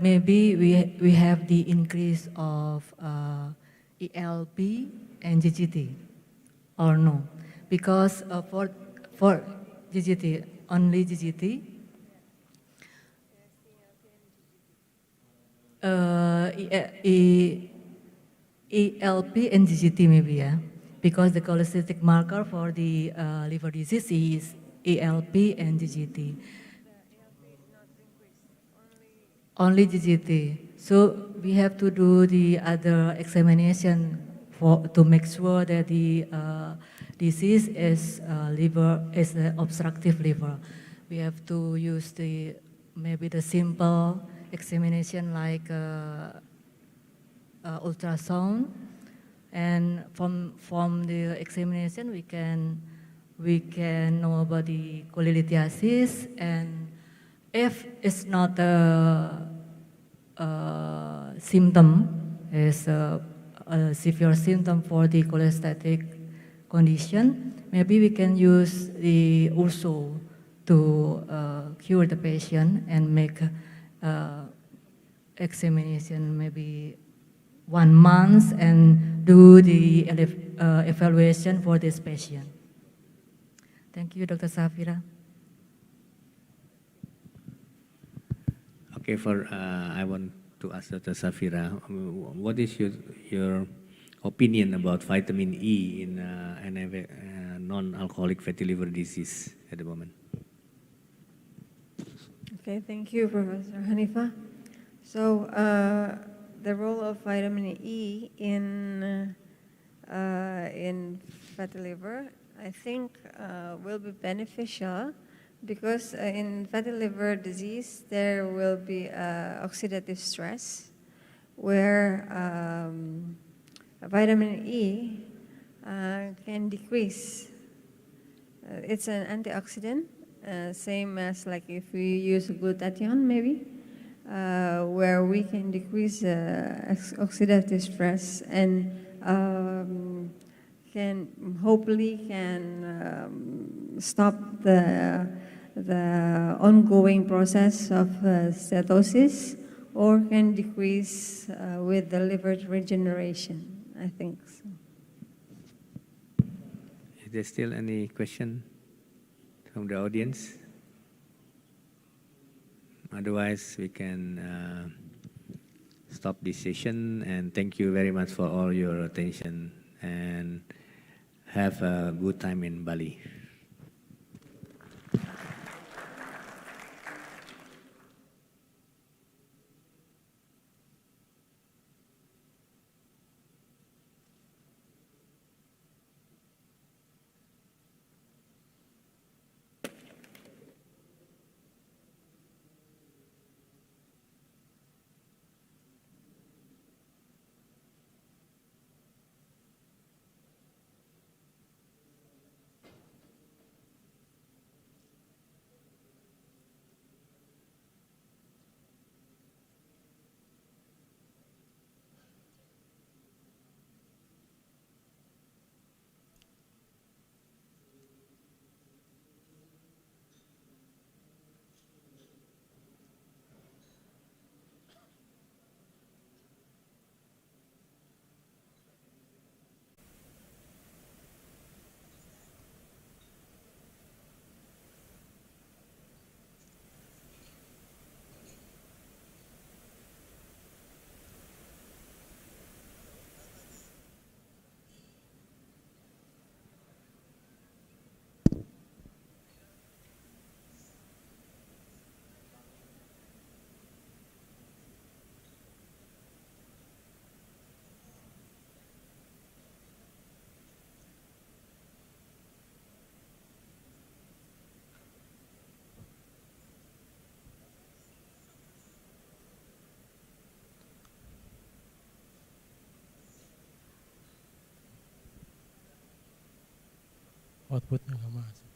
but maybe we have the increase of ELP and GGT, or no? Because for GGT, only GGT, ELP and GGT maybe, yeah, because the cholestatic marker for the liver disease is ELP and GGT. Only GGT. So we have to do the other examination to make sure that the disease is liver is obstructive liver. We have to use maybe the simple examination like ultrasound, and from the examination we can know about the cholelithiasis, and if it's not a symptom, is a severe symptom for the cholestatic condition, maybe we can use the URSO to cure the patient and make examination maybe 1 month and do the evaluation for this patient. Thank you, Dr. Safira. Okay, I want to ask Dr. Safira, what is your opinion about vitamin E in non-alcoholic fatty liver disease at the moment? Okay, thank you, Professor Hanifa. So the role of vitamin E in fatty liver, I think, will be beneficial, because in fatty liver disease there will be oxidative stress, where vitamin E can decrease. It's an antioxidant, same as like if we use glutathione maybe, where we can decrease oxidative stress and hopefully can stop the ongoing process of steatosis, or can decrease with the liver regeneration, I think so. Is there still any question from the audience? Otherwise, we can stop this session, and thank you very much for all your attention, and have a good time in Bali. Outputnya nggak masuk.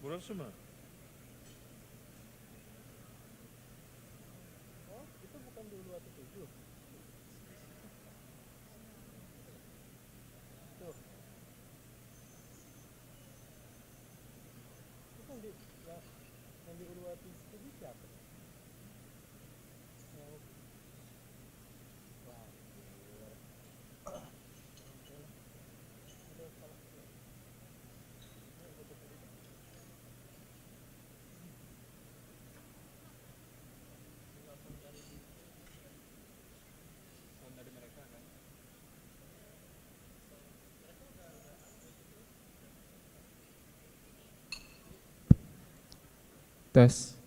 Burası mı? Tes.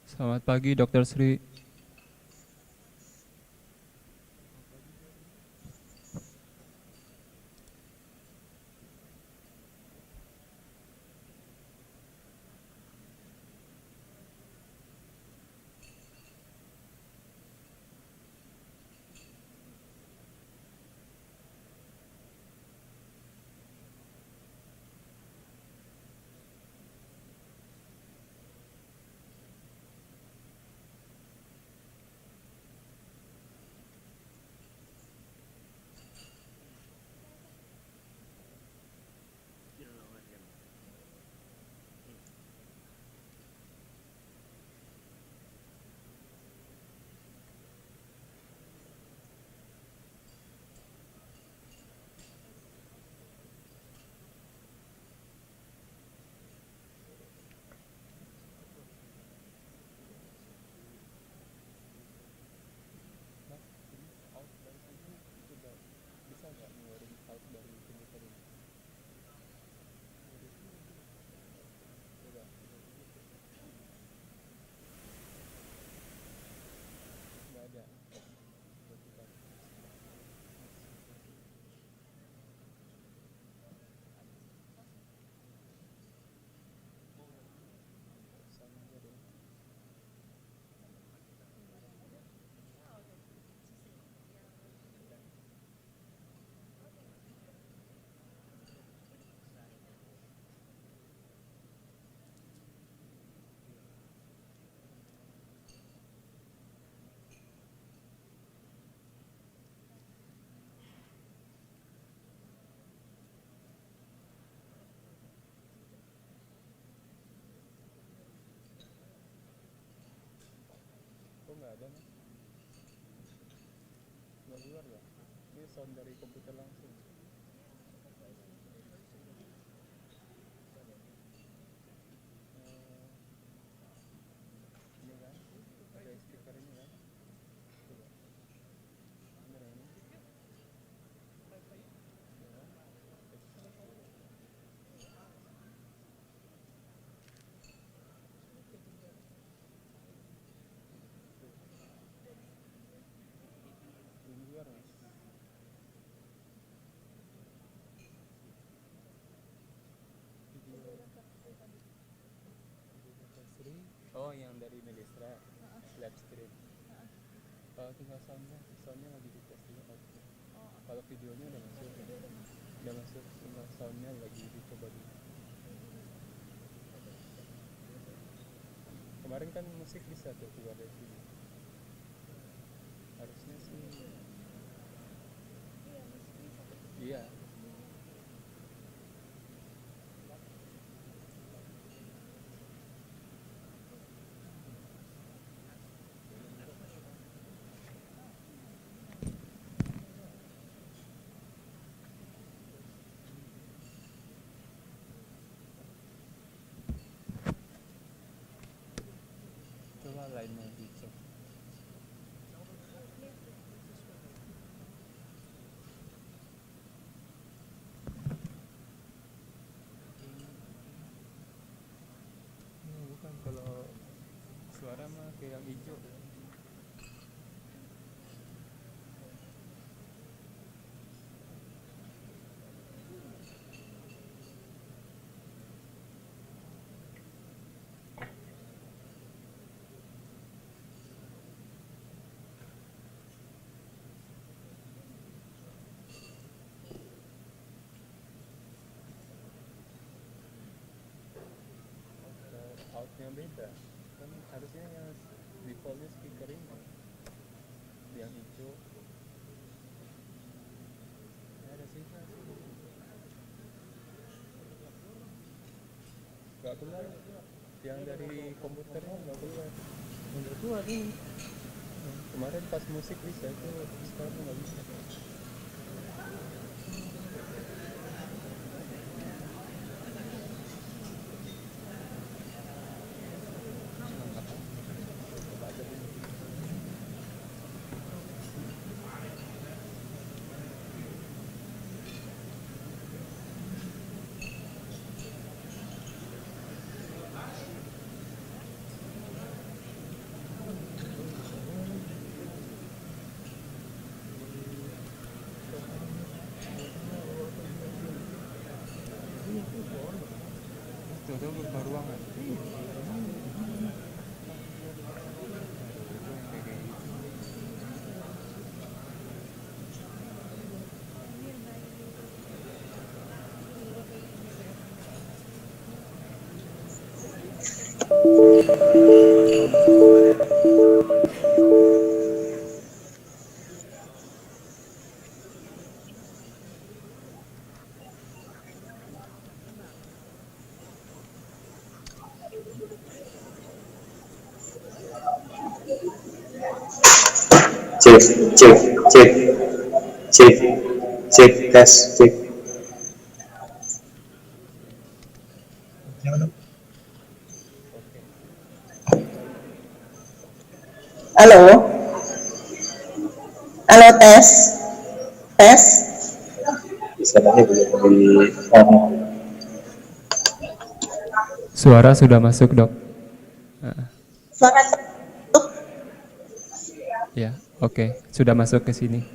Selamat pagi, Dokter Sri. Kok nggak ada, Mas? Nggak keluar ya? Ini sound dari komputer langsung. Ini kan, ada speaker ini kan? Coba. Bener ini? Ya. Belum keluar, Mas. Video Sri. Oh, yang dari Medistra. Live stream. Tinggal soundnya lagi dites dulu output. Kalau videonya udah masuk, tinggal soundnya lagi dicoba dulu. Kemarin kan musik bisa tuh keluar dari video. Harusnya sih. Iya. Coba lainnya dicek. pakai yang hijau. Outnya beda kan, harusnya yang defaultnya speaker ini yang hijau. Ada sih nggak keluar, yang dari komputernya nggak keluar. Udah keluar ini kemarin pas musik bisa, itu sekarang nggak bisa. Itu berupa ruangan. Cek, cek, cek, cek, cek, tes, cek. Halo, halo tes, tes. Misalnya belum di on. Suara sudah masuk, Dok. Suara Ya, oke, sudah masuk ke sini.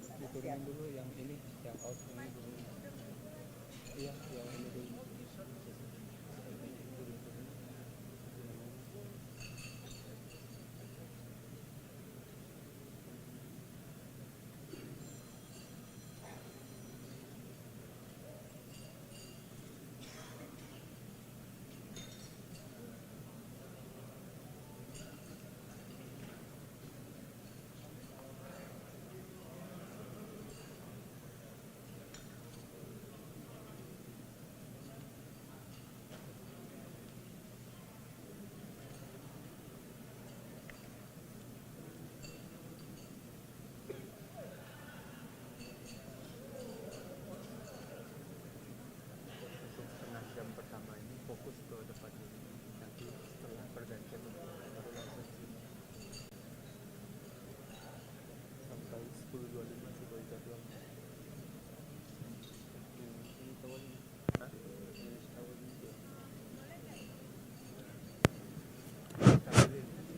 Diturunin dulu yang ini, yang out ini dulu. Iya, yang ini dulu. Setengah jam pertama ini fokus ke depan ini. Nanti setelah pergantian baru langsung sini. Sampai 10.25 sebagai jadwal. Ini tawar ini. Hah? Ini tawar ini dia.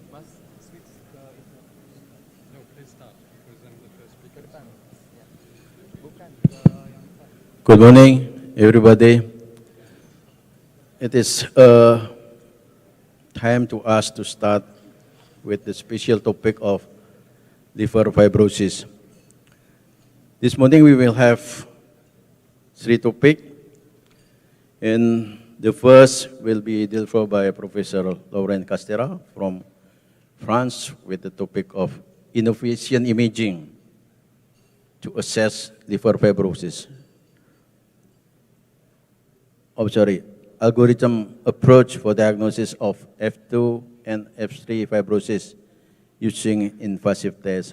Mas, switch ke itu. No, please start because I'm the first Ke speaker. depan. Ya. Bukan, ke yang depan. Good morning, everybody. It is time to us to start with the special topic of liver fibrosis. This morning we will have 3 topics, and the first will be dealt with by Professor Laurent Castera from France with the topic of innovation imaging to assess liver fibrosis. Algorithm approach for diagnosis of F2 and F3 fibrosis using invasive tests.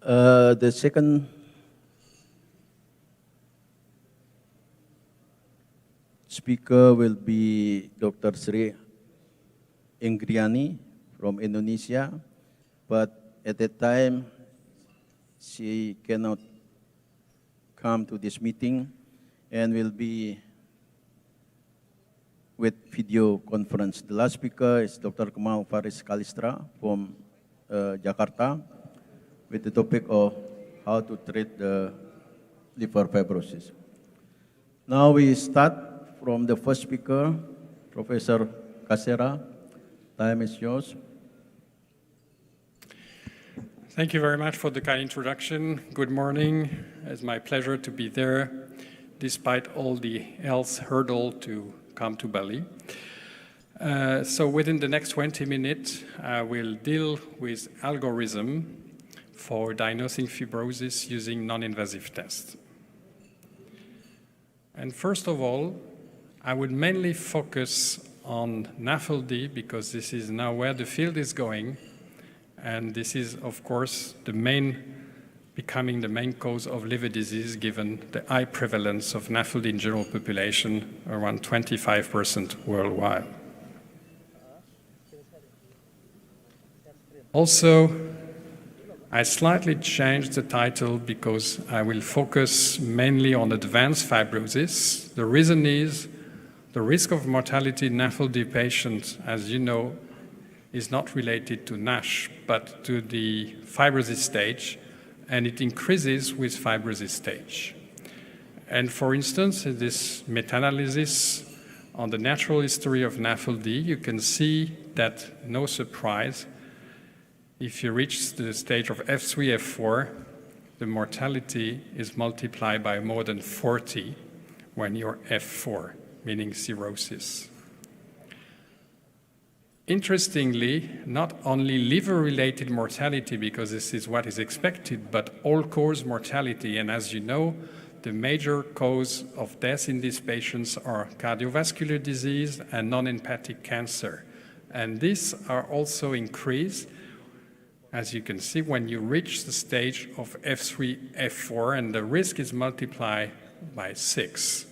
The second speaker will be Dr. Sri Ingriani from Indonesia, but at that time she cannot come to this meeting and will be with video conference. The last speaker is Dr. Kemal Faris Kalistra from Jakarta with the topic of how to treat the liver fibrosis. Now we start from the first speaker, Professor Kasera. Time is yours. Thank you very much for the kind introduction. Good morning. It's my pleasure to be there, despite all the health hurdle to come to Bali. So within the next 20 minutes, I will deal with algorithm for diagnosing fibrosis using non-invasive tests. And first of all, I would mainly focus on NAFLD because this is now where the field is going. And this is, of course, becoming the main cause of liver disease given the high prevalence of NAFLD in general population, around 25% worldwide. Also, I slightly changed the title because I will focus mainly on advanced fibrosis. The reason is the risk of mortality in NAFLD patients, as you know, is not related to NASH, but to the fibrosis stage, and it increases with fibrosis stage. And for instance, in this meta-analysis on the natural history of NAFLD, you can see that, no surprise, if you reach the stage of F3, F4, the mortality is multiplied by more than 40 when you're F4, meaning cirrhosis. Interestingly, not only liver-related mortality, because this is what is expected, but all-cause mortality. And as you know, the major cause of death in these patients are cardiovascular disease and non-hepatic cancer. And these are also increased, as you can see, when you reach the stage of F3, F4, and the risk is multiplied by 6.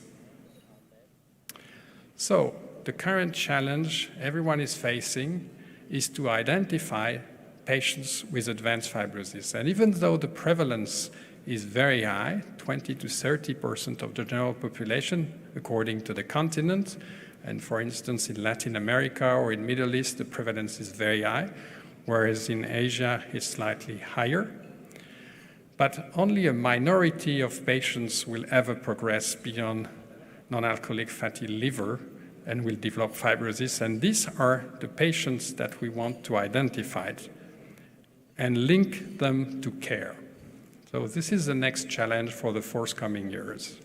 So, the current challenge everyone is facing is to identify patients with advanced fibrosis. And even though the prevalence is very high, 20 to 30% of the general population, according to the continent, and for instance, in Latin America or in Middle East, the prevalence is very high, whereas in Asia, it's slightly higher. But only a minority of patients will ever progress beyond non-alcoholic fatty liver and will develop fibrosis. And these are the patients that we want to identify and link them to care. So this is the next challenge for the forthcoming years.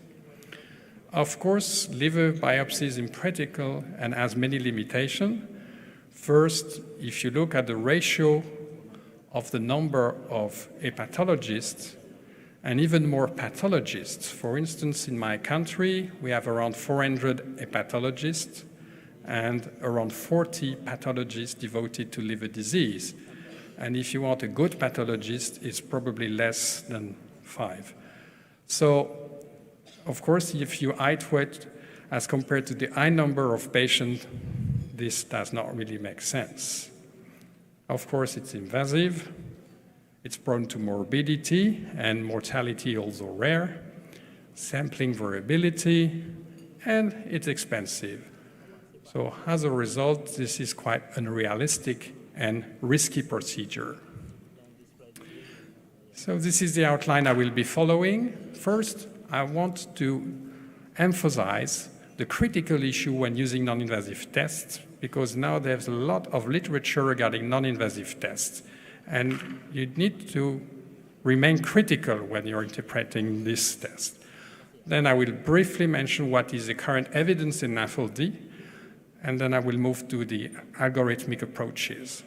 Of course, liver biopsy is impractical and has many limitations. First, if you look at the ratio of the number of hepatologists and even more pathologists. For instance, in my country, we have around 400 hepatologists and around 40 pathologists devoted to liver disease. And if you want a good pathologist, it's probably less than 5. So, of course, if you iterate as compared to the high number of patients, this does not really make sense. Of course, it's invasive. It's prone to morbidity and mortality, also rare, sampling variability, and it's expensive. So as a result, this is quite unrealistic and risky procedure. So this is the outline I will be following. First, I want to emphasize the critical issue when using non-invasive tests, because now there's a lot of literature regarding non-invasive tests. And you need to remain critical when you're interpreting this test. Then I will briefly mention what is the current evidence in NAFLD, and then I will move to the algorithmic approaches.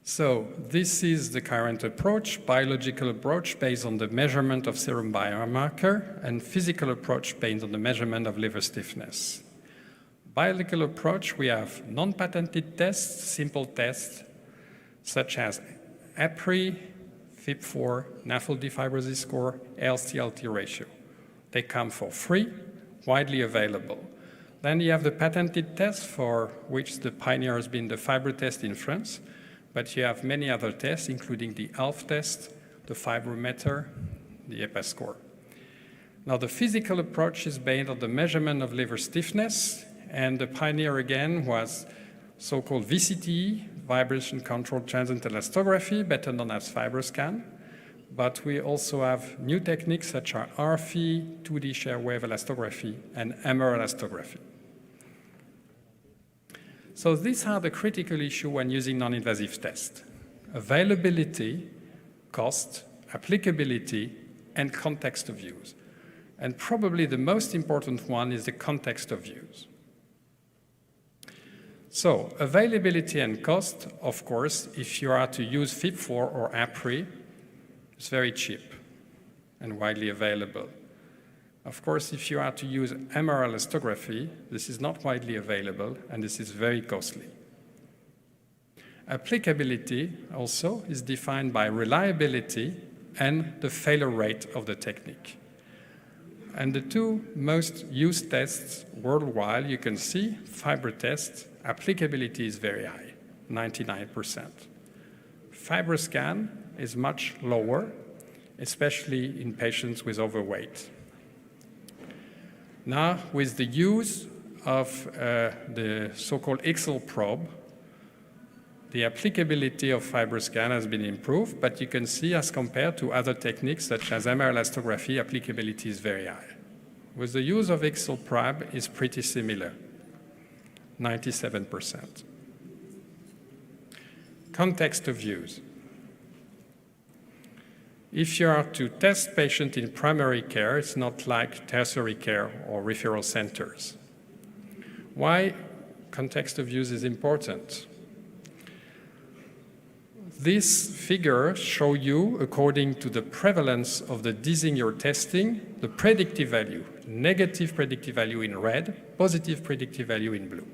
So this is the current approach, biological approach based on the measurement of serum biomarker, and physical approach based on the measurement of liver stiffness. Biological approach, we have non-patented tests, simple tests, such as APRI, FIB4, NAFLD fibrosis score, LCLT ratio. They come for free, widely available. Then you have the patented tests, for which the pioneer has been the Fibro test in France, but you have many other tests, including the ELF test, the fibrometer, the EPA score. Now, the physical approach is based on the measurement of liver stiffness, and the pioneer again was so-called VCTE, vibration-controlled transient elastography, better known as FibroScan. But we also have new techniques such as RFE, 2D shear wave elastography, and MR elastography. So these are the critical issues when using non-invasive tests: availability, cost, applicability, and context of use. And probably the most important one is the context of use. So availability and cost, of course, if you are to use FIB4 or APRI, it's very cheap and widely available. Of course, if you are to use MR elastography, this is not widely available, and this is very costly. Applicability also is defined by reliability and the failure rate of the technique. And the two most used tests worldwide, you can see, FibroTest, applicability is very high, 99%. FibroScan is much lower, especially in patients with overweight. Now, with the use of the so-called XL probe, the applicability of FibroScan has been improved, but you can see as compared to other techniques such as MR elastography, applicability is very high. With the use of XL probe is pretty similar, 97%. Context of use. If you are to test patients in primary care, it's not like tertiary care or referral centers. Why context of use is important? These figures show you, according to the prevalence of the disease you're testing, the predictive value, negative predictive value in red, positive predictive value in blue.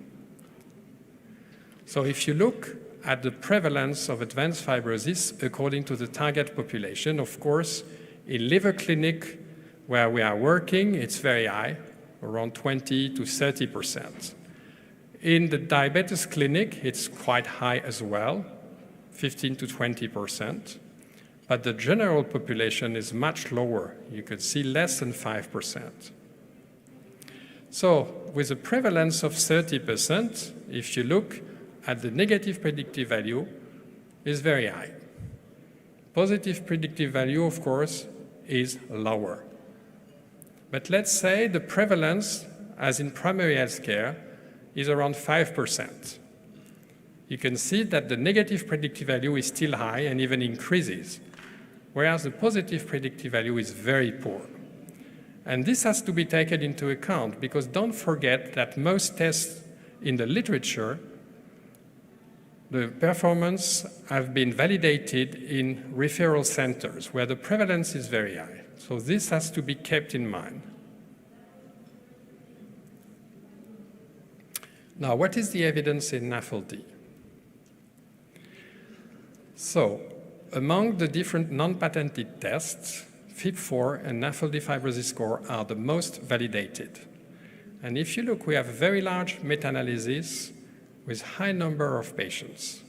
So if you look at the prevalence of advanced fibrosis according to the target population, of course, in liver clinic where we are working, it's very high, around 20 to 30%. In the diabetes clinic, it's quite high as well, 15 to 20%, but the general population is much lower. You could see less than 5%. So with a prevalence of 30%, if you look at the negative predictive value, is very high. Positive predictive value, of course, is lower. But let's say the prevalence, as in primary health care, is around 5%. You can see that the negative predictive value is still high and even increases, whereas the positive predictive value is very poor. And this has to be taken into account because don't forget that most tests in the literature, the performance have been validated in referral centers where the prevalence is very high. So this has to be kept in mind. Now, what is the evidence in NAFLD? So, among the different non-patented tests, FIB4 and NAFLD fibrosis score are the most validated. And if you look, we have a very large meta-analysis with high number of patients.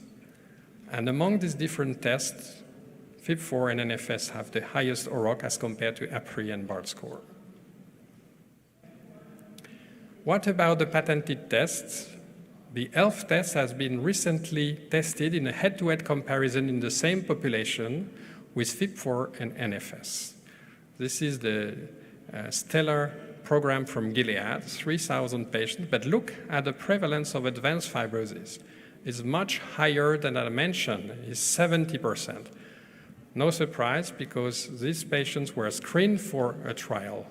And among these different tests, FIB4 and NFS have the highest OROC as compared to APRI and BART score. What about the patented tests? The ELF test has been recently tested in a head-to-head comparison in the same population with FIB4 and NFS. This is the stellar program from Gilead, 3,000 patients, but look at the prevalence of advanced fibrosis. It's much higher than I mentioned, it's 70%. No surprise, because these patients were screened for a trial.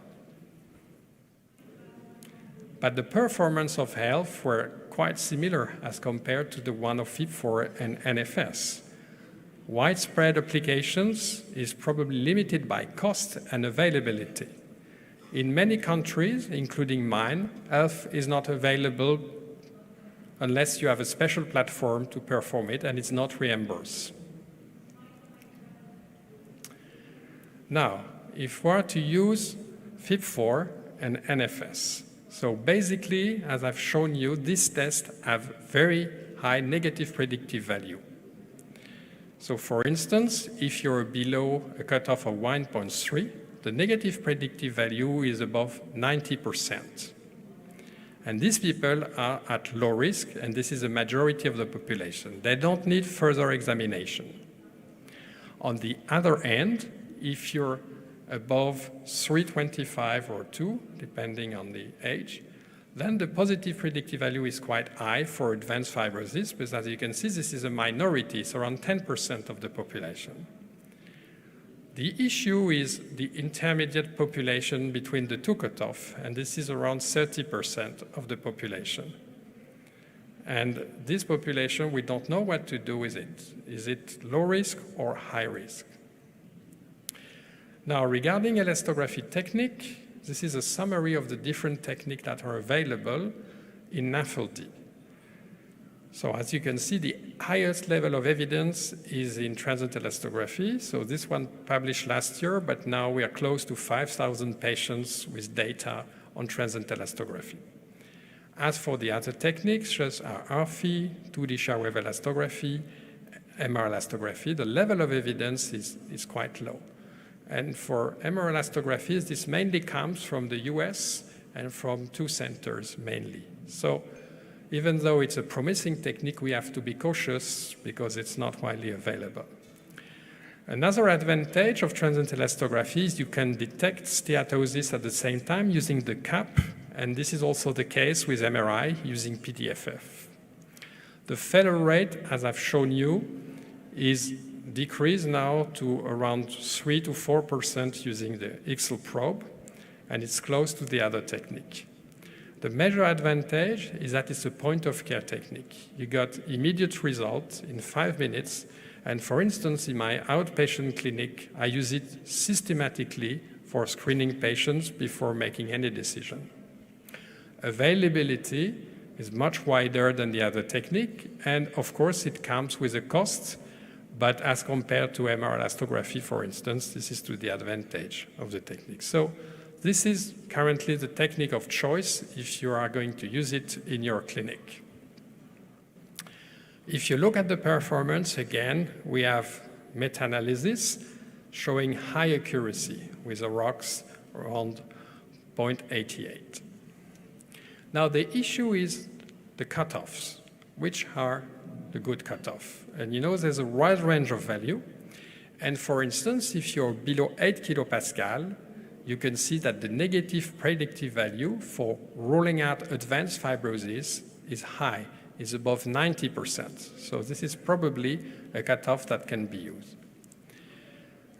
But the performance of health were quite similar as compared to the one of FIB4 and NFS. Widespread applications is probably limited by cost and availability. In many countries, including mine, health is not available unless you have a special platform to perform it, and it's not reimbursed. Now, if we are to use FIB4 and NFS, so basically, as I've shown you, these tests have very high negative predictive value. So for instance, if you're below a cutoff of 1.3, the negative predictive value is above 90%. And these people are at low risk, and this is the majority of the population. They don't need further examination. On the other hand, if you're above 325 or 2, depending on the age, then the positive predictive value is quite high for advanced fibrosis, because as you can see, this is a minority, it's around 10% of the population. The issue is the intermediate population between the two cutoffs, and this is around 30% of the population. And this population, we don't know what to do with it. Is it low risk or high risk? Now, regarding elastography technique, this is a summary of the different techniques that are available in NAFLD. So as you can see, the highest level of evidence is in transient elastography. So this one published last year, but now we are close to 5,000 patients with data on transient elastography. As for the other techniques, such as RFI, 2D shower wave elastography, MR elastography, the level of evidence is quite low. And for MR elastographies, this mainly comes from the US and from 2 centers mainly. So even though it's a promising technique, we have to be cautious because it's not widely available. Another advantage of transient elastography is you can detect steatosis at the same time using the CAP, and this is also the case with MRI using PDFF. The failure rate, as I've shown you, is decreased now to around 3 to 4% using the IXL probe, and it's close to the other technique. The major advantage is that it's a point-of-care technique. You got immediate results in 5 minutes, and for instance, in my outpatient clinic, I use it systematically for screening patients before making any decision. Availability is much wider than the other technique, and of course, it comes with a cost, but as compared to MR elastography, for instance, this is to the advantage of the technique. So this is currently the technique of choice if you are going to use it in your clinic. If you look at the performance, again, we have meta-analysis showing high accuracy with a ROX around 0.88. Now, the issue is the cutoffs, which are the good cutoff. And you know there's a wide range of value. And for instance, if you're below 8 kilopascal, you can see that the negative predictive value for ruling out advanced fibrosis is high, is above 90%. So this is probably a cutoff that can be used.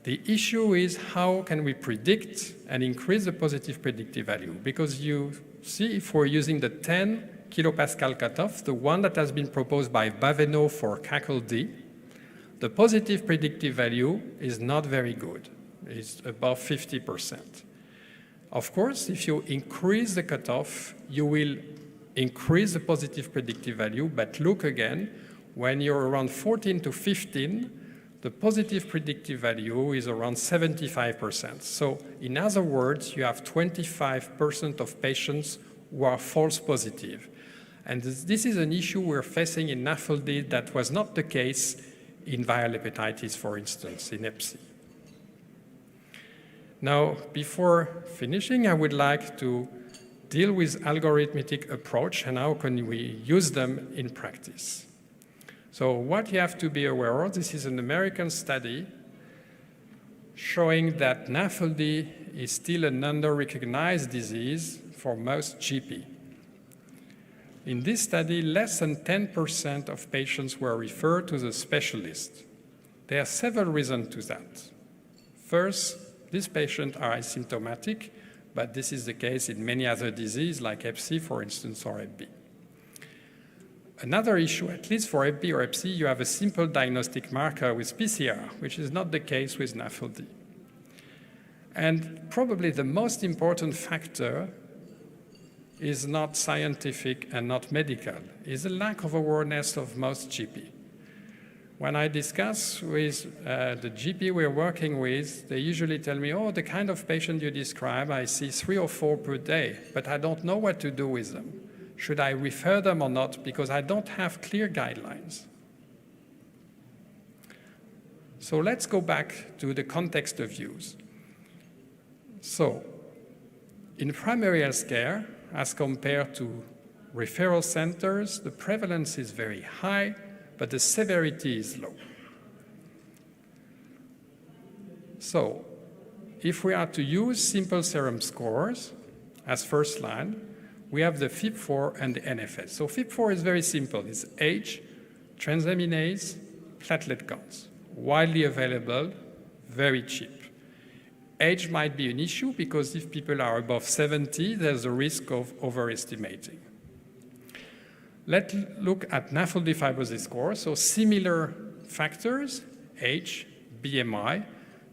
The issue is how can we predict and increase the positive predictive value? Because you see, if we're using the 10 kilopascal cutoff, the one that has been proposed by Baveno for CACLD, the positive predictive value is not very good. It's above 50%. Of course, if you increase the cutoff, you will increase the positive predictive value, but look again, when you're around 14 to 15, the positive predictive value is around 75%. So in other words, you have 25% of patients who are false positive. And this is an issue we're facing in NAFLD that was not the case in viral hepatitis, for instance, in Hep C. Now, before finishing, I would like to deal with algorithmic approach and how can we use them in practice. So what you have to be aware of, this is an American study showing that NAFLD is still an under-recognized disease for most GP. In this study, less than 10% of patients were referred to the specialist. There are several reasons to that. First, these patients are asymptomatic, but this is the case in many other diseases like Hep C, for instance, or Hep B. Another issue, at least for Hep B or Hep C, you have a simple diagnostic marker with PCR, which is not the case with NAFLD. And probably the most important factor is not scientific and not medical, is a lack of awareness of most GP. When I discuss with the GP we're working with, they usually tell me, oh, the kind of patient you describe, I see 3 or 4 per day, but I don't know what to do with them. Should I refer them or not? Because I don't have clear guidelines. So let's go back to the context of use. So in primary health care, as compared to referral centers, the prevalence is very high, but the severity is low. So if we are to use simple serum scores as first line, we have the FIB4 and the NFS. So FIB4 is very simple. It's age, transaminase, platelet counts. Widely available, very cheap. Age might be an issue because if people are above 70, there's a risk of overestimating. Let's look at NAFLD fibrosis score. So similar factors, age, BMI,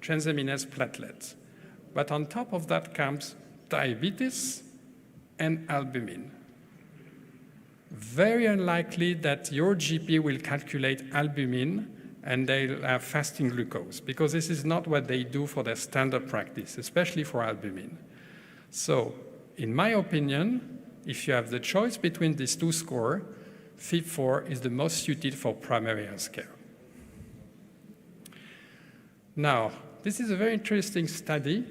transaminase, platelets. But on top of that comes diabetes and albumin. Very unlikely that your GP will calculate albumin and they'll have fasting glucose, because this is not what they do for their standard practice, especially for albumin. So, in my opinion, if you have the choice between these two scores, FIB4 is the most suited for primary health care. Now, this is a very interesting study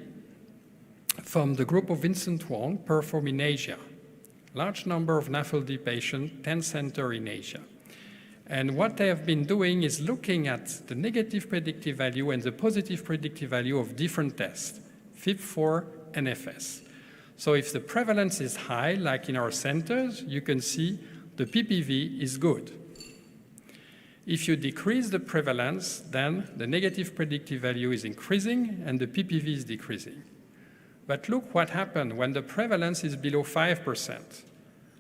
from the group of Vincent Wong performed in Asia. Large number of NAFLD patients, 10 centers in Asia. And what they have been doing is looking at the negative predictive value and the positive predictive value of different tests, FIB4 and NFS. So if the prevalence is high, like in our centers, you can see the PPV is good. If you decrease the prevalence, then the negative predictive value is increasing and the PPV is decreasing. But look what happened when the prevalence is below 5%.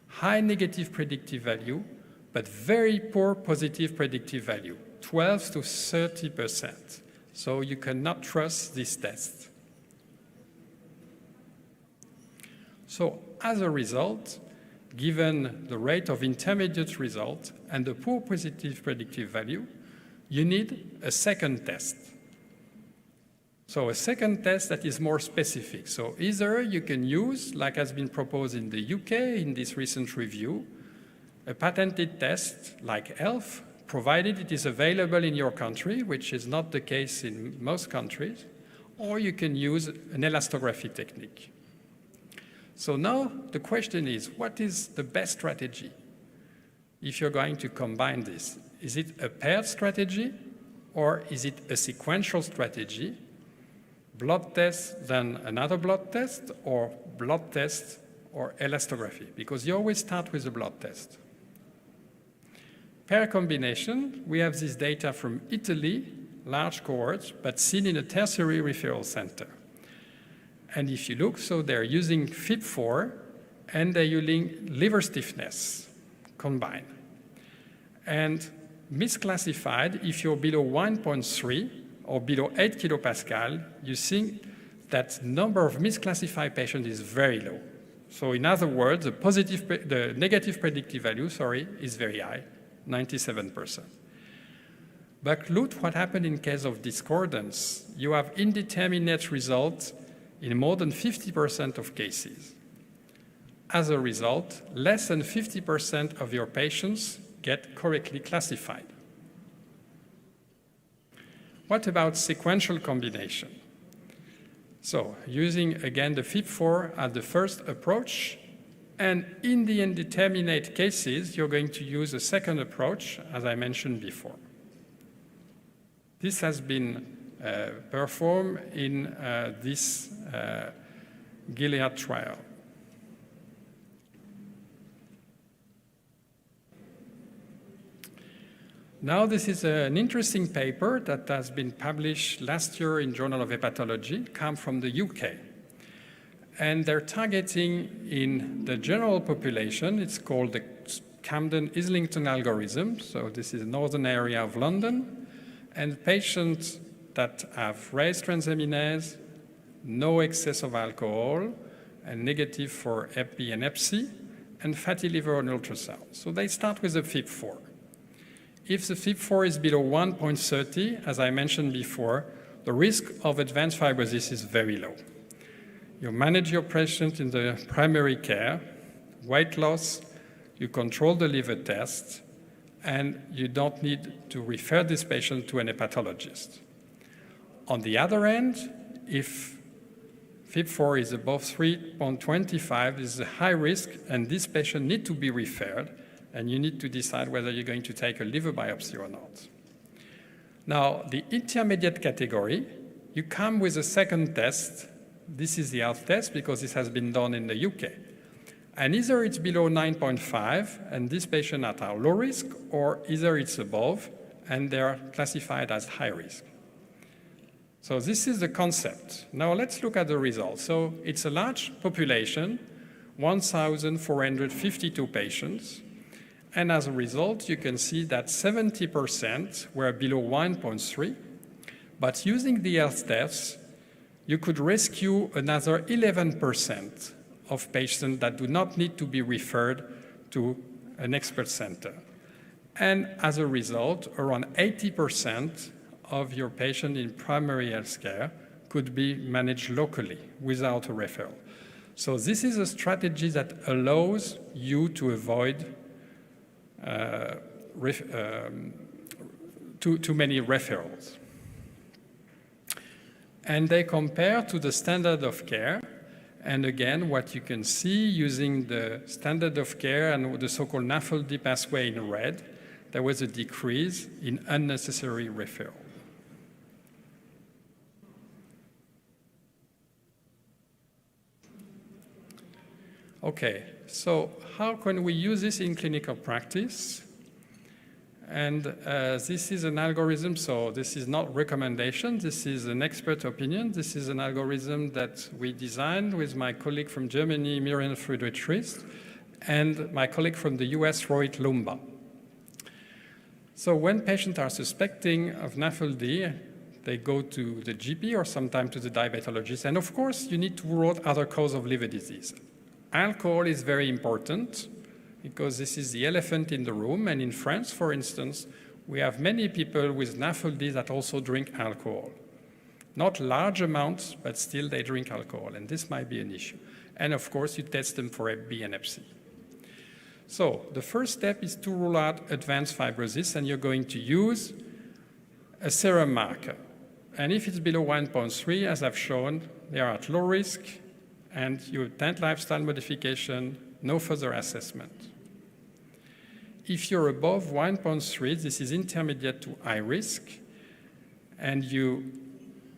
High negative predictive value, but very poor positive predictive value, 12 to 30%. So you cannot trust this test. So as a result, given the rate of intermediate result and the poor positive predictive value, you need a second test. So a second test that is more specific. So either you can use, like has been proposed in the UK in this recent review, a patented test like ELF, provided it is available in your country, which is not the case in most countries, or you can use an elastography technique. So now the question is, what is the best strategy if you're going to combine this? Is it a paired strategy, or is it a sequential strategy? Blood test, then another blood test, or blood test or elastography? Because you always start with a blood test. Pair combination, we have this data from Italy, large cohorts, but seen in a tertiary referral center. And if you look, so they're using FIB4 and they're using liver stiffness combined. And misclassified, if you're below 1.3 or below 8 kilopascal, you see that number of misclassified patients is very low. So in other words, the negative predictive value, is very high, 97%. But look what happened in case of discordance. You have indeterminate results in more than 50% of cases. As a result, less than 50% of your patients get correctly classified. What about sequential combination? So using, again, the FIB4 as the first approach, and in the indeterminate cases, you're going to use a second approach, as I mentioned before. This has been performed in this Gilead trial. Now this is an interesting paper that has been published last year in Journal of Hepatology, come from the UK. And they're targeting in the general population, it's called the Camden-Islington algorithm. So this is the northern area of London. And patients that have raised transaminase, no excess of alcohol, and negative for Hep B and Hep C, and fatty liver on ultrasound. So they start with a FIB4. If the FIB4 is below 1.30, as I mentioned before, the risk of advanced fibrosis is very low. You manage your patient in the primary care, weight loss, you control the liver test, and you don't need to refer this patient to an hepatologist. On the other end, if FIB4 is above 3.25, this is a high risk, and this patient needs to be referred, and you need to decide whether you're going to take a liver biopsy or not. Now, the intermediate category, you come with a second test. This is the health test because this has been done in the UK. And either it's below 9.5, and this patient at our low risk, or either it's above, and they're classified as high risk. So this is the concept. Now let's look at the results. So it's a large population, 1,452 patients, and as a result, you can see that 70% were below 1.3, but using the health tests, you could rescue another 11% of patients that do not need to be referred to an expert center. And as a result, around 80% of your patient in primary health care could be managed locally without a referral. So this is a strategy that allows you to avoid too many referrals. And they compare to the standard of care. And again, what you can see using the standard of care and the so-called NAFLD pathway in red, there was a decrease in unnecessary referral. Okay, so how can we use this in clinical practice? And this is an algorithm, so this is not recommendation, this is an expert opinion. This is an algorithm that we designed with my colleague from Germany, Miriam Friedrich-Rist, and my colleague from the US, Rohit Lumba. So when patients are suspecting of NAFLD, they go to the GP or sometimes to the diabetologist. And of course, you need to rule out other cause of liver disease. Alcohol is very important because this is the elephant in the room. And in France, for instance, we have many people with NAFLD that also drink alcohol. Not large amounts, but still they drink alcohol. And this might be an issue. And of course, you test them for Hep B and Hep C. So the first step is to rule out advanced fibrosis, and you're going to use a serum marker. And if it's below 1.3, as I've shown, they are at low risk, and you attempt lifestyle modification, no further assessment. If you're above 1.3, this is intermediate to high risk, and you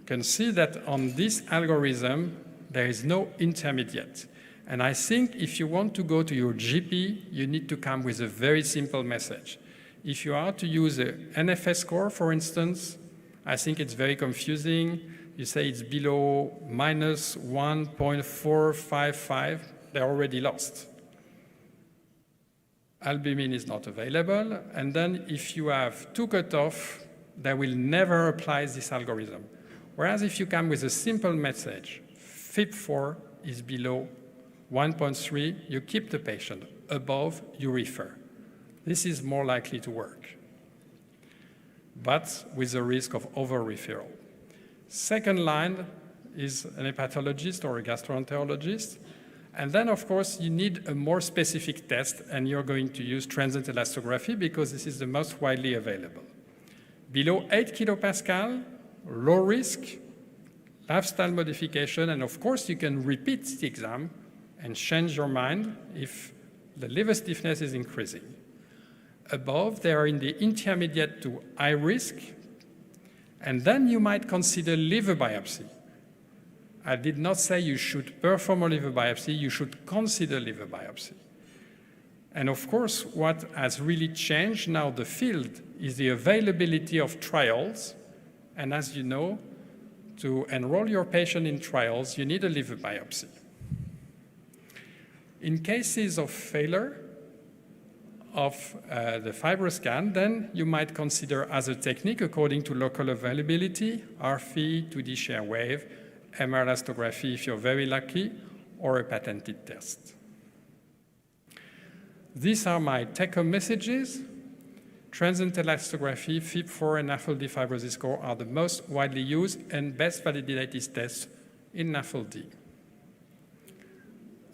can see that on this algorithm, there is no intermediate. And I think if you want to go to your GP, you need to come with a very simple message. If you are to use an NFS score, for instance, I think it's very confusing. You say it's below minus 1.455, they're already lost. Albumin is not available. And then if you have two cutoff, they will never apply this algorithm. Whereas if you come with a simple message, FIB4 is below 1.3, you keep the patient. Above, you refer. This is more likely to work, but with the risk of over-referral. Second line is an hepatologist or a gastroenterologist. And then, of course, you need a more specific test, and you're going to use transient elastography because this is the most widely available. Below 8 kilopascal, low risk, lifestyle modification, and of course, you can repeat the exam and change your mind if the liver stiffness is increasing. Above, they are in the intermediate to high risk, and then you might consider liver biopsy. I did not say you should perform a liver biopsy, you should consider liver biopsy. And of course, what has really changed now the field is the availability of trials. And as you know, to enroll your patient in trials, you need a liver biopsy. In cases of failure of the FibroScan, then you might consider other technique according to local availability, RFI, 2D share wave, MR elastography if you're very lucky, or a patented test. These are my take-home messages. Transient elastography, FIB4, and NAFLD fibrosis score are the most widely used and best validated tests in NAFLD.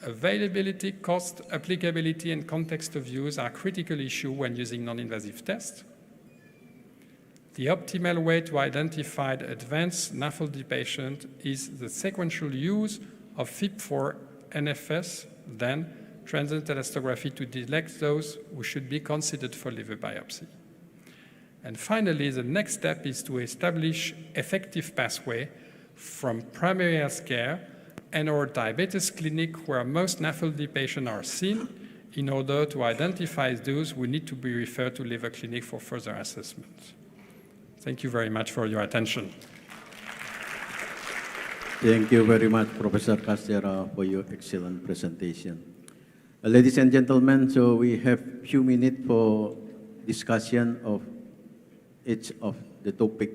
Availability, cost, applicability, and context of use are critical issues when using non-invasive tests. The optimal way to identify the advanced NAFLD patient is the sequential use of FIB4 NFS, then transient elastography to select those who should be considered for liver biopsy. And finally, the next step is to establish effective pathway from primary health care and our diabetes clinic where most NAFLD patients are seen in order to identify those who need to be referred to liver clinic for further assessment. Thank you very much for your attention. Thank you very much, Professor Castera, for your excellent presentation. Ladies and gentlemen, so we have few minutes for discussion of each of the topic.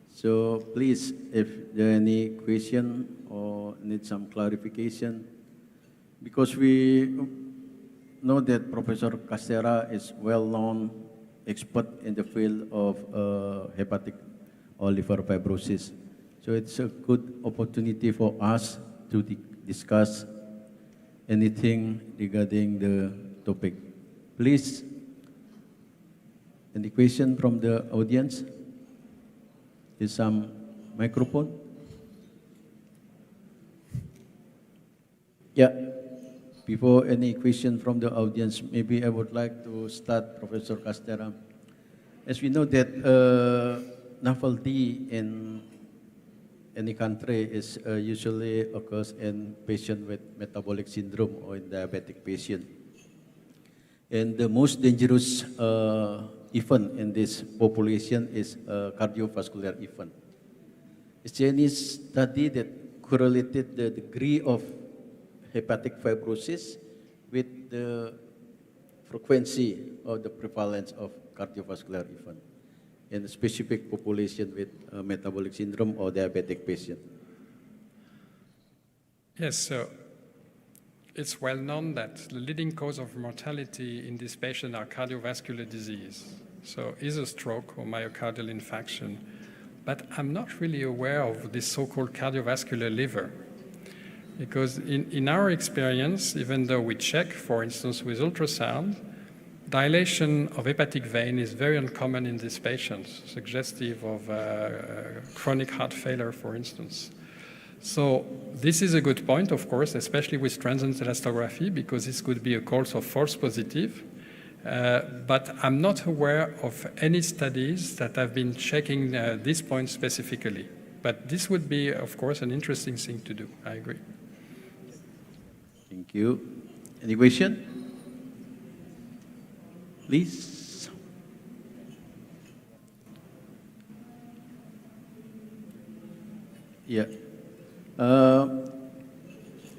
So please, if there are any question or need some clarification, because we know that Professor Castera is well-known expert in the field of hepatic or liver fibrosis. So it's a good opportunity for us to discuss anything regarding the topic. Please, any question from the audience? Is some microphone? Yeah. Before any question from the audience, maybe I would like to start, Professor Castera. As we know that NAFLD in any country is usually occurs in patient with metabolic syndrome or in diabetic patient. And the most dangerous event in this population is cardiovascular event. Is there any study that correlated the degree of hepatic fibrosis with the frequency or the prevalence of cardiovascular event in a specific population with metabolic syndrome or diabetic patient? Yes, so it's well known that the leading cause of mortality in this patient are cardiovascular disease. So either stroke or myocardial infarction. But I'm not really aware of this so-called cardiovascular liver. Because in our experience, even though we check, for instance, with ultrasound, dilation of hepatic vein is very uncommon in these patients, suggestive of chronic heart failure, for instance. So this is a good point, of course, especially with transient elastography, because this could be a cause of false positive. But I'm not aware of any studies that have been checking this point specifically. But this would be, of course, an interesting thing to do. I agree. Thank you. Any question? Please. Yeah.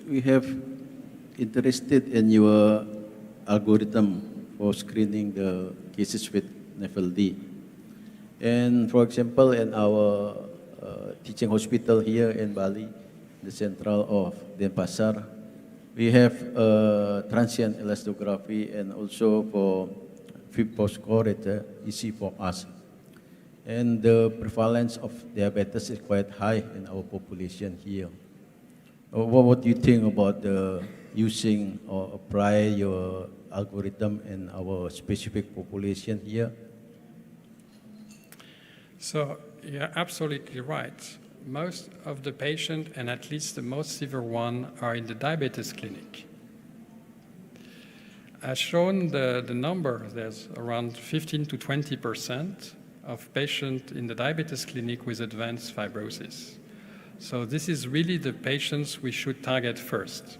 We have interested in your algorithm for screening the cases with NAFLD. And for example, in our teaching hospital here in Bali, the central of Denpasar, we have transient elastography and also for FIB4 score, it's easy for us. And the prevalence of diabetes is quite high in our population here. What do you think about using or apply your algorithm in our specific population here? So you're absolutely right. Most of the patients, and at least the most severe one, are in the diabetes clinic. As shown the number, there's around 15 to 20% of patients in the diabetes clinic with advanced fibrosis. So this is really the patients we should target first.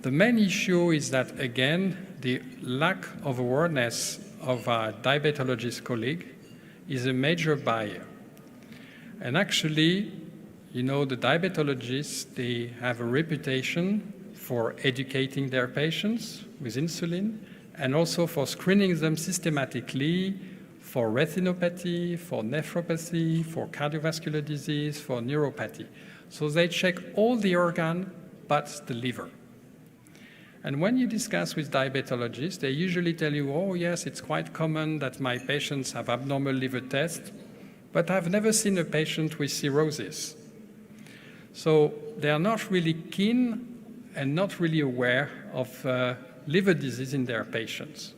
The main issue is that, again, the lack of awareness of our diabetologist colleague is a major barrier. And actually, you know, the diabetologists, they have a reputation for educating their patients with insulin and also for screening them systematically for retinopathy, for nephropathy, for cardiovascular disease, for neuropathy. So they check all the organ but the liver. And when you discuss with diabetologists, they usually tell you, oh yes, it's quite common that my patients have abnormal liver tests, but I've never seen a patient with cirrhosis. So they are not really keen and not really aware of liver disease in their patients.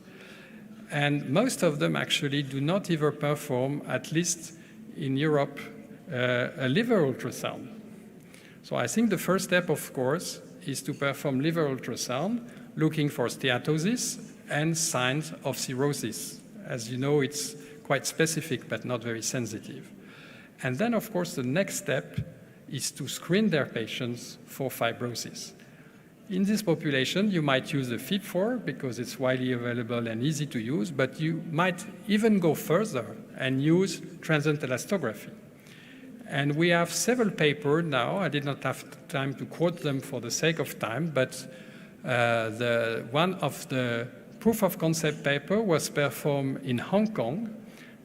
And most of them actually do not even perform, at least in Europe, a liver ultrasound. So I think the first step, of course, is to perform liver ultrasound, looking for steatosis and signs of cirrhosis. As you know, it's quite specific, but not very sensitive. And then, of course, the next step is to screen their patients for fibrosis. In this population, you might use the FIB4 because it's widely available and easy to use, but you might even go further and use transient elastography. And we have several papers now. I did not have time to quote them for the sake of time, but one of the proof of concept paper was performed in Hong Kong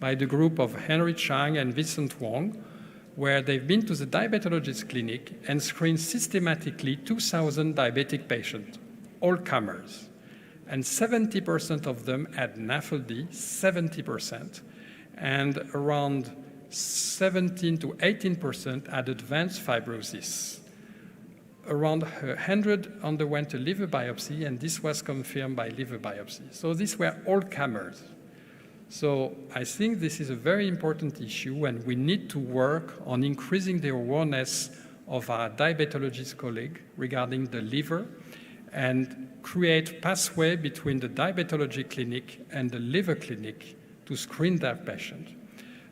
by the group of Henry Chang and Vincent Wong, where they've been to the diabetologist clinic and screened systematically 2,000 diabetic patients, all comers. And 70% of them had NAFLD, 70%, and around 17 to 18% had advanced fibrosis. Around 100 underwent a liver biopsy, and this was confirmed by liver biopsy. So these were all comers. So I think this is a very important issue, and we need to work on increasing the awareness of our diabetologist colleague regarding the liver and create pathway between the diabetology clinic and the liver clinic to screen their patient.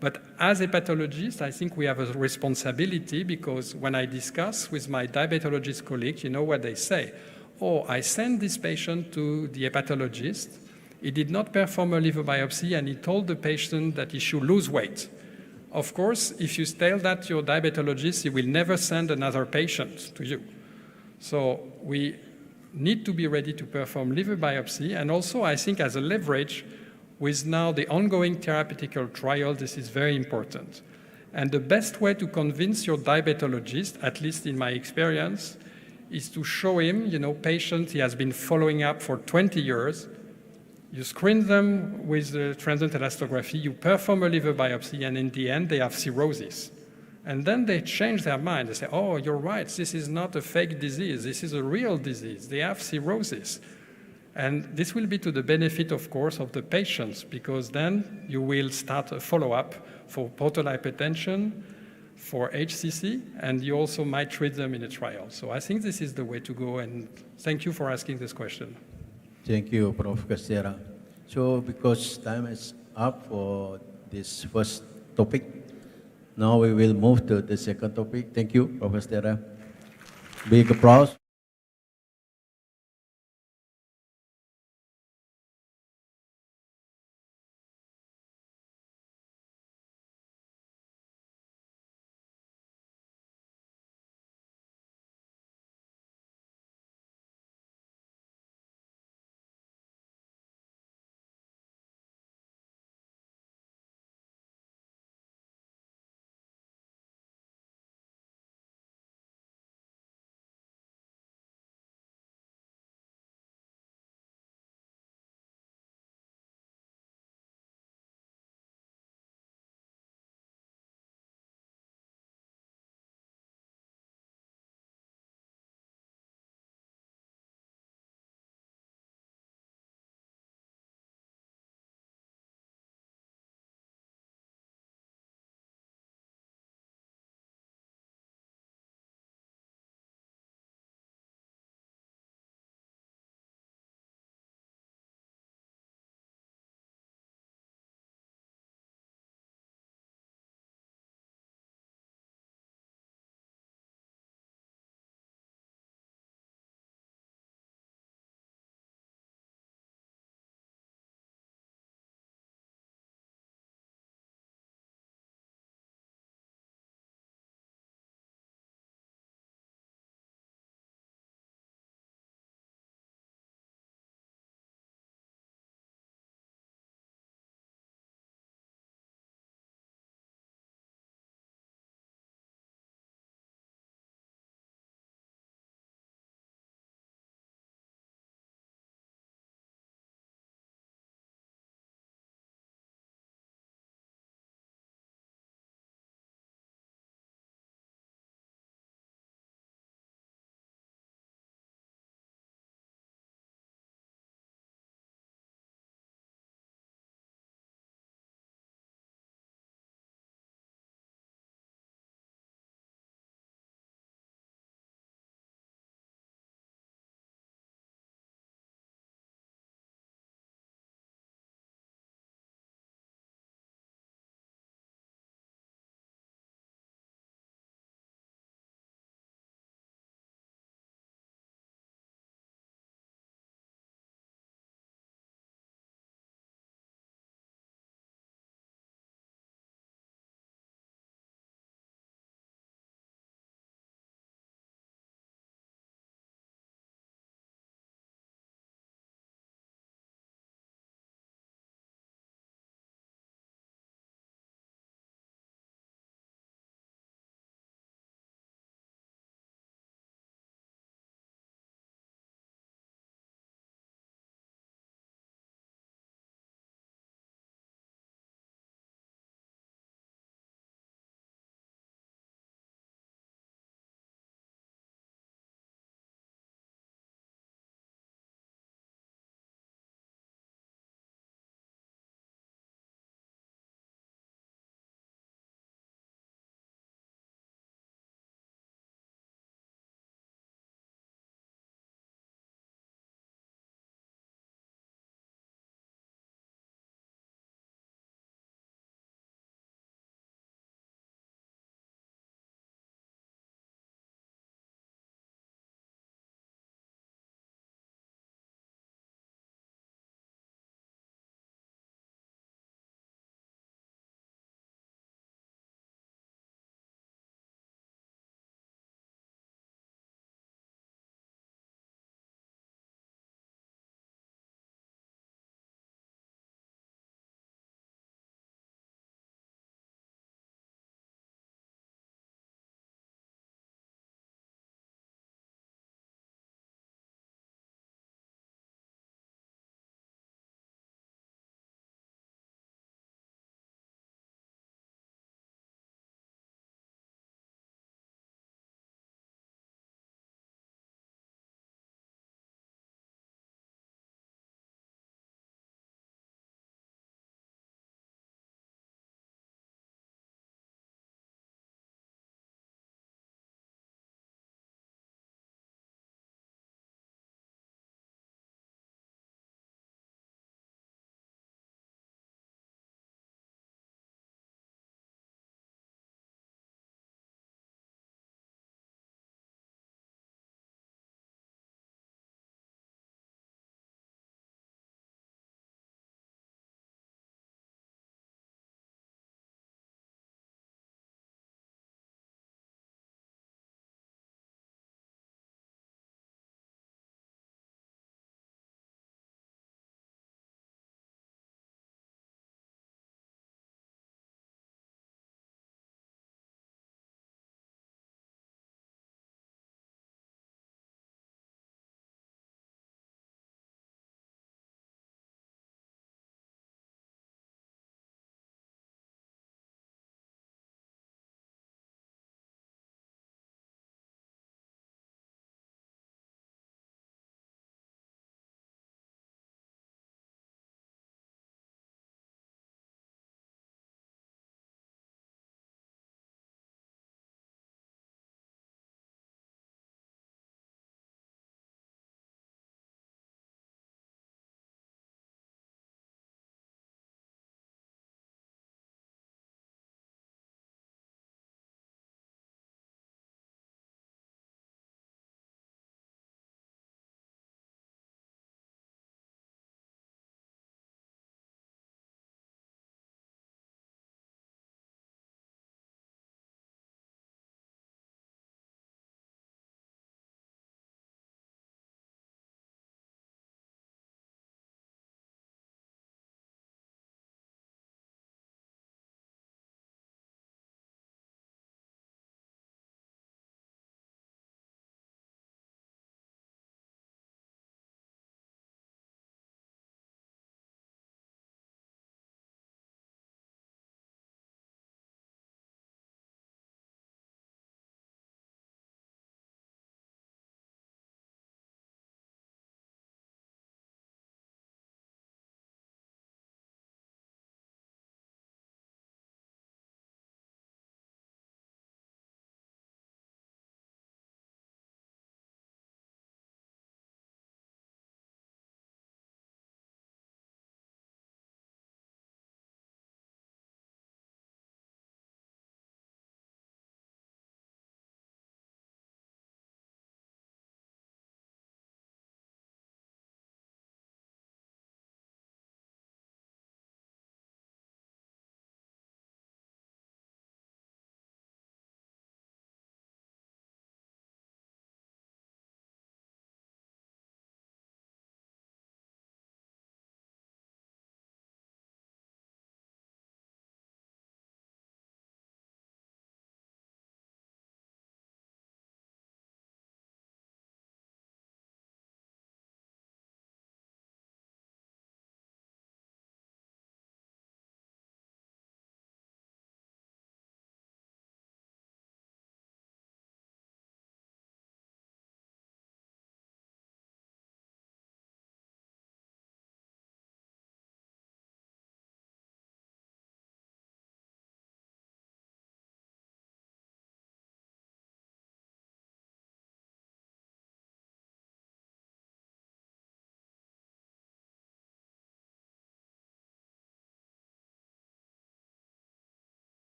But as a pathologist, I think we have a responsibility, because when I discuss with my diabetologist colleagues, you know what they say? Oh, I sent this patient to the hepatologist. He did not perform a liver biopsy, and he told the patient that he should lose weight. Of course, if you tell that to your diabetologist, he will never send another patient to you. So we need to be ready to perform liver biopsy, and also I think as a leverage, with now the ongoing therapeutical trial, this is very important. And the best way to convince your diabetologist, at least in my experience, is to show him, patients he has been following up for 20 years. You screen them with the transient elastography, you perform a liver biopsy, and in the end, they have cirrhosis. And then they change their mind. They say, oh, you're right, this is not a fake disease, this is a real disease. They have cirrhosis. And this will be to the benefit, of course, of the patients, because then you will start a follow-up for portal hypertension, for HCC, and you also might treat them in a trial. So I think this is the way to go, and thank you for asking this question. Thank you, Prof. Castera. So because time is up for this first topic, now we will move to the second topic. Thank you, Prof. Castera. Big applause.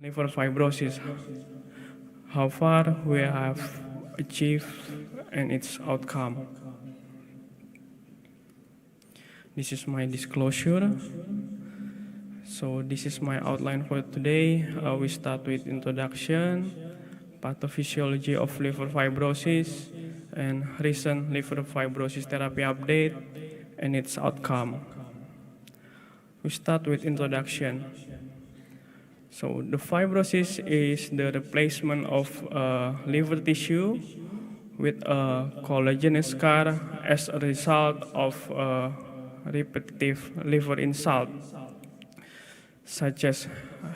liver fibrosis, how far we have achieved and its outcome. This is my disclosure. So this is my outline for today. We start with introduction, pathophysiology of liver fibrosis, and recent liver fibrosis therapy update and its outcome. We start with introduction. So the fibrosis is the replacement of liver tissue with a collagenous scar as a result of repetitive liver insult, such as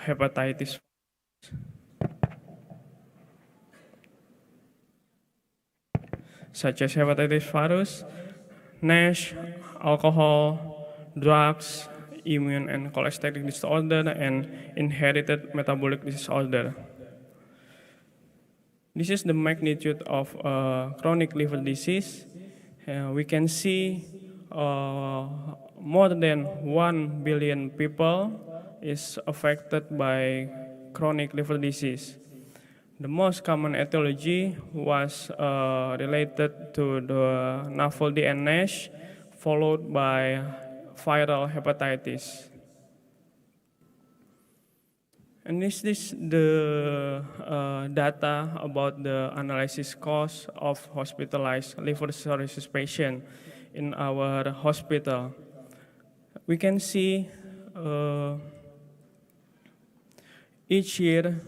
hepatitis virus, NASH, alcohol, drugs, immune and cholestatic disorder, and inherited metabolic disorder. This is the magnitude of chronic liver disease. We can see more than 1 billion people is affected by chronic liver disease. The most common etiology was related to the NAFLD and NASH, followed by viral hepatitis. And this is the data about the analysis cost of hospitalized liver cirrhosis patient in our hospital. We can see each year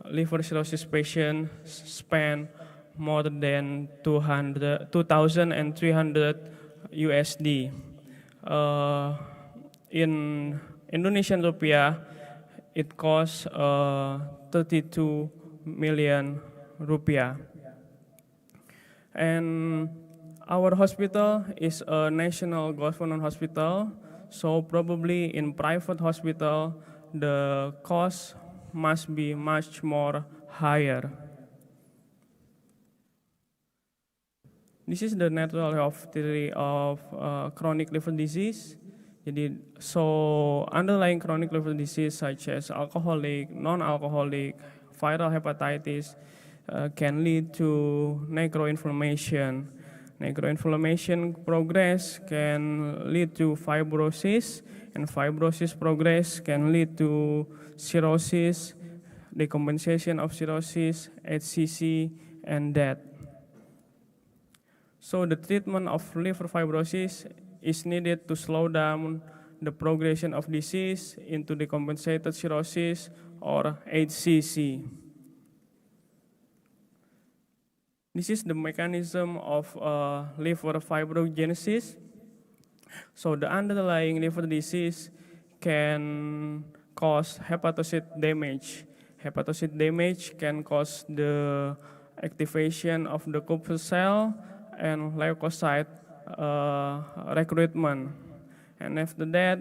liver cirrhosis patients spend more than 2,300 USD. In Indonesian rupiah, it costs 32 million rupiah. And our hospital is a national government hospital, so probably in private hospital, the cost must be much more higher. This is the natural theory of chronic liver disease. Jadi, so underlying chronic liver disease such as alcoholic, non-alcoholic, viral hepatitis can lead to necroinflammation. Necroinflammation progress can lead to fibrosis, and fibrosis progress can lead to cirrhosis, decompensation of cirrhosis, HCC, and death. So the treatment of liver fibrosis is needed to slow down the progression of disease into decompensated cirrhosis or HCC. This is the mechanism of liver fibrogenesis. So the underlying liver disease can cause hepatocyte damage. Hepatocyte damage can cause the activation of the Kupffer cell and leukocyte recruitment. And after that,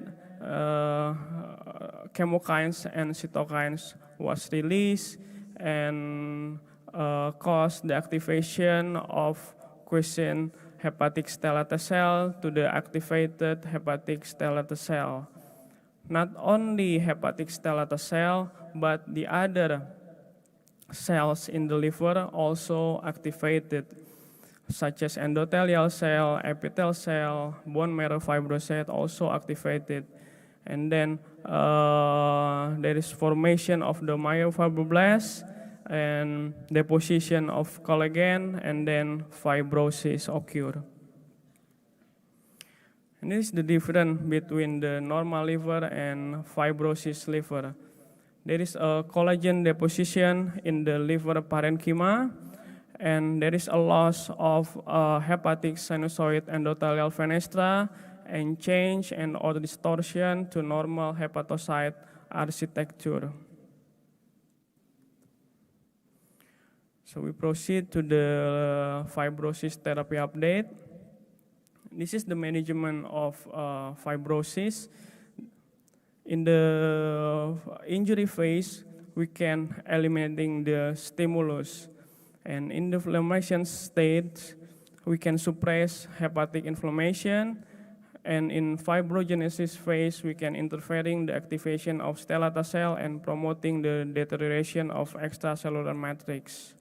chemokines and cytokines was released and caused the activation of quiescent hepatic stellate cell to the activated hepatic stellate cell. Not only hepatic stellate cell, but the other cells in the liver also activated, such as endothelial cell, epithelial cell, bone marrow fibrocyte also activated. And then there is formation of the myofibroblasts and deposition of collagen, and then fibrosis occur. And this is the difference between the normal liver and fibrosis liver. There is a collagen deposition in the liver parenchyma, and there is a loss of hepatic sinusoid endothelial fenestra and change and or distortion to normal hepatocyte architecture. So we proceed to the fibrosis therapy update. This is the management of fibrosis. In the injury phase, we can eliminating the stimulus. And in the inflammation state, we can suppress hepatic inflammation And in fibrogenesis phase, we can interfering the activation of stellata cell and promoting the deterioration of extracellular matrix.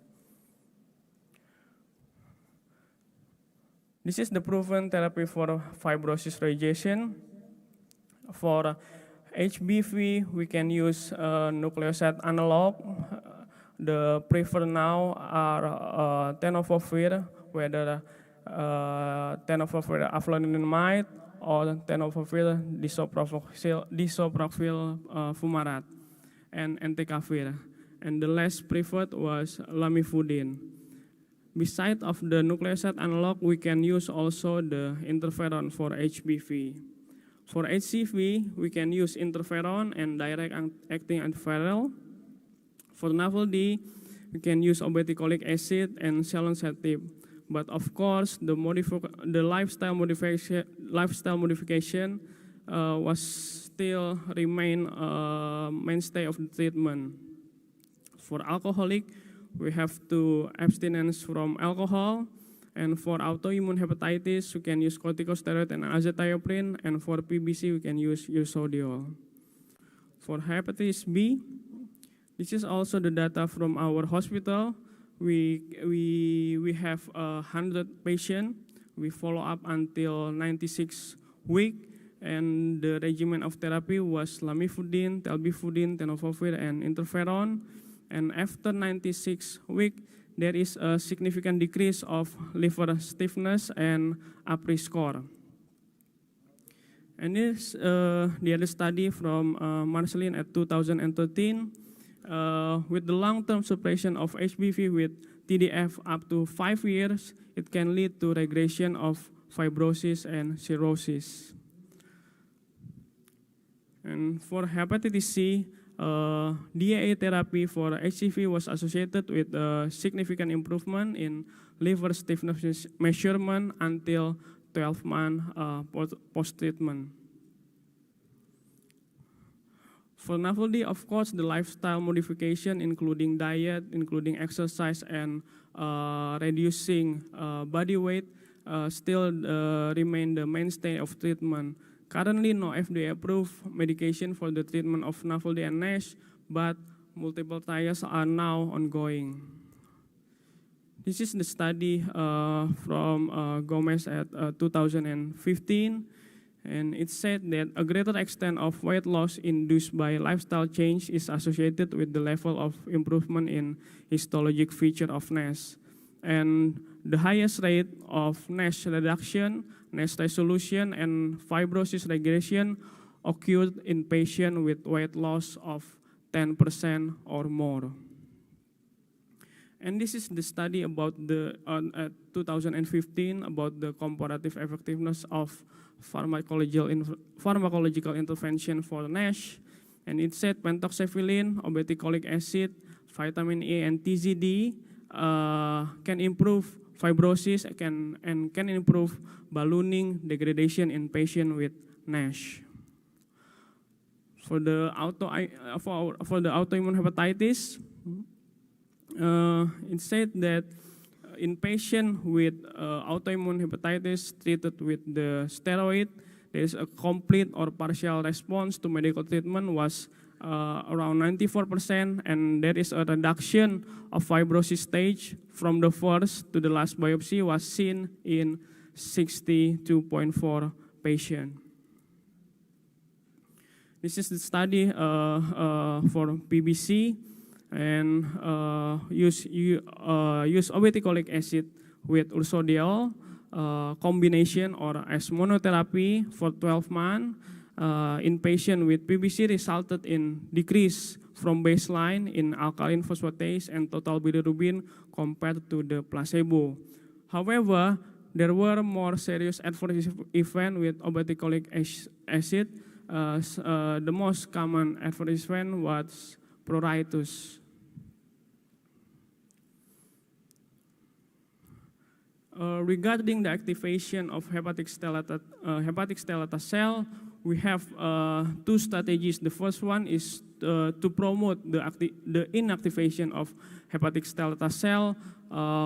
This is the proven therapy for fibrosis regression. For HBV, we can use nucleoside analog. The preferred now are tenofovir, whether tenofovir avloninumide or tenofovir disoproxil fumarate, and entecavir. And the less preferred was lamivudine. Besides of the nucleoside analog, we can use also the interferon for HBV. For HCV, we can use interferon and direct-acting antiviral. For NAFLD, we can use obeticholic acid and selonsertib. But of course, the lifestyle modification was still remain mainstay of the treatment. For alcoholic, we have to abstinence from alcohol. And for autoimmune hepatitis, we can use corticosteroid and azathioprine. And for PBC, we can use ursodeol. For hepatitis B, this is also the data from our hospital. We have 100 patients. We follow up until 96 weeks. And the regimen of therapy was lamivudine, telbifudine, tenofovir, and interferon. And after 96 weeks, there is a significant decrease of liver stiffness and APRI score. And this the other study from Marcelin at 2013. With the long-term suppression of HBV with TDF up to 5 years, it can lead to regression of fibrosis and cirrhosis. And for hepatitis C, DAA therapy for HCV was associated with a significant improvement in liver stiffness measurement until 12 months post-treatment. For NAFLD, of course, the lifestyle modification, including diet, including exercise, and reducing body weight, still remain the mainstay of treatment. Currently, no FDA-approved medication for the treatment of NAFLD and NASH, but multiple trials are now ongoing. This is the study from Gomez at 2015. And it said that a greater extent of weight loss induced by lifestyle change is associated with the level of improvement in histologic feature of NASH. And the highest rate of NASH reduction, NASH resolution, and fibrosis regression occurred in patients with weight loss of 10% or more. And this is the study about the 2015 about the comparative effectiveness of pharmacological intervention for NASH. And it said pentoxaphylline, obeticholic acid, vitamin A, and TZD can improve fibrosis and can improve ballooning degradation in patients with NASH. For the autoimmune hepatitis, it said that in patients with autoimmune hepatitis treated with the steroid, there is a complete or partial response to medical treatment was around 94%, and there is a reduction of fibrosis stage from the first to the last biopsy was seen in 62.4 patients. This is the study for PBC, and use obeticholic acid with ursodeol combination or as monotherapy for 12 months. In patient with PBC resulted in decrease from baseline in alkaline phosphatase and total bilirubin compared to the placebo. However, there were more serious adverse events with obeticholic acid. The most common adverse event was pruritus. Regarding the activation of hepatic stellata cell, we have two strategies. The first one is to promote the inactivation of hepatic stellata cell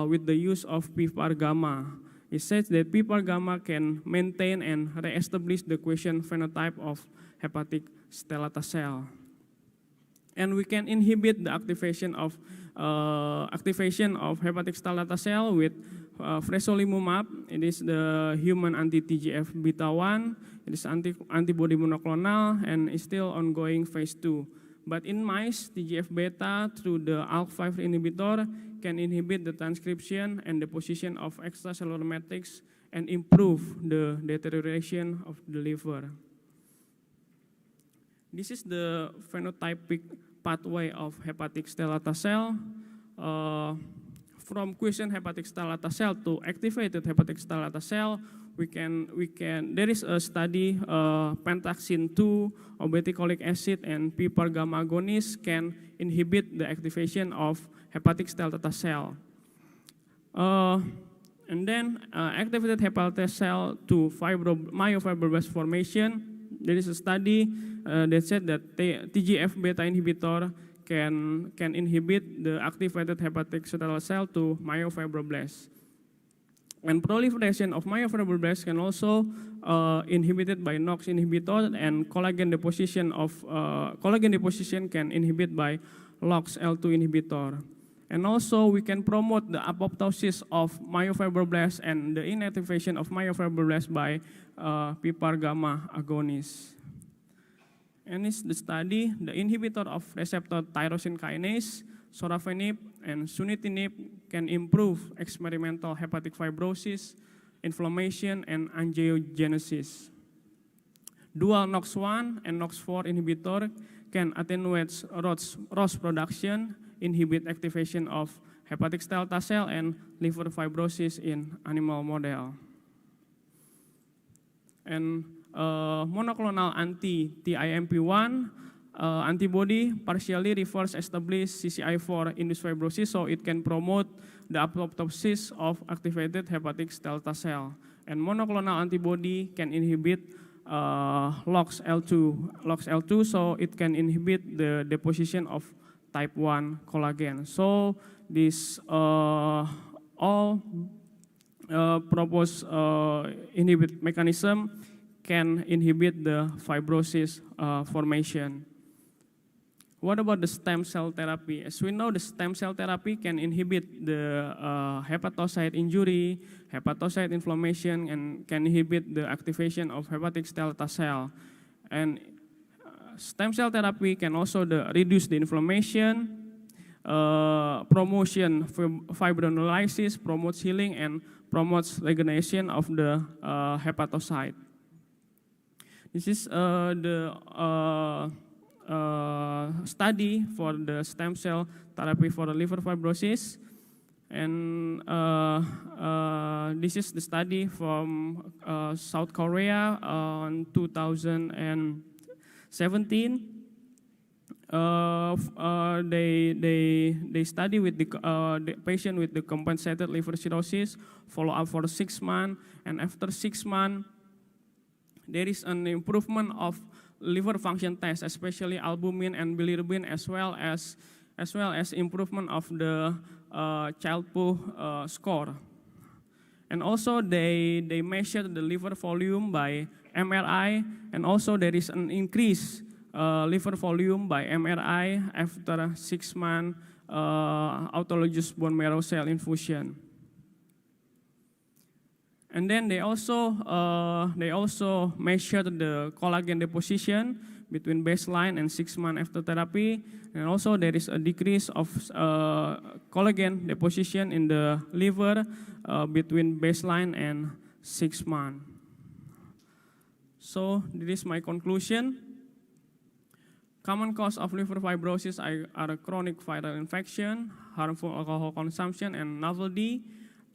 with the use of PPAR gamma. It says that PPAR gamma can maintain and re-establish the quiescent phenotype of hepatic stellata cell. And we can inhibit the activation of hepatic stellata cell with fresolimumab. It is the human anti-TGF beta 1. It is antibody monoclonal and is still ongoing phase 2. But in mice, TGF beta through the ALK5 inhibitor can inhibit the transcription and deposition of extracellular matrix and improve the deterioration of the liver. This is the phenotypic pathway of hepatic stellata cell. From quiescent hepatic stellata cell to activated hepatic stellata cell, there is a study, pentaxin 2, obeticholic acid, and PPAR gamma agonist can inhibit the activation of hepatic stellata cell. And then activated hepatic cell to myofibroblast formation. There is a study that said that TGF beta inhibitor can inhibit the activated hepatic stellata cell to myofibroblast. And proliferation of myofibroblast can also inhibited by NOX inhibitor, and collagen deposition can inhibit by LOX-L2 inhibitor. And also we can promote the apoptosis of myofibroblast and the inactivation of myofibroblast by PPAR gamma agonist. And it's the study, the inhibitor of receptor tyrosine kinase, sorafenib and sunitinib can improve experimental hepatic fibrosis, inflammation, and angiogenesis. Dual NOX1 and NOX4 inhibitor can attenuate ROS production, inhibit activation of hepatic stellata cell and liver fibrosis in animal model. And monoclonal anti-TIMP1 antibody partially reverse establish CCI4 induced fibrosis, so it can promote the apoptosis of activated hepatic stellata cell. And monoclonal antibody can inhibit LOX-L2, so it can inhibit the deposition of type 1 collagen. So this all proposed inhibit mechanism can inhibit the fibrosis formation. What about the stem cell therapy? As we know, the stem cell therapy can inhibit the hepatocyte injury, hepatocyte inflammation, and can inhibit the activation of hepatic stellata cell. And stem cell therapy can also reduce the inflammation, promotion fibrinolysis, promotes healing, and promotes regeneration of the hepatocyte. This is the study for the stem cell therapy for the liver fibrosis. And this is the study from South Korea in 2017. They study with the patient with the compensated liver cirrhosis, follow up for 6 months, and after 6 months, there is an improvement of liver function tests, especially albumin and bilirubin, as well as improvement of the child-pugh score. And also they measured the liver volume by MRI, and also there is an increase liver volume by MRI after 6 months autologous bone marrow cell infusion. And then they also measured the collagen deposition between baseline and 6 months after therapy. And also there is a decrease of collagen deposition in the liver between baseline and 6 months. So this is my conclusion. Common cause of liver fibrosis are chronic viral infection, harmful alcohol consumption, and novelty.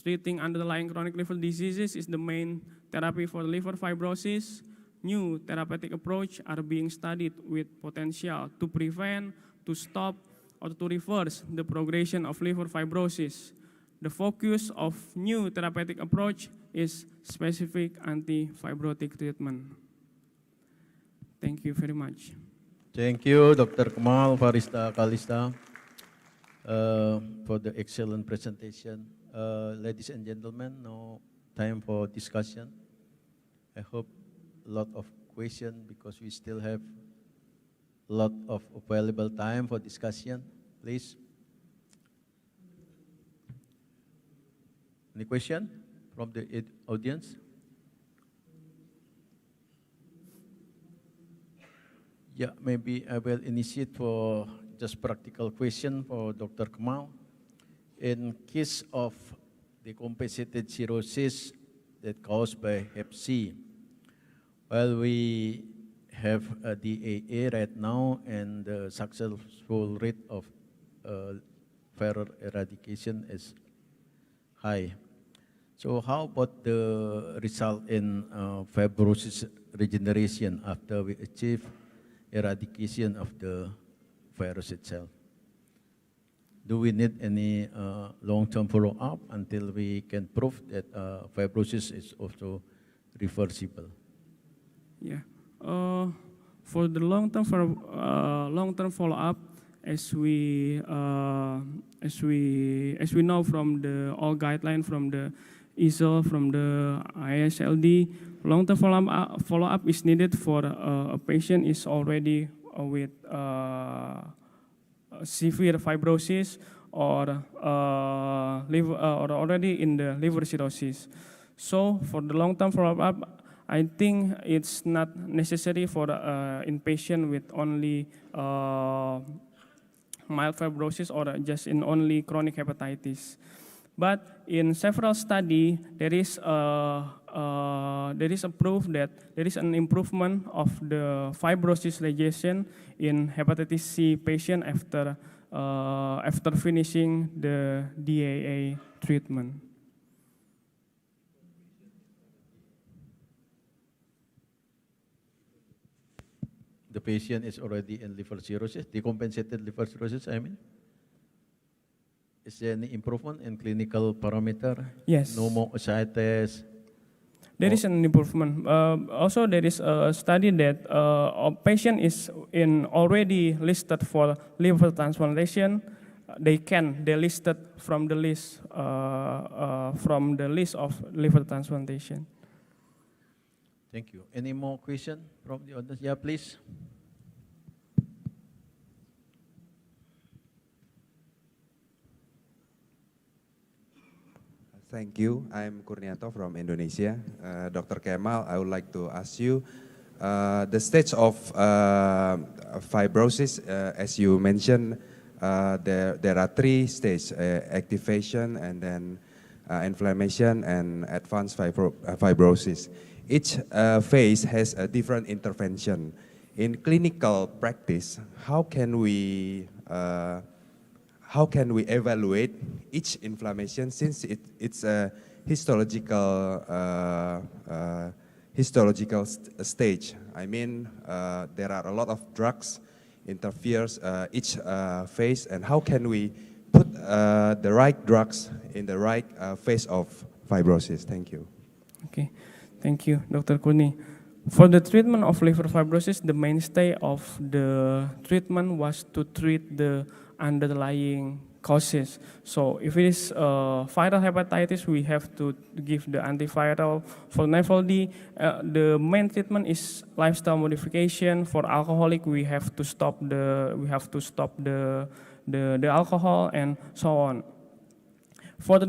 Treating underlying chronic liver diseases is the main therapy for liver fibrosis. New therapeutic approaches are being studied with potential to prevent, to stop, or to reverse the progression of liver fibrosis. The focus of new therapeutic approach is specific anti-fibrotic treatment. Thank you very much. Thank you, Dr. Kamal Farista Kalista, for the excellent presentation. Ladies and gentlemen, now time for discussion. I hope a lot of questions because we still have a lot of available time for discussion. Please. Any question from the audience? Yeah, maybe I will initiate for just practical question for Dr. Kemal. In case of decompensated cirrhosis that caused by Hep C, while we have a DAA right now and the successful rate of viral eradication is high. So how about the result in fibrosis regeneration after we achieve eradication of the virus itself? Do we need any long-term follow-up until we can prove that fibrosis is also reversible? Yeah. For the long-term follow-up, as we know from the all guideline from the EASL, from the ISLD, long-term follow-up is needed for a patient is already with severe fibrosis or already in the liver cirrhosis. So for the long-term follow-up, I think it's not necessary for in patient with only mild fibrosis or just in only chronic hepatitis. But in several studies, there is a proof that there is an improvement of the fibrosis lesion in hepatitis C patient after finishing the DAA treatment. The patient is already in liver cirrhosis, decompensated liver cirrhosis, I mean? Is there any improvement in clinical parameter? Yes. No more ascites? There is an improvement. Also, there is a study that a patient is already listed for liver transplantation. They listed from the list of liver transplantation. Thank you. Any more question from the audience? Yeah, please. Thank you. I'm Kurniato from Indonesia. Dr. Kemal, I would like to ask you, the stage of fibrosis, as you mentioned, there are 3 stages, activation and then inflammation and advanced fibrosis. Each phase has a different intervention. In clinical practice, how can we evaluate each inflammation since it's a histological stage? I mean, there are a lot of drugs interferes each phase, and how can we put the right drugs in the right phase of fibrosis? Thank you. Okay, thank you, Dr. Kuni. For the treatment of liver fibrosis, the mainstay of the treatment was to treat the underlying causes. So if it is viral hepatitis, we have to give the antiviral. For NAFLD, the main treatment is lifestyle modification. For alcoholic, we have to stop the alcohol and so on. For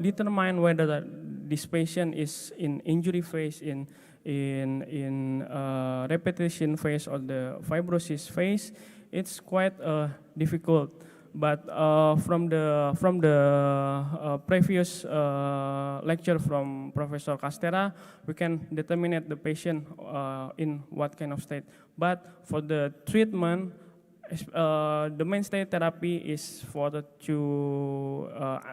determine whether this patient is in injury phase, in repetition phase, or the fibrosis phase, it's quite difficult. But from the previous lecture from Professor Castera, we can determine the patient in what kind of state. But for the treatment, the mainstay therapy is to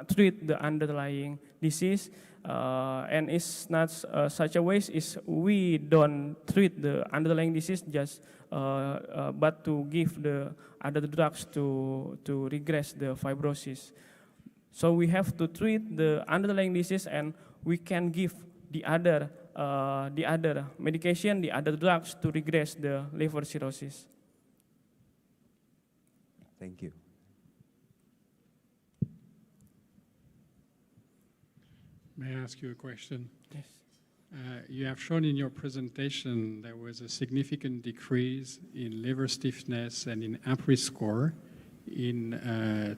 treat the underlying disease, and it's not such a ways is we don't treat the underlying disease just but to give the other drugs to regress the fibrosis. So we have to treat the underlying disease, and we can give the other medication, the other drugs to regress the liver cirrhosis. Thank you. May I ask you a question? Yes. You have shown in your presentation there was a significant decrease in liver stiffness and in APRI score in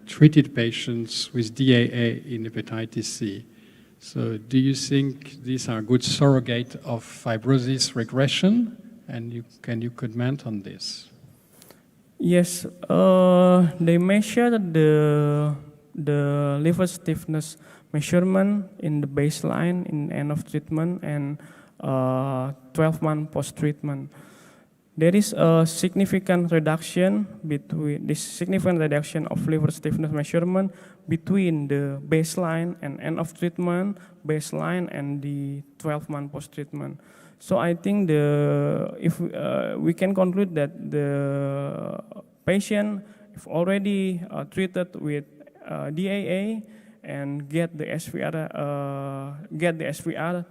treated patients with DAA in hepatitis C. So do you think these are good surrogate of fibrosis regression? And can you comment on this? Yes, they measured the liver stiffness measurement in the baseline in end of treatment and 12 months post-treatment. There is a significant reduction of liver stiffness measurement between the baseline and end of treatment, baseline and the 12-month post-treatment. So I think we can conclude that the patient, if already treated with DAA and get the SVR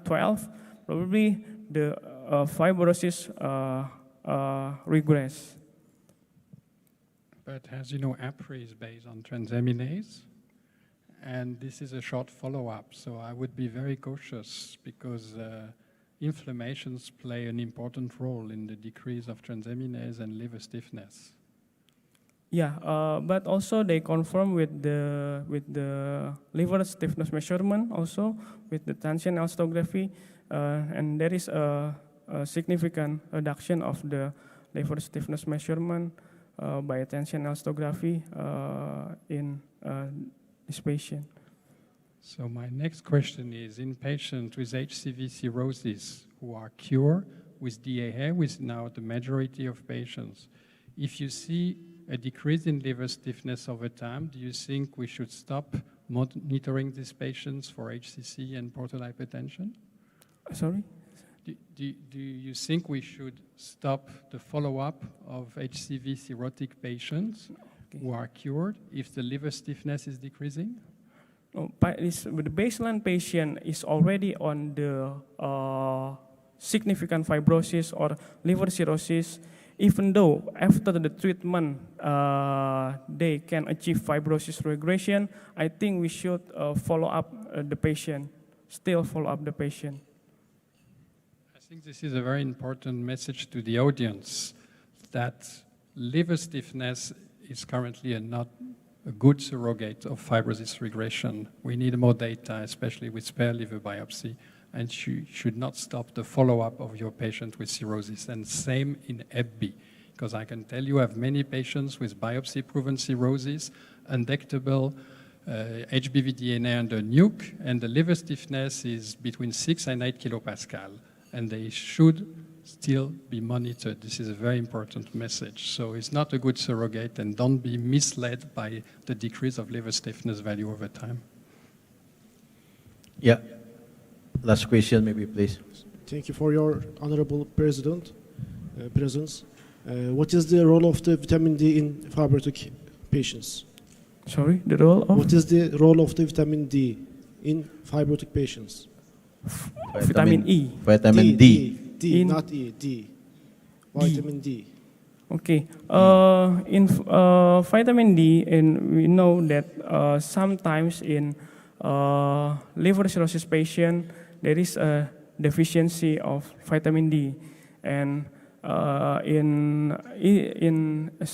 12, probably the fibrosis regress. But as you know, APRI is based on transaminase, and this is a short follow-up. So I would be very cautious because inflammations play an important role in the decrease of transaminase and liver stiffness. Yeah, but also they confirm with the liver stiffness measurement also with the tension elastography, and there is a significant reduction of the liver stiffness measurement by tension elastography in this patient. So my next question is, in patients with HCV cirrhosis who are cured with DAA, with now the majority of patients, if you see a decrease in liver stiffness over time, do you think we should stop monitoring these patients for HCC and portal hypertension? Sorry? Do you think we should stop the follow-up of HCV cirrhotic patients who are cured if the liver stiffness is decreasing? The baseline patient is already on the significant fibrosis or liver cirrhosis. Even though after the treatment they can achieve fibrosis regression, I think we should follow up the patient, still follow up the patient. I think this is a very important message to the audience, that liver stiffness is currently not a good surrogate of fibrosis regression. We need more data, especially with spare liver biopsy, and you should not stop the follow-up of your patient with cirrhosis. And same in Hep B, because I can tell you I have many patients with biopsy-proven cirrhosis, undetectable HBV DNA under nuke, and the liver stiffness is between 6 and 8 kilopascal, and they should still be monitored. This is a very important message. So it's not a good surrogate, and don't be misled by the decrease of liver stiffness value over time. Yeah. Last question, maybe, please. Thank you for your honorable presence. What is the role of the vitamin D in fibrotic patients? Sorry, the role of? What is the role of the vitamin D in fibrotic patients? Vitamin E. Vitamin D. D, not E, D. Vitamin D. Okay. In vitamin D, and we know that sometimes in liver cirrhosis patient, there is a deficiency of vitamin D, and as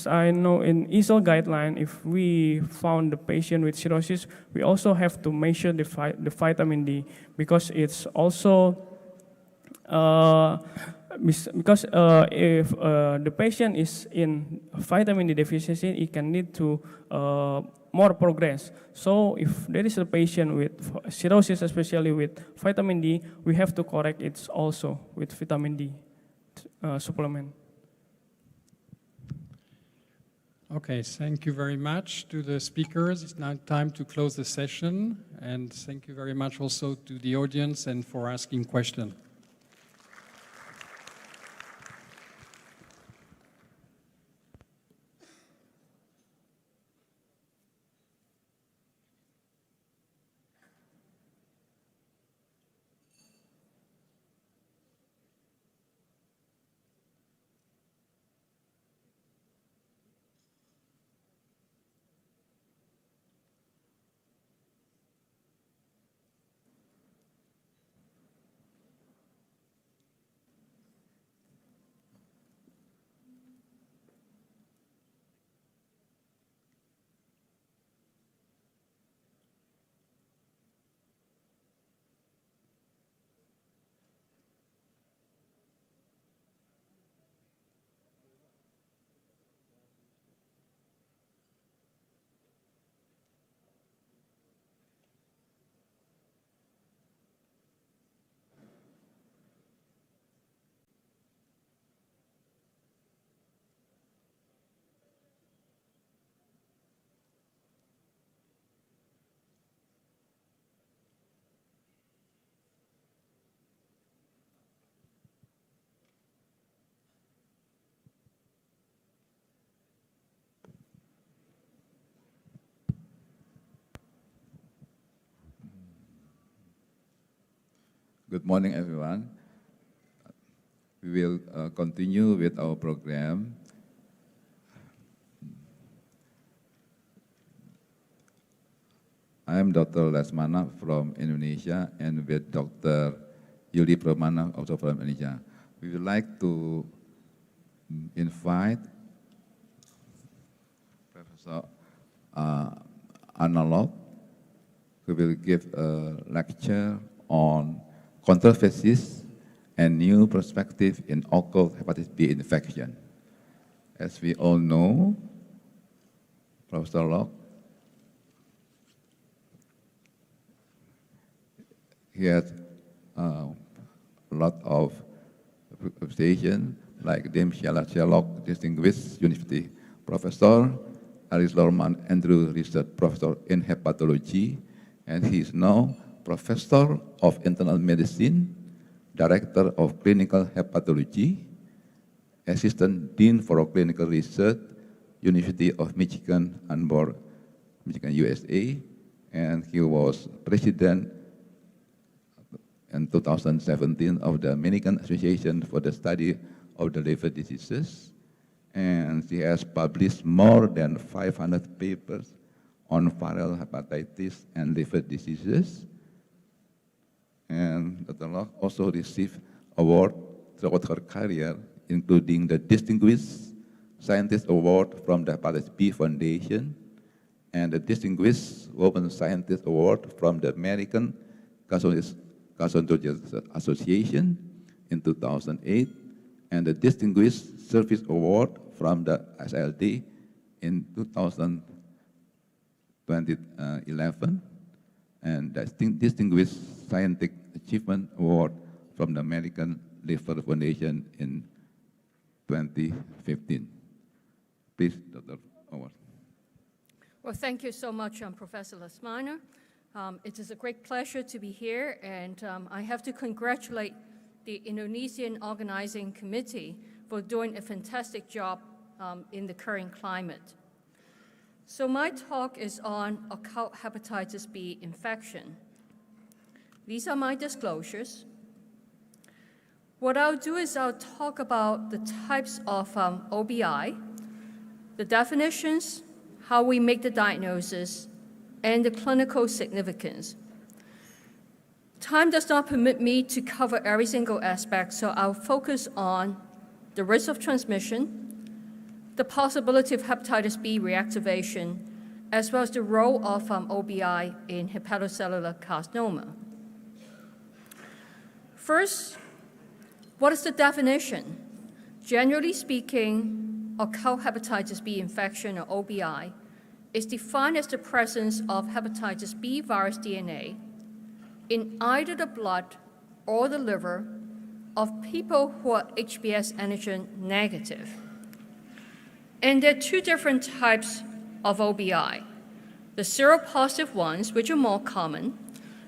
I know, in EASL guideline, if we found the patient with cirrhosis, we also have to measure the vitamin D, because it's also because if the patient is in vitamin D deficiency, it can lead to more progress. So if there is a patient with cirrhosis, especially with vitamin D, we have to correct it also with vitamin D supplement. Okay, thank you very much to the speakers. It's now time to close the session, and thank you very much also to the audience and for asking questions. Good morning, everyone. We will continue with our program. I am Dr. Lesmana from Indonesia and with Dr. Yuli Pramana also from Indonesia. We would like to invite Professor Analog, who will give a lecture on controversies and new perspective in occult hepatitis B infection. As we all know, Professor Locke, he has a lot of reputation, like Dame Sherlock, Distinguished University Professor, Aris Lorman Andrew Research Professor in Hepatology, and he is now Professor of Internal Medicine, Director of Clinical Hepatology, Assistant Dean for Clinical Research, University of Michigan, Ann Arbor, Michigan, USA, and he was President in 2017 of the American Association for the Study of the Liver Diseases, and he has published more than 500 papers on viral hepatitis and liver diseases. And Dr. Locke also received awards throughout her career, including the Distinguished Scientist Award from the Hepatitis B Foundation and the Distinguished Women Scientist Award from the American Gastroenterology Association in 2008, and the Distinguished Service Award from the SLD in 2011, and the Distinguished Scientific Achievement Award from the American Liver Foundation in 2015. Please, Dr. Howard. Well, thank you so much, Professor Lesmana. It is a great pleasure to be here, and I have to congratulate the Indonesian Organizing Committee for doing a fantastic job in the current climate. So my talk is on occult hepatitis B infection. These are my disclosures. What I'll do is I'll talk about the types of OBI, the definitions, how we make the diagnosis, and the clinical significance. Time does not permit me to cover every single aspect, so I'll focus on the risk of transmission, the possibility of hepatitis B reactivation, as well as the role of OBI in hepatocellular carcinoma. First, what is the definition? Generally speaking, occult hepatitis B infection, or OBI, is defined as the presence of hepatitis B virus DNA in either the blood or the liver of people who are HBs antigen negative. And there are two different types of OBI. The seropositive ones, which are more common.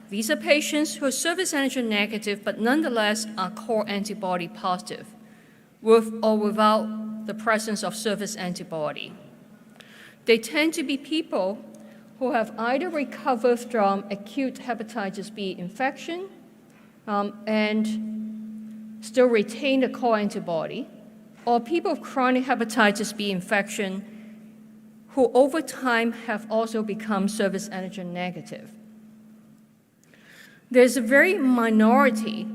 These are patients who are surface antigen negative but nonetheless are core antibody positive, with or without the presence of surface antibody. They tend to be people who have either recovered from acute hepatitis B infection and still retain the core antibody, or people with chronic hepatitis B infection who over time have also become surface antigen negative. There's a very minority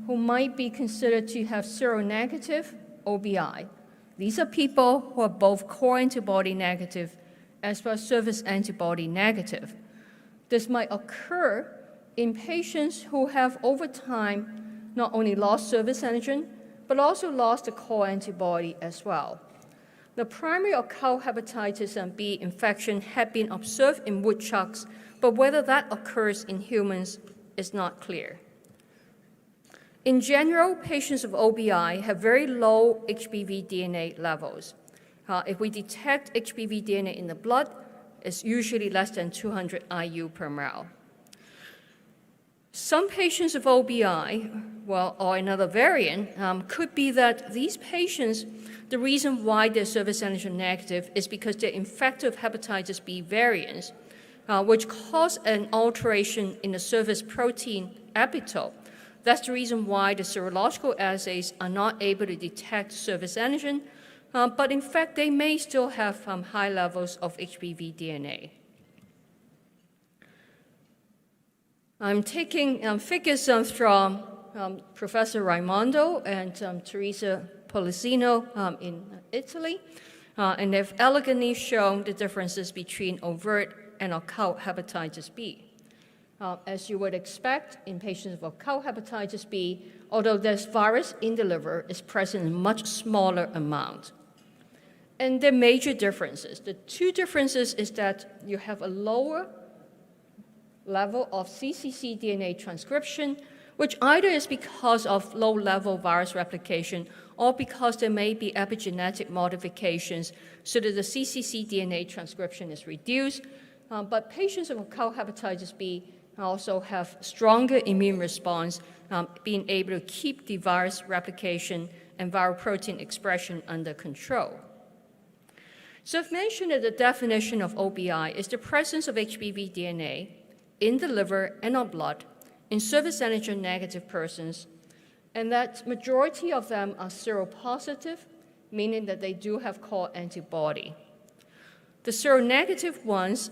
who might be considered to have seronegative OBI. These are people who are both core antibody negative as well as surface antibody negative. This might occur in patients who have over time not only lost surface antigen, but also lost the core antibody as well. The primary occult hepatitis B infection had been observed in woodchucks, but whether that occurs in humans is not clear. In general, patients with OBI have very low HBV DNA levels. If we detect HBV DNA in the blood, it's usually less than 200 IU per ml. Some patients with OBI, or another variant, could be that these patients, the reason why they're surface antigen negative is because they're infected with hepatitis B variants, which cause an alteration in the surface protein epitope That's the reason why the serological assays are not able to detect surface antigen, but in fact, they may still have high levels of HBV DNA. I'm taking figures from Professor Raimondo and Teresa Policino in Italy, and they've elegantly shown the differences between overt and occult hepatitis B. As you would expect, in patients with occult hepatitis B, although there's virus in the liver, it's present in much smaller amount. And the major differences, the two differences is that you have a lower level of cccDNA transcription, which either is because of low-level virus replication or because there may be epigenetic modifications so that the cccDNA transcription is reduced. But patients with occult hepatitis B also have stronger immune response, being able to keep the virus replication and viral protein expression under control. So I've mentioned that the definition of OBI is the presence of HBV DNA in the liver and or blood in surface antigen negative persons, and that majority of them are seropositive, meaning that they do have core antibody. The seronegative ones,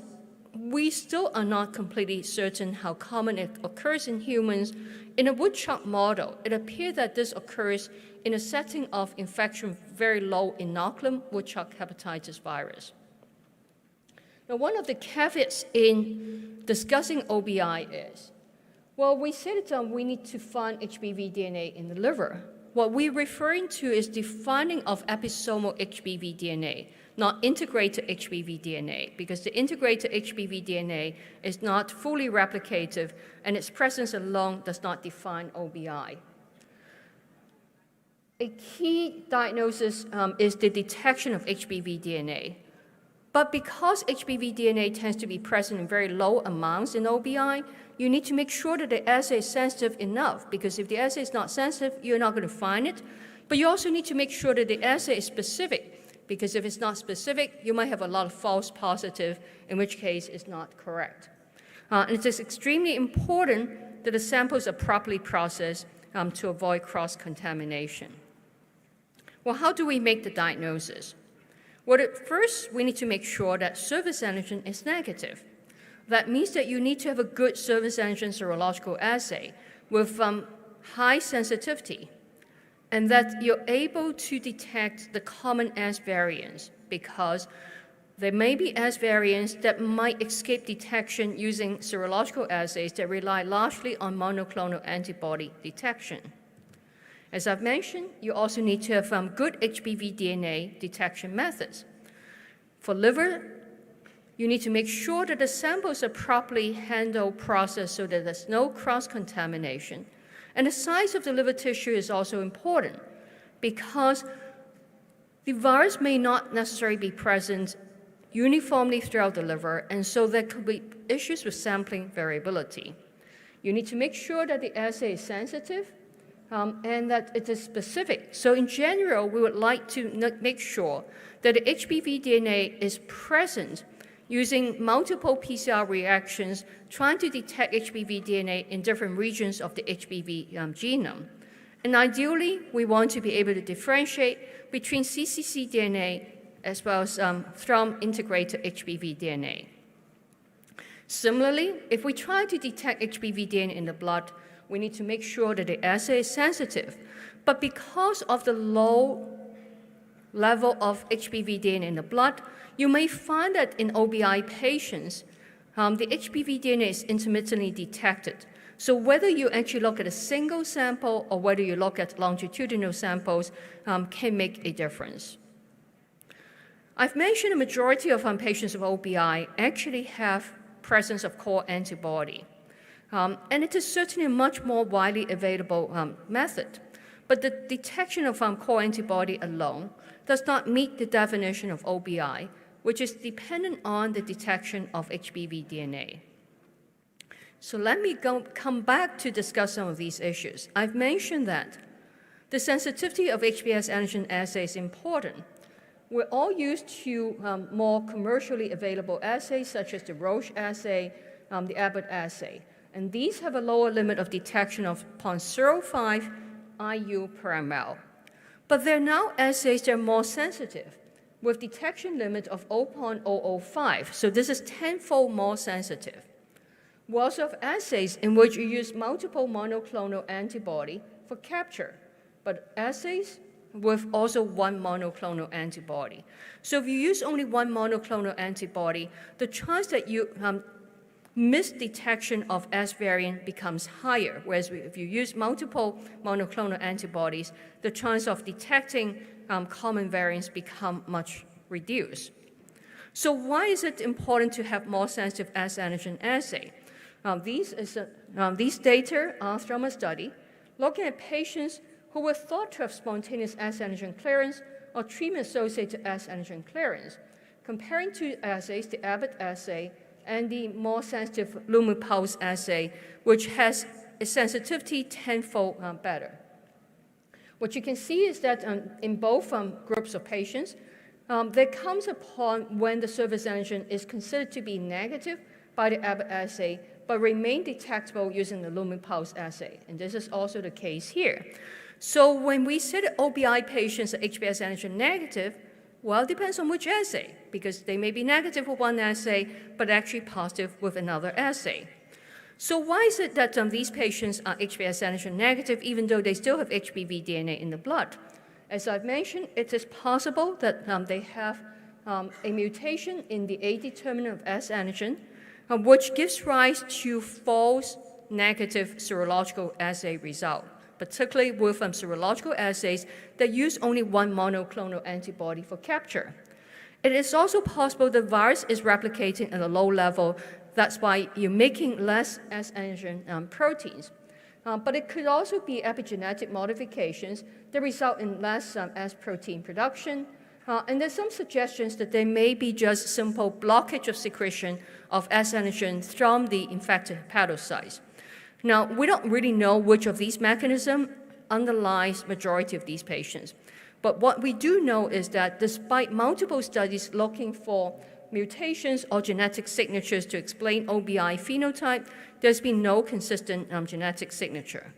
we still are not completely certain how common it occurs in humans. In a woodchuck model, it appears that this occurs in a setting of infection with very low inoculum woodchuck hepatitis virus. Now, one of the caveats in discussing OBI is, well, we said that we need to find HBV DNA in the liver. What we're referring to is the finding of episomal HBV DNA, not integrated HBV DNA, because the integrated HBV DNA is not fully replicative, and its presence alone does not define OBI. A key diagnosis is the detection of HBV DNA. But because HBV DNA tends to be present in very low amounts in OBI, you need to make sure that the assay is sensitive enough, because if the assay is not sensitive, you're not going to find it. But you also need to make sure that the assay is specific, because if it's not specific, you might have a lot of false positive, in which case it's not correct. And it is extremely important that the samples are properly processed to avoid cross-contamination. Well, how do we make the diagnosis? Well, at first, we need to make sure that surface antigen is negative. That means that you need to have a good surface antigen serological assay with high sensitivity, and that you're able to detect the common S variants, because there may be S variants that might escape detection using serological assays that rely largely on monoclonal antibody detection. As I've mentioned, you also need to have good HBV DNA detection methods. For liver, you need to make sure that the samples are properly handled, processed, so that there's no cross-contamination. And the size of the liver tissue is also important, because the virus may not necessarily be present uniformly throughout the liver, and so there could be issues with sampling variability. You need to make sure that the assay is sensitive, and that it is specific. So in general, we would like to make sure that the HBV DNA is present using multiple PCR reactions, trying to detect HBV DNA in different regions of the HBV genome. And ideally, we want to be able to differentiate between cccDNA as well as from integrated HBV DNA. Similarly, if we try to detect HBV DNA in the blood, we need to make sure that the assay is sensitive. But because of the low level of HBV DNA in the blood, you may find that in OBI patients, the HBV DNA is intermittently detected. So whether you actually look at a single sample or whether you look at longitudinal samples can make a difference. I've mentioned a majority of patients with OBI actually have presence of core antibody. And it is certainly a much more widely available method. But the detection of core antibody alone does not meet the definition of OBI, which is dependent on the detection of HBV DNA. So let me come back to discuss some of these issues. I've mentioned that the sensitivity of HBs antigen assay is important. We're all used to more commercially available assays, such as the Roche assay, the Abbott assay. And these have a lower limit of detection of 0.05 IU per ml. But there are now assays that are more sensitive, with detection limit of 0.005. So this is 10-fold more sensitive. We also have assays in which you use multiple monoclonal antibody for capture, but assays with also one monoclonal antibody. So if you use only one monoclonal antibody, the chance that you miss detection of S variant becomes higher, whereas if you use multiple monoclonal antibodies, the chance of detecting common variants become much reduced. So why is it important to have more sensitive S antigen assay? These data are from a study looking at patients who were thought to have spontaneous S antigen clearance or treatment-associated S antigen clearance, comparing two assays, the Abbott assay and the more sensitive Lumipulse assay, which has a sensitivity 10-fold better. What you can see is that in both groups of patients, there comes a point when the surface antigen is considered to be negative by the Abbott assay, but remain detectable using the Lumipulse assay. And this is also the case here. So when we say that OBI patients are HBs antigen negative, well, it depends on which assay, because they may be negative with one assay, but actually positive with another assay. So why is it that these patients are HBs antigen negative, even though they still have HBV DNA in the blood? As I've mentioned, it is possible that they have a mutation in the A determinant of S antigen, which gives rise to false negative serological assay result, particularly with serological assays that use only one monoclonal antibody for capture. It is also possible the virus is replicating at a low level. That's why you're making less S antigen proteins. But it could also be epigenetic modifications that result in less S protein production. And there's some suggestions that there may be just simple blockage of secretion of S antigen from the infected hepatocytes. Now, we don't really know which of these mechanisms underlies majority of these patients. But what we do know is that despite multiple studies looking for mutations or genetic signatures to explain OBI phenotype, there's been no consistent genetic signature.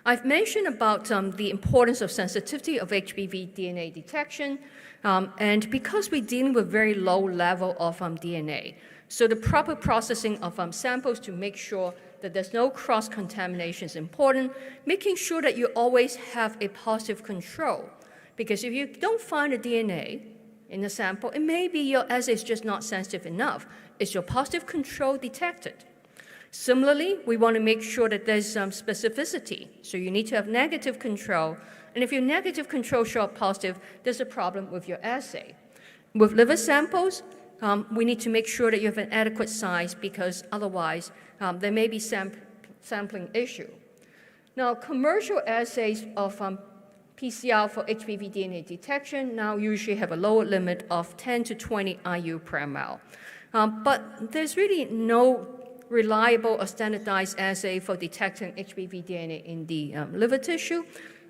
I've mentioned about the importance of sensitivity of HBV DNA detection, and because we're dealing with very low level of DNA, so the proper processing of samples to make sure that there's no cross-contamination is important, making sure that you always have a positive control. Because if you don't find the DNA in the sample, it may be your assay is just not sensitive enough. Is your positive control detected? Similarly, we want to make sure that there's some specificity. So you need to have negative control. And if your negative control show up positive, there's a problem with your assay. With liver samples, we need to make sure that you have an adequate size, because otherwise there may be sampling issue. Now, commercial assays of PCR for HBV DNA detection now usually have a lower limit of 10 to 20 IU per ml. But there's really no reliable or standardized assay for detecting HBV DNA in the liver tissue,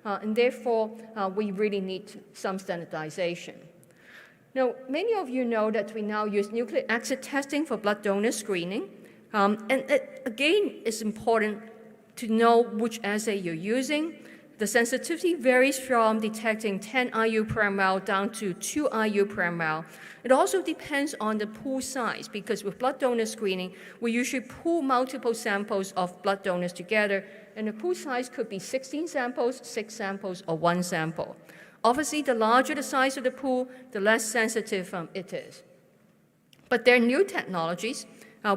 and therefore we really need some standardization. Now, many of you know that we now use nucleic acid testing for blood donor screening, and it, again, it's important to know which assay you're using. The sensitivity varies from detecting 10 IU per ml down to 2 IU per ml. It also depends on the pool size, because with blood donor screening, we usually pool multiple samples of blood donors together, and the pool size could be 16 samples, 6 samples, or 1 sample. Obviously, the larger the size of the pool, the less sensitive it is. But there are new technologies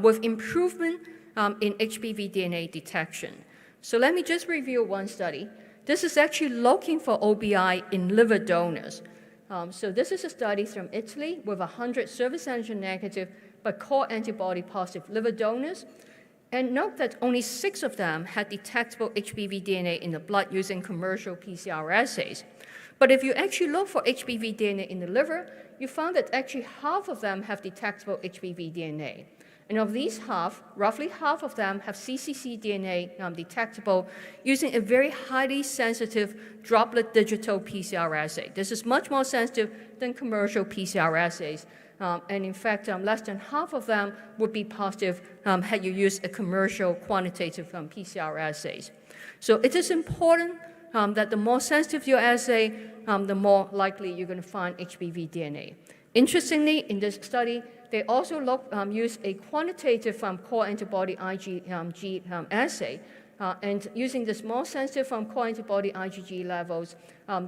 with improvement in HBV DNA detection. So let me just review one study. This is actually looking for OBI in liver donors. So this is a study from Italy with 100 surface antigen negative but core antibody positive liver donors. And note that only 6 of them had detectable HBV DNA in the blood using commercial PCR assays. But if you actually look for HBV DNA in the liver, you found that actually half of them have detectable HBV DNA. And of these half, roughly half of them have cccDNA detectable using a very highly sensitive droplet digital PCR assay. This is much more sensitive than commercial PCR assays and in fact, less than half of them would be positive had you used a commercial quantitative PCR assays. So it is important that the more sensitive your assay, the more likely you're going to find HBV DNA. Interestingly, in this study, they also used a quantitative core antibody IgG assay, and using this more sensitive core antibody IgG levels,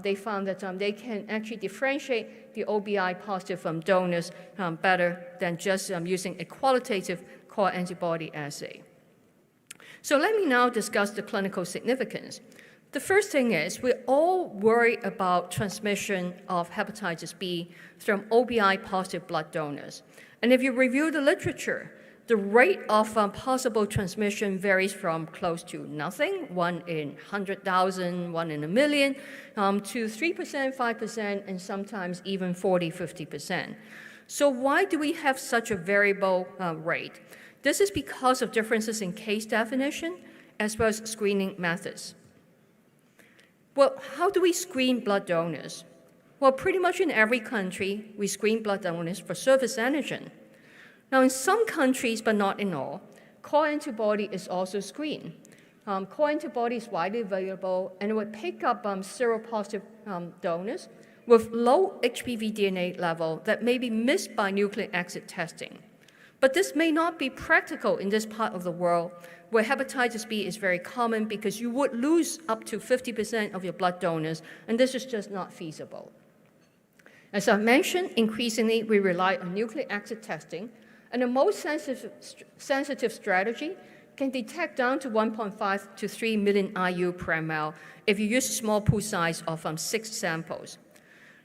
they found that they can actually differentiate the OBI positive donors better than just using a qualitative core antibody assay. So let me now discuss the clinical significance. The first thing is we all worry about transmission of hepatitis B from OBI positive blood donors. And if you review the literature, the rate of possible transmission varies from close to nothing, 1 in 100,000, 1 in a million, to 3%, 5%, and sometimes even 40, 50%. So why do we have such a variable rate? This is because of differences in case definition as well as screening methods. Well, how do we screen blood donors? Well, pretty much in every country, we screen blood donors for surface antigen. Now, in some countries, but not in all, core antibody is also screened. Core antibody is widely available, and it would pick up seropositive donors with low HBV DNA level that may be missed by nucleic acid testing. But this may not be practical in this part of the world where hepatitis B is very common because you would lose up to 50% of your blood donors, and this is just not feasible. As I mentioned, increasingly we rely on nucleic acid testing, and the most sensitive strategy can detect down to 1.5 to 3 million IU per ml if you use a small pool size of 6 samples.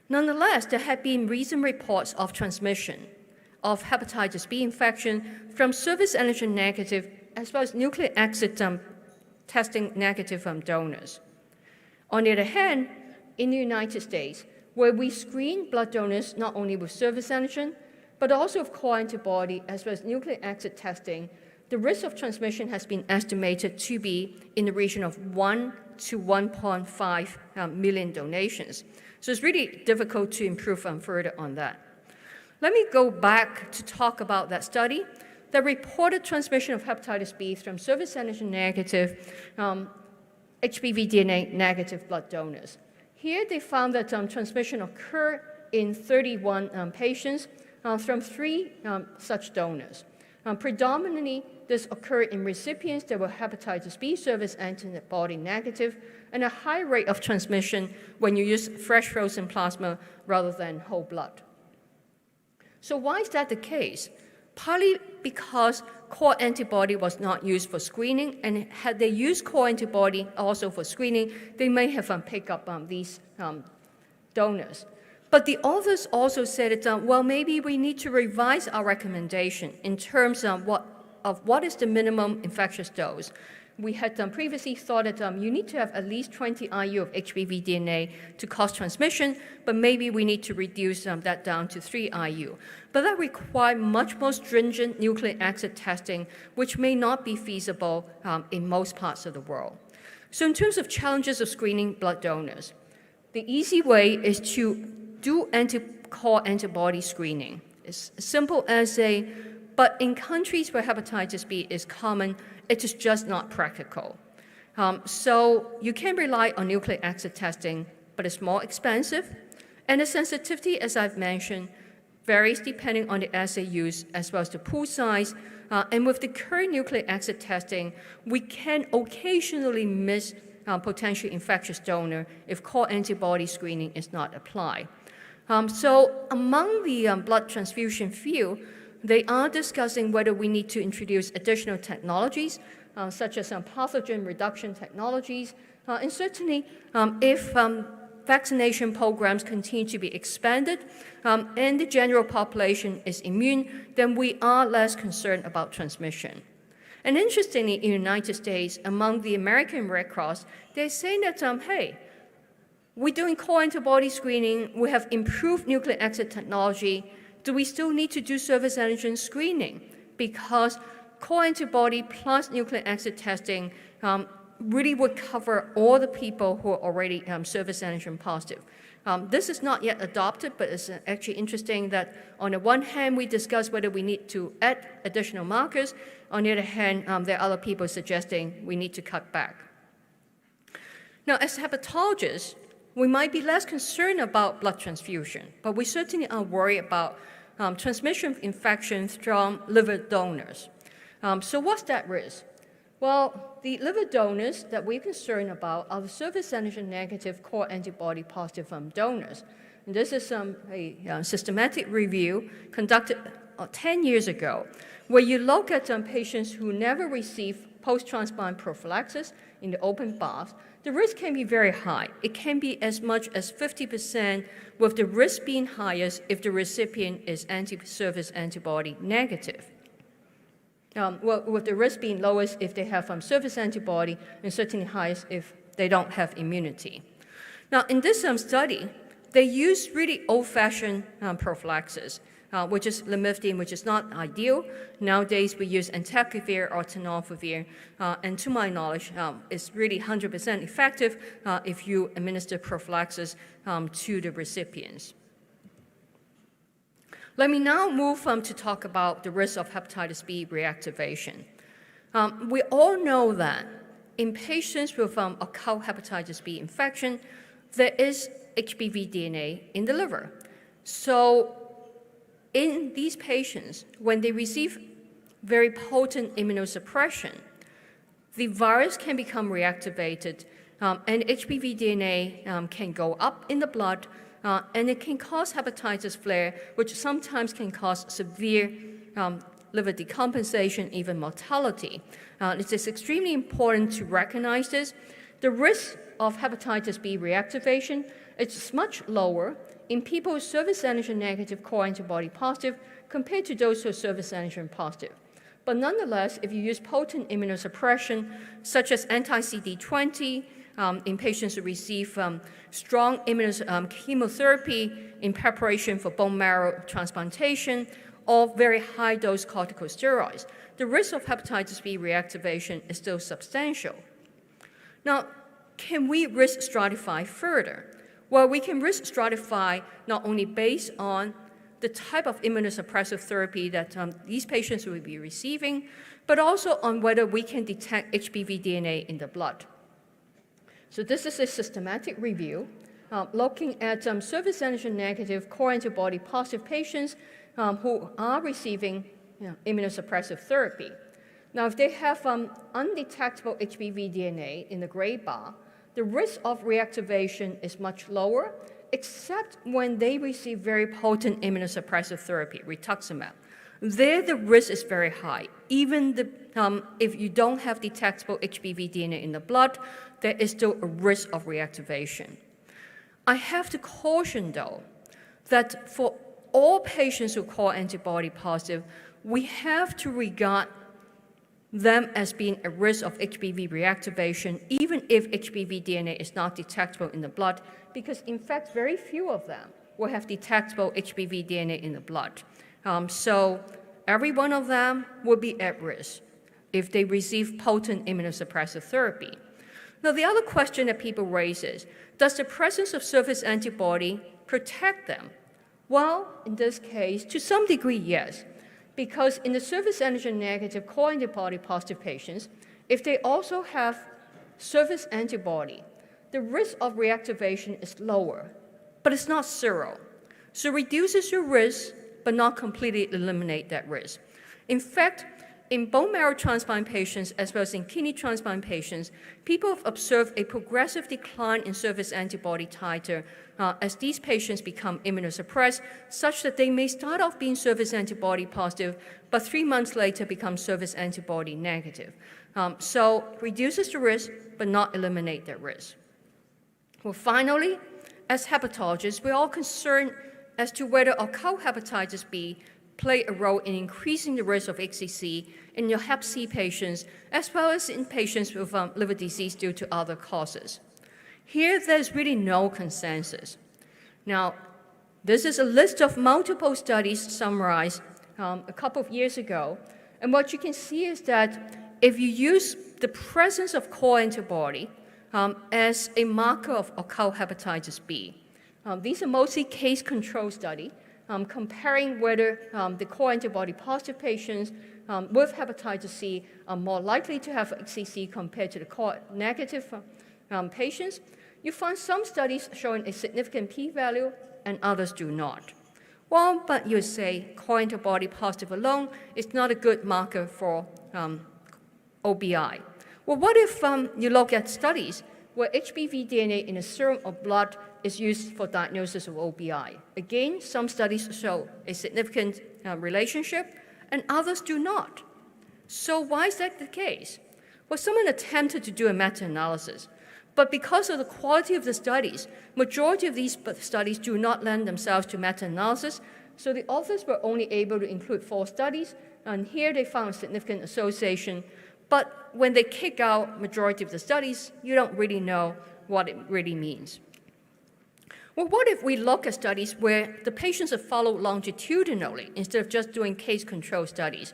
Nonetheless, there have been recent reports of transmission of hepatitis B infection from surface antigen negative as well as nucleic acid testing negative donors. On the other hand, in the United States, where we screen blood donors not only with surface antigen, but also with core antibody as well as nucleic acid testing, the risk of transmission has been estimated to be in the region of 1 to 1.5 million donations. So it's really difficult to improve further on that. Let me go back to talk about that study that reported transmission of hepatitis B from surface antigen negative, HBV DNA negative blood donors. Here they found that transmission occurred in 31 patients from 3 such donors. Predominantly, this occurred in recipients that were hepatitis B surface antibody negative, and a high rate of transmission when you use fresh frozen plasma rather than whole blood. So why is that the case? Partly because core antibody was not used for screening, and had they used core antibody also for screening, they may have picked up these donors. But the authors also said that, well, maybe we need to revise our recommendation in terms of what is the minimum infectious dose. We had previously thought that you need to have at least 20 IU of HBV DNA to cause transmission, but maybe we need to reduce that down to 3 IU. But that requires much more stringent nucleic acid testing, which may not be feasible in most parts of the world. So in terms of challenges of screening blood donors, the easy way is to do core antibody screening. It's as simple as but in countries where hepatitis B is common, it is just not practical. So you can rely on nucleic acid testing, but it's more expensive. And the sensitivity, as I've mentioned, varies depending on the assay used as well as the pool size. And with the current nucleic acid testing, we can occasionally miss potential infectious donor if core antibody screening is not applied. So among the blood transfusion field, they are discussing whether we need to introduce additional technologies, such as pathogen reduction technologies, and certainly if vaccination programs continue to be expanded and the general population is immune, then we are less concerned about transmission. And interestingly, in the United States, among the American Red Cross, they're saying that, hey, we're doing core antibody screening, we have improved nucleic acid technology, do we still need to do surface antigen screening? Because core antibody plus nucleic acid testing really would cover all the people who are already surface antigen positive. This is not yet adopted, but it's actually interesting that on the one hand, we discuss whether we need to add additional markers. On the other hand, there are other people suggesting we need to cut back. Now, as hepatologists, we might be less concerned about blood transfusion, but we certainly are worried about transmission of infections from liver donors. So what's that risk? Well, the liver donors that we're concerned about are the surface antigen negative core antibody positive donors. And this is a systematic review conducted 10 years ago, where you look at patients who never received post-transplant prophylaxis in the open bath. The risk can be very high. It can be as much as 50%, with the risk being highest if the recipient is surface antibody negative. Well, with the risk being lowest if they have surface antibody, and certainly highest if they don't have immunity. Now, in this study, they used really old-fashioned prophylaxis, which is lamivudine, which is not ideal. Nowadays, we use entecavir or tenofovir, and to my knowledge, it's really 100% effective if you administer prophylaxis to the recipients. Let me now move to talk about the risk of hepatitis B reactivation. We all know that in patients with occult hepatitis B infection, there is HBV DNA in the liver. So in these patients, when they receive very potent immunosuppression, the virus can become reactivated, and HBV DNA can go up in the blood, and it can cause hepatitis flare, which sometimes can cause severe liver decompensation, even mortality. It is extremely important to recognize this. The risk of hepatitis B reactivation is much lower in people with surface antigen negative core antibody positive compared to those who are surface antigen positive. But nonetheless, if you use potent immunosuppression, such as anti-CD20, in patients who receive strong chemotherapy in preparation for bone marrow transplantation, or very high-dose corticosteroids, the risk of hepatitis B reactivation is still substantial. Now, can we risk stratify further? Well, we can risk stratify not only based on the type of immunosuppressive therapy that these patients will be receiving, but also on whether we can detect HBV DNA in the blood. So this is a systematic review looking at surface antigen negative core antibody positive patients who are receiving immunosuppressive therapy. Now, if they have undetectable HBV DNA in the gray bar, the risk of reactivation is much lower, except when they receive very potent immunosuppressive therapy, rituximab. There, the risk is very high. Even if you don't have detectable HBV DNA in the blood, there is still a risk of reactivation. I have to caution, though, that for all patients who call antibody positive, we have to regard them as being a risk of HBV reactivation, even if HBV DNA is not detectable in the blood, because in fact, very few of them will have detectable HBV DNA in the blood. So every one of them will be at risk if they receive potent immunosuppressive therapy. Now, the other question that people raise is, does the presence of surface antibody protect them? Well, in this case, to some degree, yes. Because in the surface antigen negative core antibody positive patients, if they also have surface antibody, the risk of reactivation is lower, but it's not zero. So it reduces your risk, but not completely eliminate that risk. In fact, in bone marrow transplant patients, as well as in kidney transplant patients, people have observed a progressive decline in surface antibody titer as these patients become immunosuppressed, such that they may start off being surface antibody positive, but 3 months later become surface antibody negative. So reduces the risk, but not eliminate that risk. Well, finally, as hepatologists, we're all concerned as to whether occult hepatitis B play a role in increasing the risk of HCC in your hep C patients, as well as in patients with liver disease due to other causes. Here, there's really no consensus. Now, this is a list of multiple studies summarized a couple of years ago, and what you can see is that if you use the presence of core antibody as a marker of occult hepatitis B, These are mostly case control study, comparing whether the core antibody positive patients with hepatitis C are more likely to have HCC compared to the core negative patients. You find some studies showing a significant p-value and others do not. Well, but you say core antibody positive alone is not a good marker for OBI. Well, what if you look at studies where HBV DNA in the serum or blood is used for diagnosis of OBI? Again, some studies show a significant relationship and others do not. So why is that the case? Well, someone attempted to do a meta-analysis, but because of the quality of the studies, majority of these studies do not lend themselves to meta-analysis, so the authors were only able to include 4 studies, and here they found a significant association. But when they kick out majority of the studies, you don't really know what it really means. Well, what if we look at studies where the patients are followed longitudinally instead of just doing case control studies?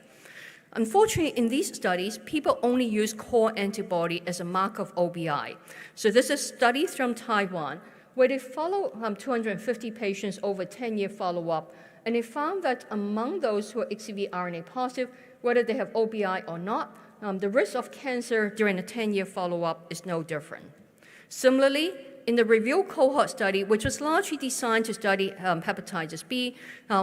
Unfortunately, in these studies, people only use core antibody as a mark of OBI. So this is a study from Taiwan where they follow 250 patients over 10-year follow-up, and they found that among those who are HCV RNA positive, whether they have OBI or not, the risk of cancer during a 10-year follow-up is no different. Similarly, in the review cohort study, which was largely designed to study hepatitis B,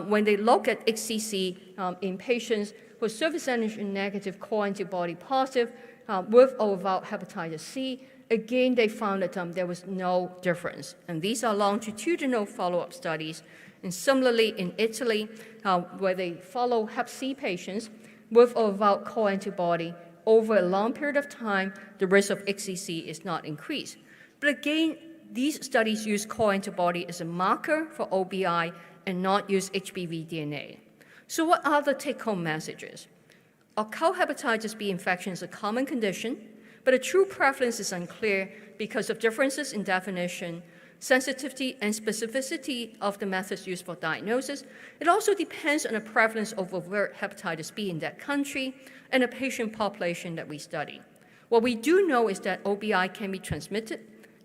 when they look at HCC in patients who are surface antigen negative, core antibody positive, with or without hepatitis C, again, they found that there was no difference. And these are longitudinal follow-up studies. And similarly, in Italy, where they follow hep C patients with or without core antibody, over a long period of time, the risk of HCC is not increased. But again, these studies use core antibody as a marker for OBI and not use HBV DNA. So what are the take-home messages? Occult hepatitis B infection is a common condition, but a true prevalence is unclear because of differences in definition, sensitivity and specificity of the methods used for diagnosis. It also depends on the prevalence of overt hepatitis B in that country and the patient population that we study. What we do know is that OBI can be transmitted.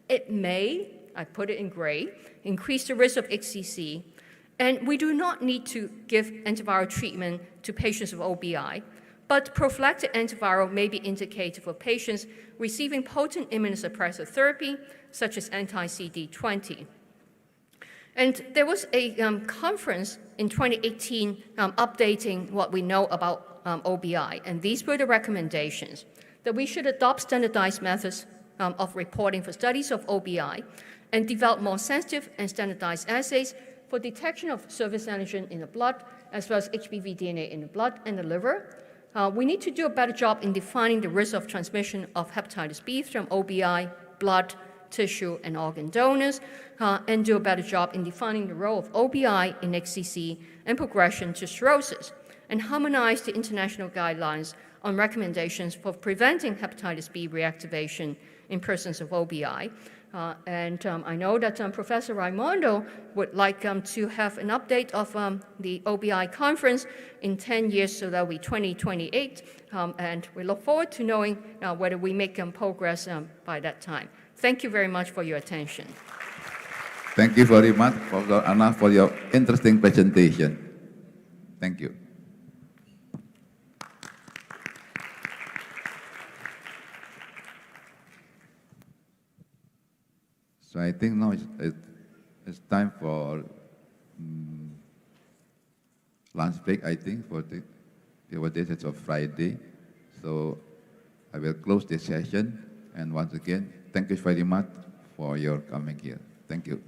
It may, I put it in gray, increase the risk of HCC, and we do not need to give antiviral treatment to patients with OBI, but prophylactic antiviral may be indicated for patients receiving potent immunosuppressive therapy, such as anti-CD20. And there was a conference in 2018 updating what we know about OBI, and these were the recommendations, that we should adopt standardized methods of reporting for studies of OBI and develop more sensitive and standardized assays for detection of surface antigen in the blood, as well as HBV DNA in the blood and the liver. We need to do a better job in defining the risk of transmission of hepatitis B from OBI, blood, tissue, and organ donors, and do a better job in defining the role of OBI in HCC and progression to cirrhosis, and harmonize the international guidelines on recommendations for preventing hepatitis B reactivation in persons of OBI. I know that Professor Raimondo would like to have an update of the OBI conference in 10 years, so that will be 2028, and we look forward to knowing whether we make progress by that time. Thank you very much for your attention. Thank you very much, Professor Anna, for your interesting presentation. Thank you. So I think now it's time for lunch break, I think, for the days of Friday. So I will close this session. And once again, thank you very much for your coming here. Thank you.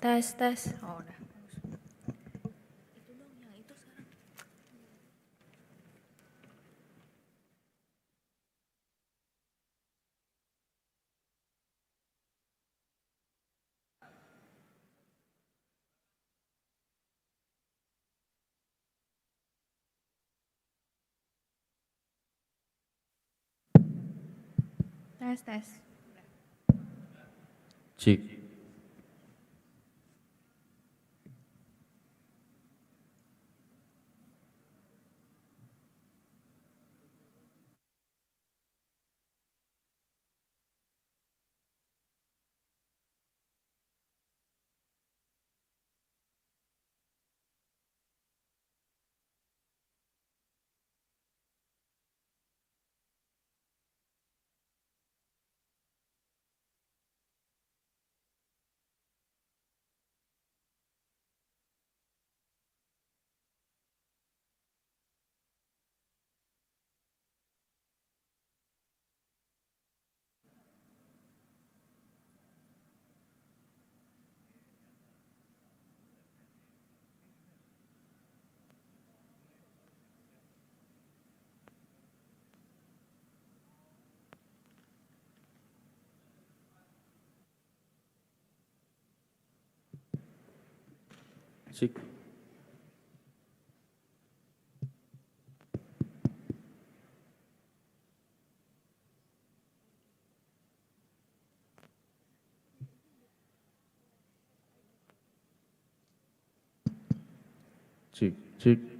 Tes, tes. Oh, udah. Tes, tes. Cik. Cik. Cik, cik.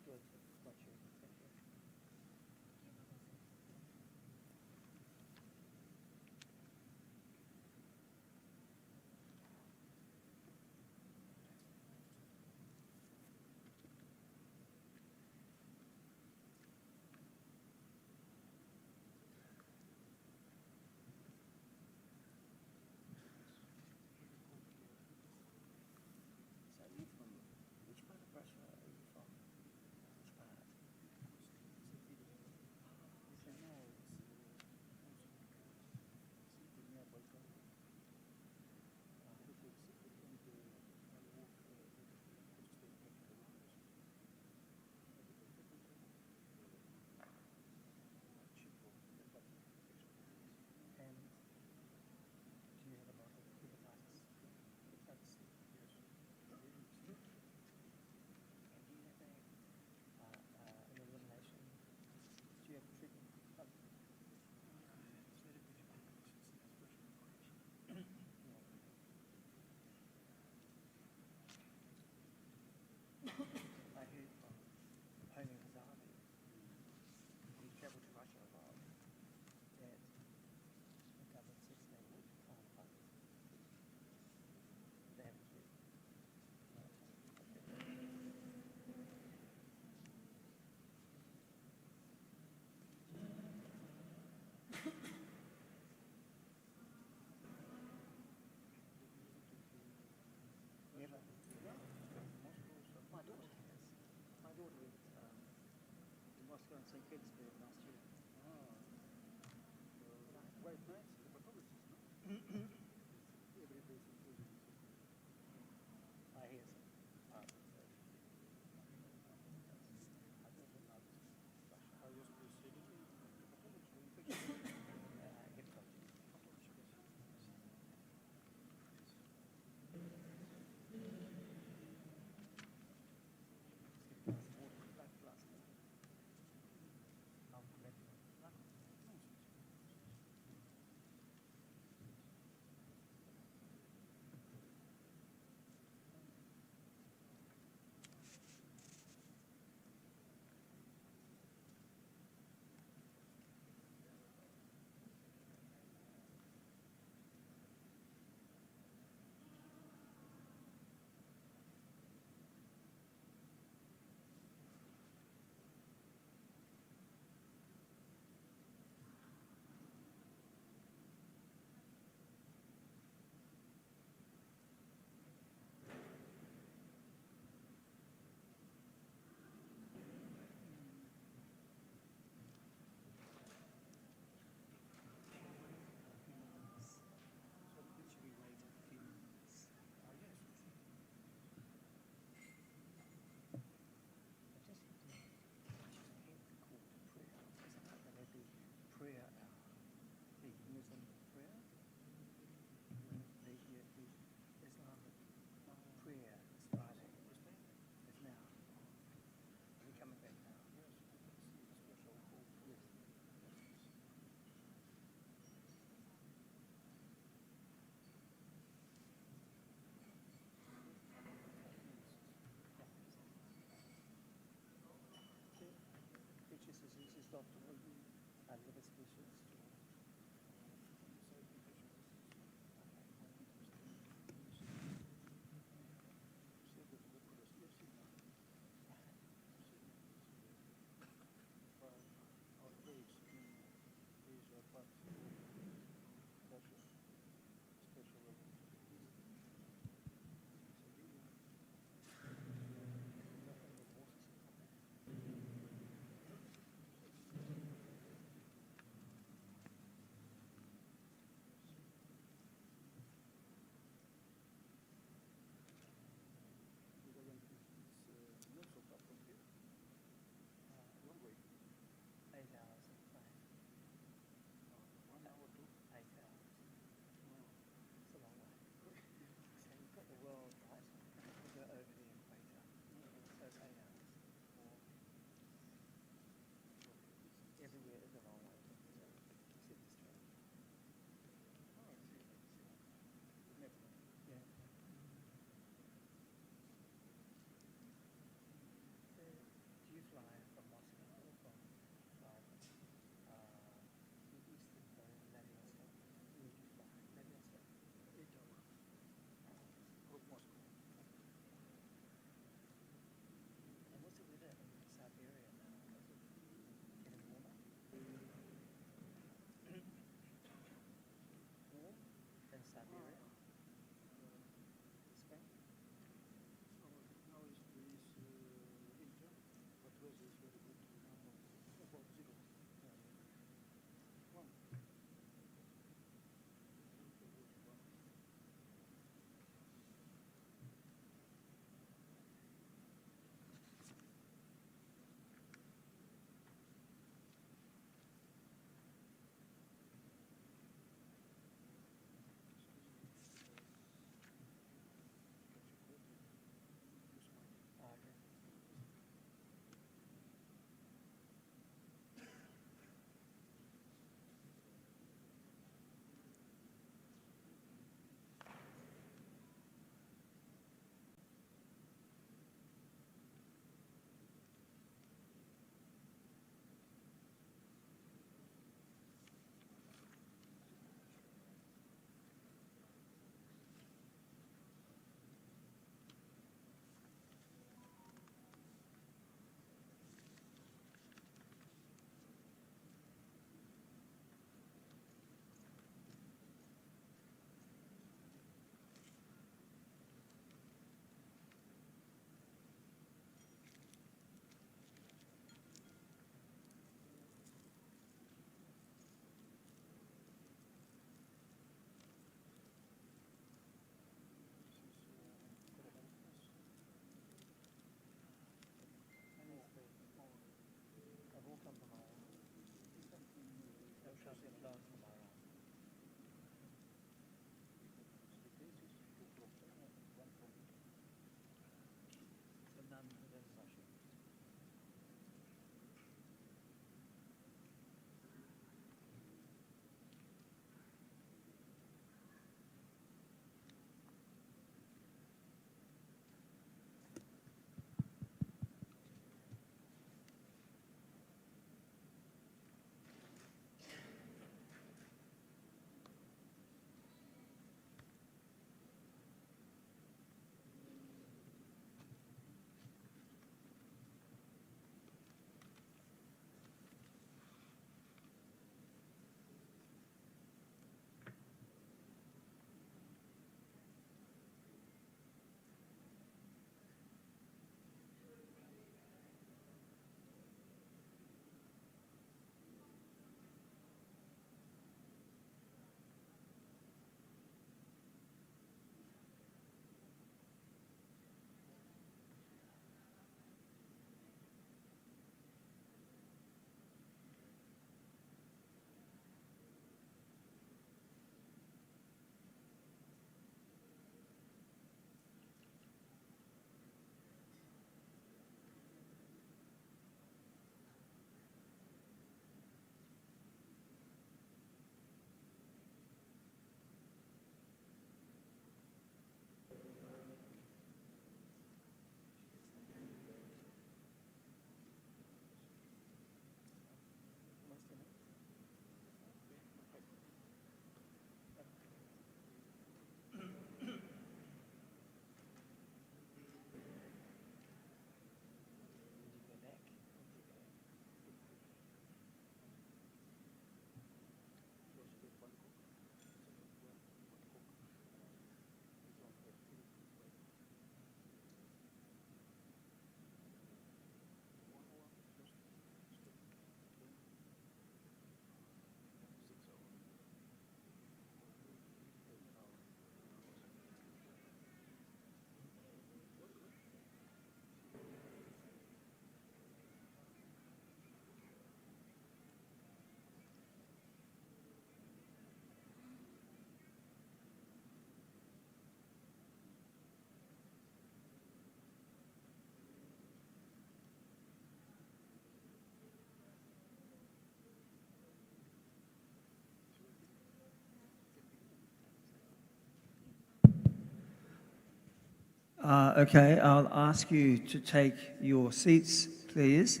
Okay, I'll ask you to take your seats, please.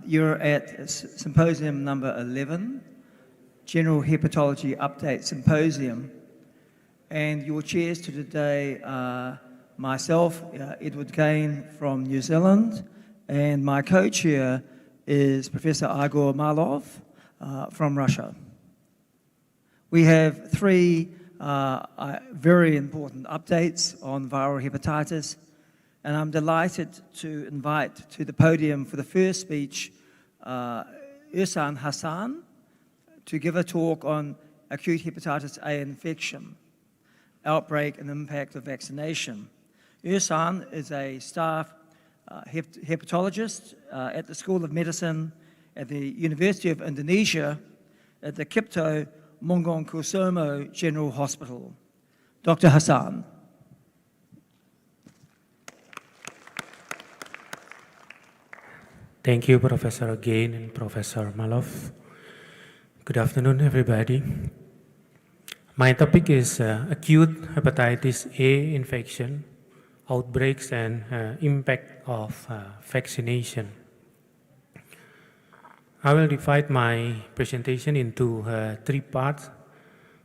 You're at symposium number 11, General Hepatology Update Symposium. And your chairs to today are myself, Edward Kane from New Zealand, and my co-chair is Professor Igor Marlov from Russia. We have three very important updates on viral hepatitis, and I'm delighted to invite to the podium for the first speech Ihsan Hassan to give a talk on acute hepatitis A infection, outbreak and impact of vaccination. Ihsan is a staff hepatologist at the School of Medicine at the University of Indonesia at the Cipto Mangunkusumo General Hospital. Dr. Hassan. Thank you, Professor Gain and Professor Malov. Good afternoon, everybody. My topic is acute hepatitis A infection, outbreaks and impact of vaccination. I will divide my presentation into three parts.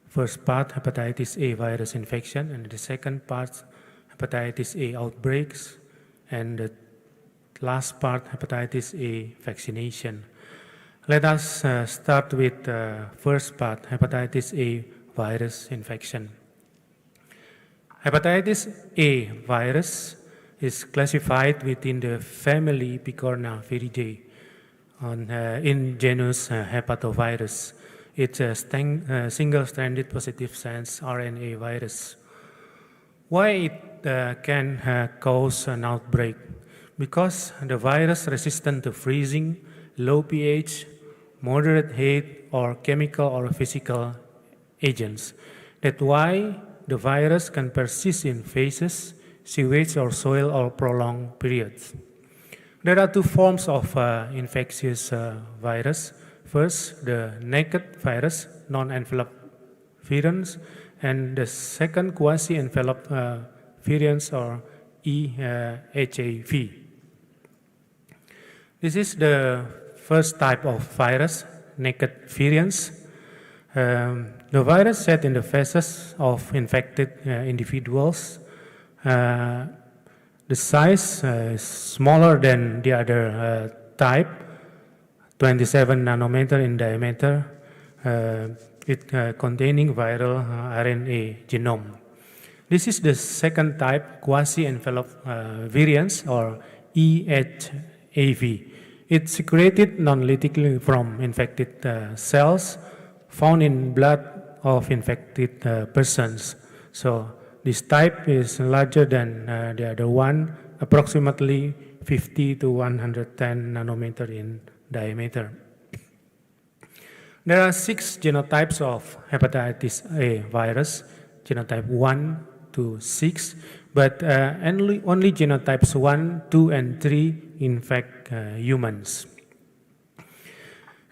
First part, hepatitis A virus infection, and the second part, hepatitis A outbreaks, and the last part, hepatitis A vaccination. Let us start with the first part, hepatitis A virus infection. Hepatitis A virus is classified within the family Picornaviridae in genus Hepatovirus. It's a single-stranded positive sense RNA virus. Why it can cause an outbreak? Because the virus resistant to freezing, low pH, moderate heat, or chemical or physical agents. That's why the virus can persist in feces, sewage, or soil or prolonged periods. There are two forms of infectious virus. First, the naked virus, non-enveloped virions, and the second quasi-enveloped virions or EHAV. This is the first type of virus, naked virions. The virus set in the feces of infected individuals. The size is smaller than the other type, 27 nanometer in diameter, containing viral RNA genome. This is the second type, quasi-enveloped virions or EHAV. It's secreted non-lethally from infected cells found in blood of infected persons. So this type is larger than the other one, approximately 50 to 110 nanometer in diameter. There are 6 genotypes of hepatitis A virus, genotype 1 to 6, but only genotypes 1, 2, and 3 infect humans.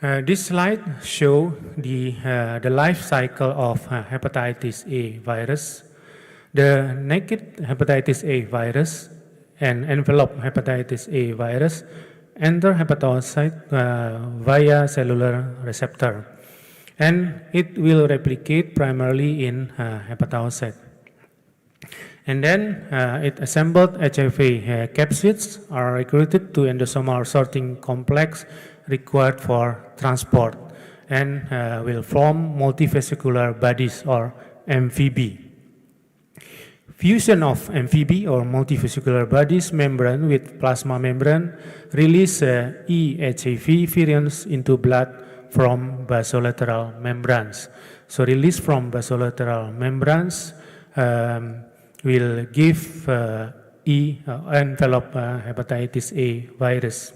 This slide shows the life cycle of hepatitis A virus. The naked hepatitis A virus and enveloped hepatitis A virus enter hepatocyte via cellular receptor, and it will replicate primarily in hepatocyte. And then assembled HIV capsids are recruited to endosomal sorting complex required for transport and will form multivesicular bodies or MVB. Fusion of MVB or multivesicular bodies membrane with plasma membrane release EHAV virions into blood from basolateral membranes. So release from basolateral membranes will give enveloped hepatitis A virus.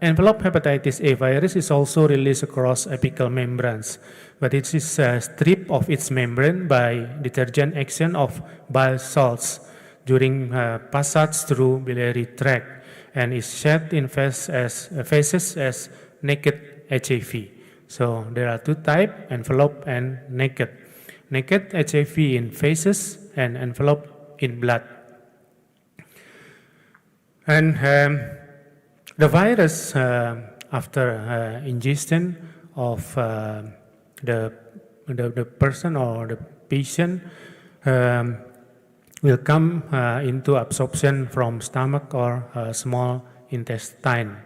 Enveloped hepatitis A virus is also released across apical membranes, but it is stripped of its membrane by detergent action of bile salts during passage through biliary tract and is shed in feces as naked HAV. So there are two types, enveloped and naked. naked HIV in feces and enveloped in blood. And the virus, after ingestion of the person or the patient, will come into absorption from stomach or small intestine.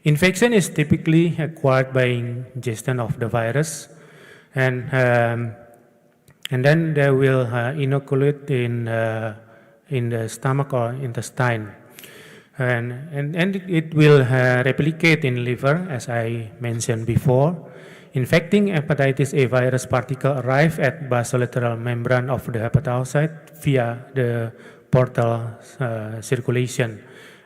Infection is typically acquired by ingestion of the virus, and then they will inoculate in the stomach or intestine, and it will replicate in liver, as I mentioned before. Infecting hepatitis A virus particle arrive at basolateral membrane of the hepatocyte via the portal circulation,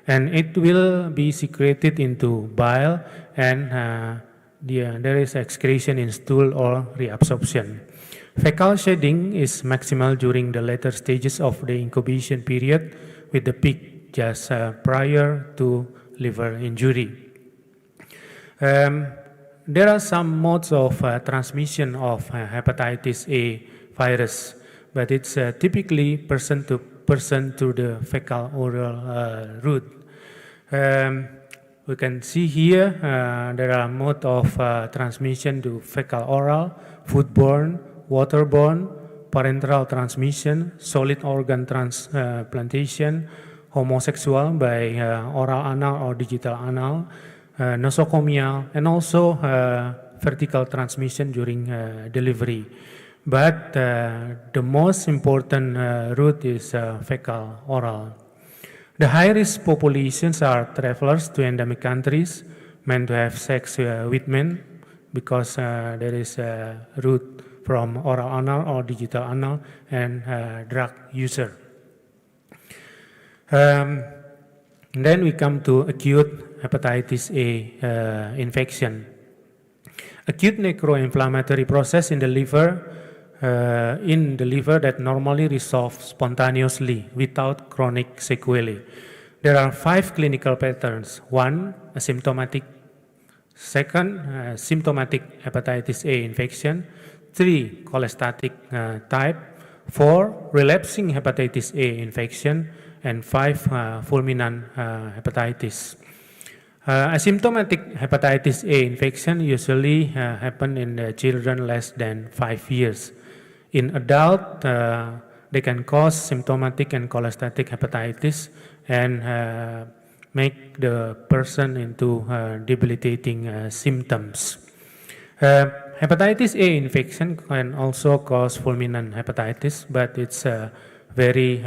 and it will be secreted into bile, and there is excretion in stool or reabsorption. Fecal shedding is maximal during the later stages of the incubation period, with the peak just prior to liver injury. There are some modes of transmission of hepatitis A virus, but it's typically person to person through the fecal oral route. We can see here there are modes of transmission to fecal oral, foodborne, waterborne, parenteral transmission, solid organ transplantation, homosexual by oral anal or digital anal, nosocomial, and also vertical transmission during delivery. But the most important route is fecal oral. The high-risk populations are travelers to endemic countries, men to have sex with men, because there is a route from oral anal or digital anal, and drug user. Then we come to acute hepatitis A infection. Acute necroinflammatory process in the liver that normally resolves spontaneously without chronic sequelae. There are 5 clinical patterns. 1, asymptomatic. 2, symptomatic hepatitis A infection. 3, cholestatic type. 4, relapsing hepatitis A infection. And 5, fulminant hepatitis. Asymptomatic hepatitis A infection usually happen in the children less than 5 years. In adult, they can cause symptomatic and cholestatic hepatitis and make the person into debilitating symptoms. Hepatitis A infection can also cause fulminant hepatitis, but it's very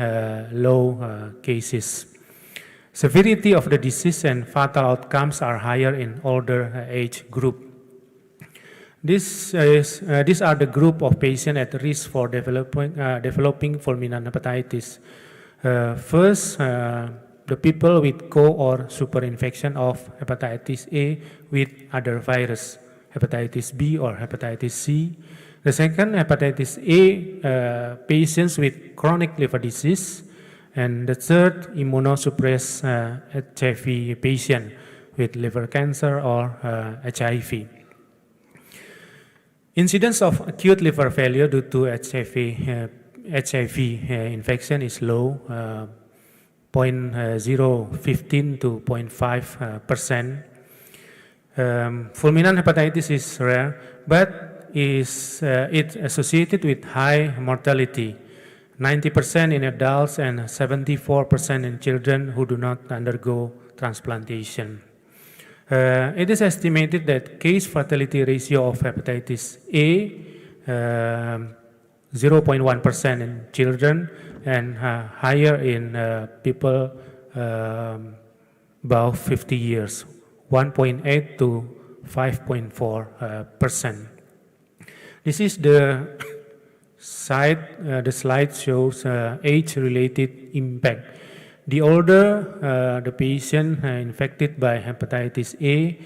low cases. Severity of the disease and fatal outcomes are higher in older age group. These are the group of patients at risk for developing fulminant hepatitis. First, the people with co- or superinfection of hepatitis A with other virus, hepatitis B or hepatitis C. The second, hepatitis A patients with chronic liver disease. And the third, immunosuppressed HIV patient with liver cancer or HIV. Incidence of acute liver failure due to HIV infection is low, 0.015 to 0.5%. Fulminant hepatitis is rare, but it's associated with high mortality, 90% in adults and 74% in children who do not undergo transplantation. It is estimated that case fatality ratio of hepatitis A 0.1% in children and higher in people above 50 years, 1.8 to 5.4%. This is the slide shows age-related impact. The older the patient infected by hepatitis A,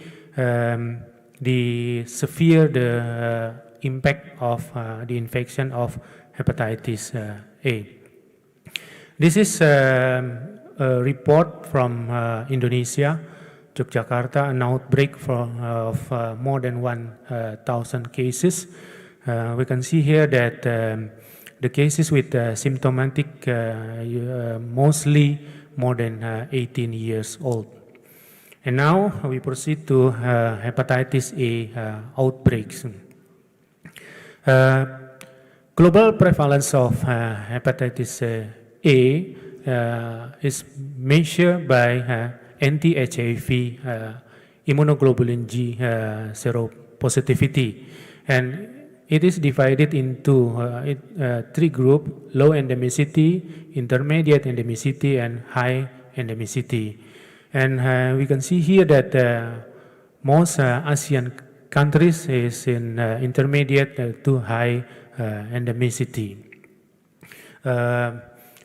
the severe the impact of the infection of hepatitis A. This is a report from Indonesia, Yogyakarta, an outbreak of more than 1,000 cases. We can see here that the cases with symptomatic mostly more than 18 years old. And now we proceed to hepatitis A outbreaks. Global prevalence of hepatitis A is measured by anti-HIV immunoglobulin G seropositivity, and it is divided into three groups: low endemicity, intermediate endemicity, and high endemicity. And we can see here that most ASEAN countries is in intermediate to high endemicity.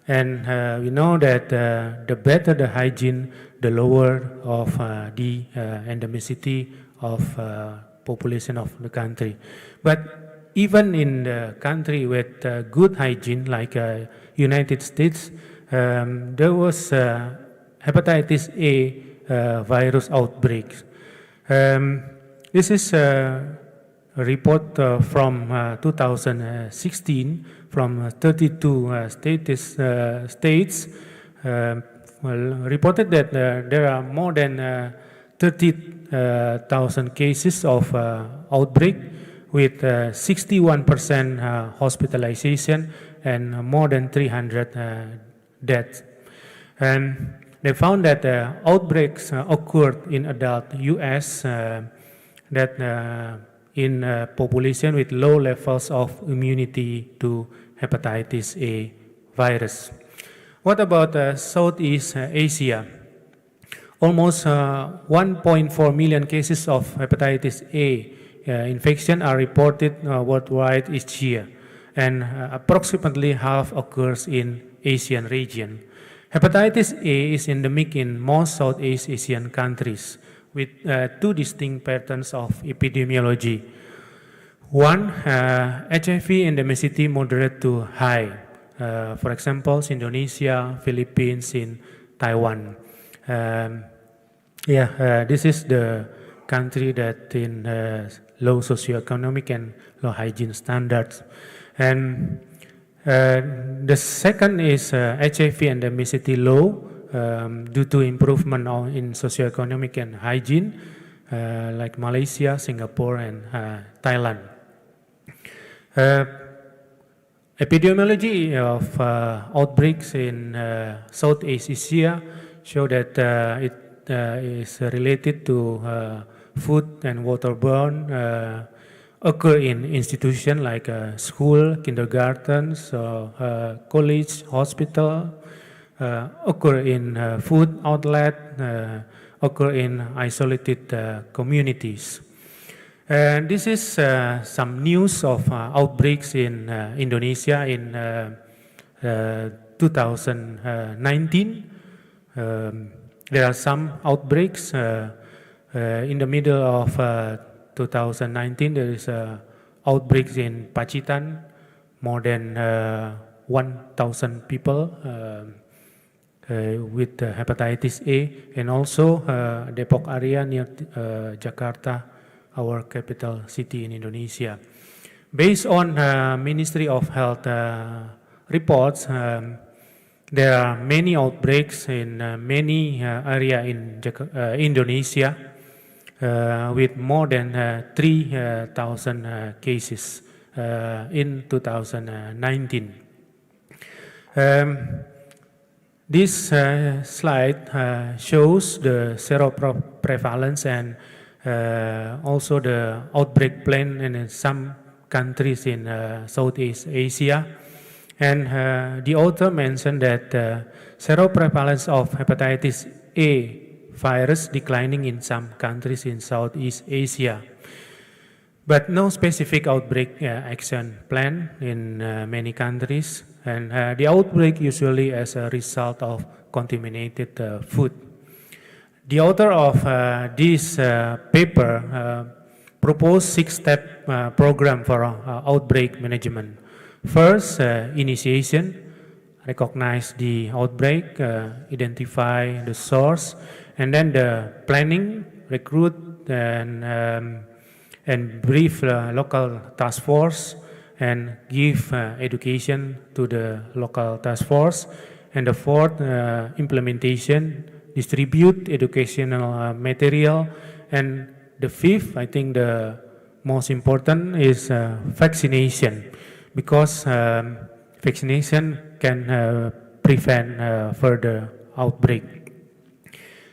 And we know that the better the hygiene, the lower of the endemicity of population of the country. But even in the country with good hygiene, like United States, there was hepatitis A virus outbreaks. This is a report from 2016 from 32 states reported that there are more than 30,000 cases of outbreak with 61% hospitalization and more than 300 deaths. And they found that outbreaks occurred in adult US that in a population with low levels of immunity to hepatitis A virus. What about Southeast Asia? Almost 1.4 million cases of hepatitis A infection are reported worldwide each year, and approximately half occurs in Asian region. Hepatitis A is endemic in most Southeast Asian countries, with two distinct patterns of epidemiology. One, HIV endemicity moderate to high. For example, Indonesia, Philippines, in Taiwan. This is the country that in low socioeconomic and low hygiene standards. And the second is HIV endemicity low, due to improvement in socioeconomic and hygiene, like Malaysia, Singapore, and Thailand. Epidemiology of outbreaks in Southeast Asia show that it is related to food and waterborne, occur in institutions like school, kindergartens, college, hospital, occur in food outlet, occur in isolated communities. And this is some news of outbreaks in Indonesia in 2019. There are some outbreaks. In the middle of 2019, there is outbreaks in Pacitan, more than 1,000 people with hepatitis A, and also Depok area near Jakarta, our capital city in Indonesia. Based on Ministry of Health reports, there are many outbreaks in many areas in Indonesia, with more than 3,000 cases in 2019. This slide shows the seroprevalence and also the outbreak plan in some countries in Southeast Asia. And the author mentioned that seroprevalence of hepatitis A virus declining in some countries in Southeast Asia, but no specific outbreak action plan in many countries. And the outbreak usually as a result of contaminated food. The author of this paper proposed 6-step program for outbreak management. First, initiation, recognize the outbreak, identify the source, and then the planning, recruit, and and brief local task force and give education to the local task force. And the fourth, implementation, distribute educational material. And the fifth, I think the most important is vaccination, because vaccination can prevent further outbreak.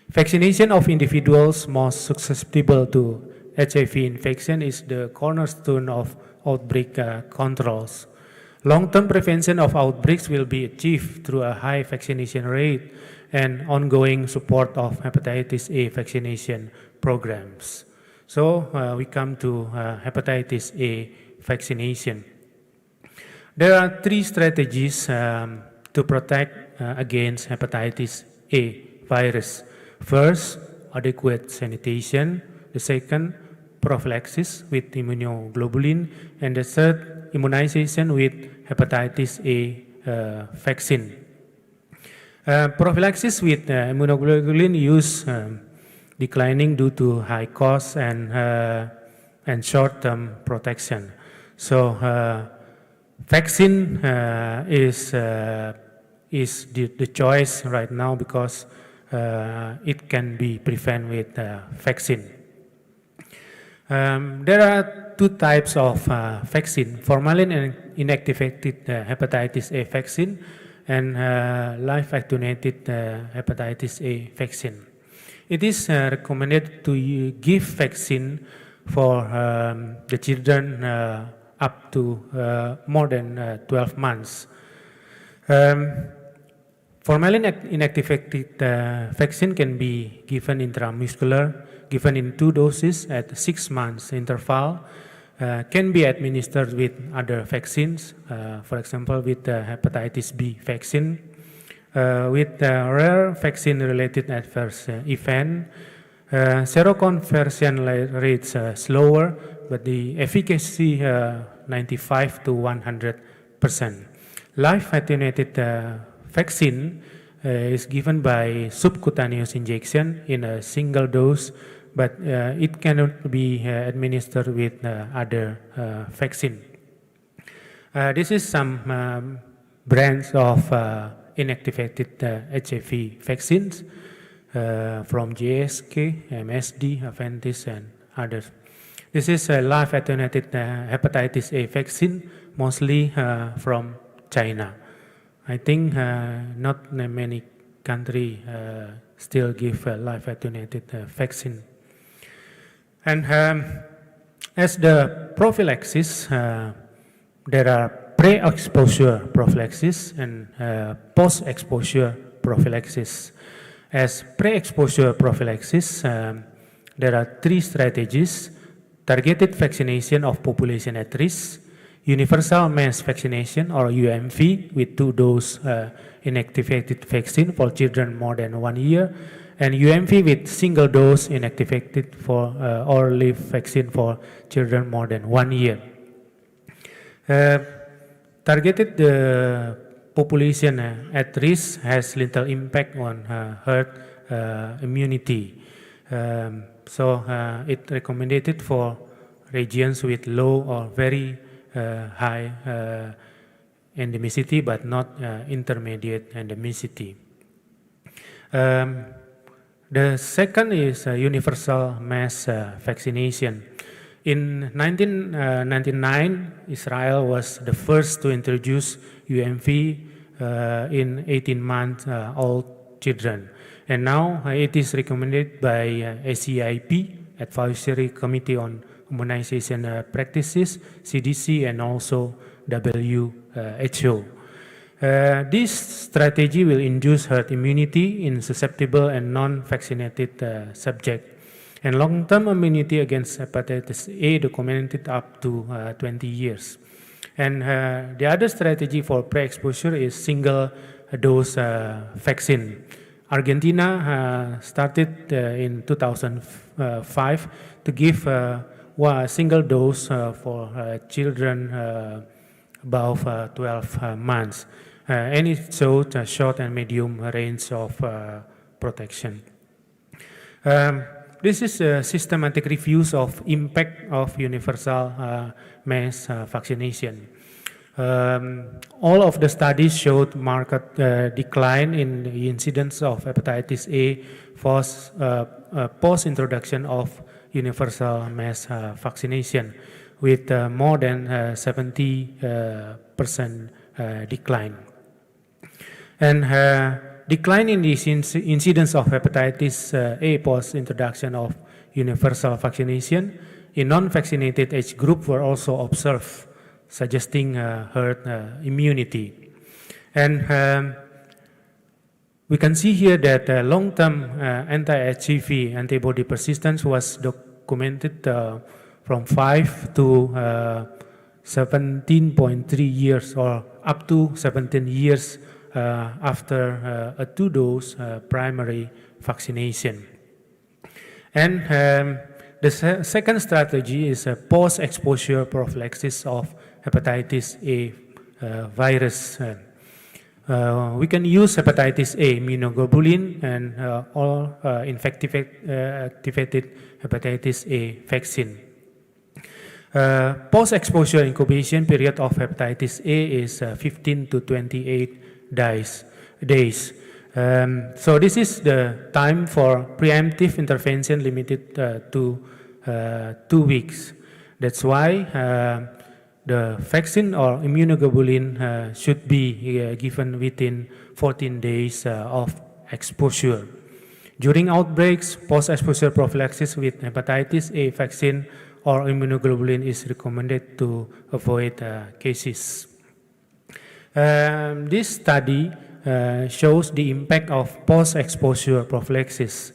Vaccination of individuals most susceptible to HIV infection is the cornerstone of outbreak controls. Long-term prevention of outbreaks will be achieved through a high vaccination rate and ongoing support of hepatitis A vaccination programs. So we come to hepatitis A vaccination. There are three strategies to protect against hepatitis A virus. First, adequate sanitation. The second, prophylaxis with immunoglobulin. And the third, immunization with hepatitis A vaccine. Prophylaxis with immunoglobulin use declining due to high cost and short-term protection. So vaccine is the choice right now, because it can be prevented with vaccine. There are two types of vaccine: formalin and inactivated hepatitis A vaccine, and live attenuated hepatitis A vaccine. It is recommended to give vaccine for the children up to more than 12 months. Formalin inactivated vaccine can be given intramuscular, given in 2 doses at 6 months interval, can be administered with other vaccines, for example, with hepatitis B vaccine, with rare vaccine-related adverse event. Seroconversion rates slower, but the efficacy 95 to 100%. Live attenuated vaccine is given by subcutaneous injection in a single dose, but it cannot be administered with other vaccine. This is some brands of inactivated HIV vaccines from GSK, MSD, Aventis, and others. This is a live attenuated hepatitis A vaccine, mostly from China. I think not many countries still give live attenuated vaccine. And as the prophylaxis, there are pre-exposure prophylaxis and post-exposure prophylaxis. As pre-exposure prophylaxis, there are 3 strategies: targeted vaccination of population at risk, universal mass vaccination or UMV with 2-dose inactivated vaccine for children more than 1 year, and UMV with single-dose inactivated for or live vaccine for children more than 1 year. Targeted the population at risk has little impact on herd immunity. So it recommended for regions with low or very high endemicity, but not intermediate endemicity. The second is universal mass vaccination. In 1999, Israel was the first to introduce UMV in 18-month-old children. And now it is recommended by ACIP, Advisory Committee on Immunization Practices, CDC, and also WHO. This strategy will induce herd immunity in susceptible and non-vaccinated subjects, and long-term immunity against hepatitis A documented up to 20 years. And the other strategy for pre-exposure is single-dose vaccine. Argentina started in 2005 to give a single dose for children above 12 months. And it showed a short and medium range of protection. this is a systematic reviews of impact of universal mass vaccination. All of the studies showed marked decline in the incidence of hepatitis A post-introduction of universal mass vaccination, with more than 70% decline. And decline in the incidence of hepatitis A post-introduction of universal vaccination in non-vaccinated age group were also observed, suggesting herd immunity. And we can see here that long-term anti-HCV antibody persistence was documented from 5 to 17.3 years, or up to 17 years after a 2-dose primary vaccination. And the second strategy is a post-exposure prophylaxis of hepatitis A virus. We can use hepatitis A immunoglobulin and all activated hepatitis A vaccine. Post-exposure incubation period of hepatitis A is 15 to 28 days. So this is the time for preemptive intervention limited to 2 weeks. That's why the vaccine or immunoglobulin should be given within 14 days of exposure. During outbreaks, post-exposure prophylaxis with hepatitis A vaccine or immunoglobulin is recommended to avoid cases. This study shows the impact of post-exposure prophylaxis.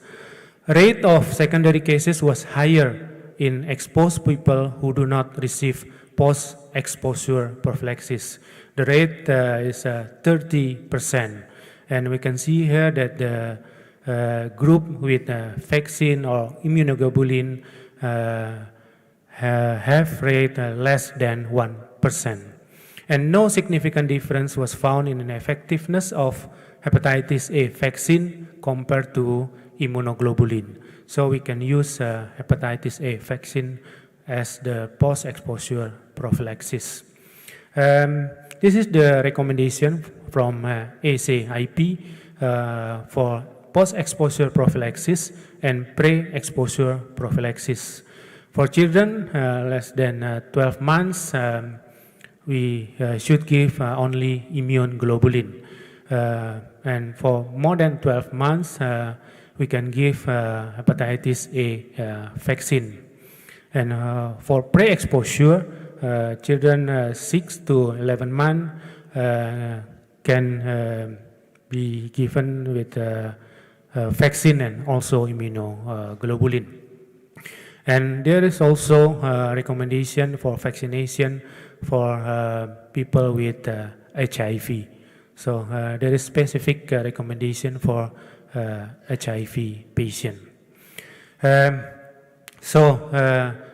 Rate of secondary cases was higher in exposed people who do not receive post-exposure prophylaxis. The rate is 30%. And we can see here that the group with vaccine or immunoglobulin have rate less than 1%. And no significant difference was found in the effectiveness of hepatitis A vaccine compared to immunoglobulin. So we can use hepatitis A vaccine as the post-exposure prophylaxis. This is the recommendation from ACIP for post-exposure prophylaxis and pre-exposure prophylaxis. For children less than 12 months, we should give only immune globulin. And for more than 12 months, we can give hepatitis A vaccine. And for pre-exposure, children 6 to 11 months can be given with vaccine and also immunoglobulin. And there is also a recommendation for vaccination for people with HIV. So there is specific recommendation for HIV patient.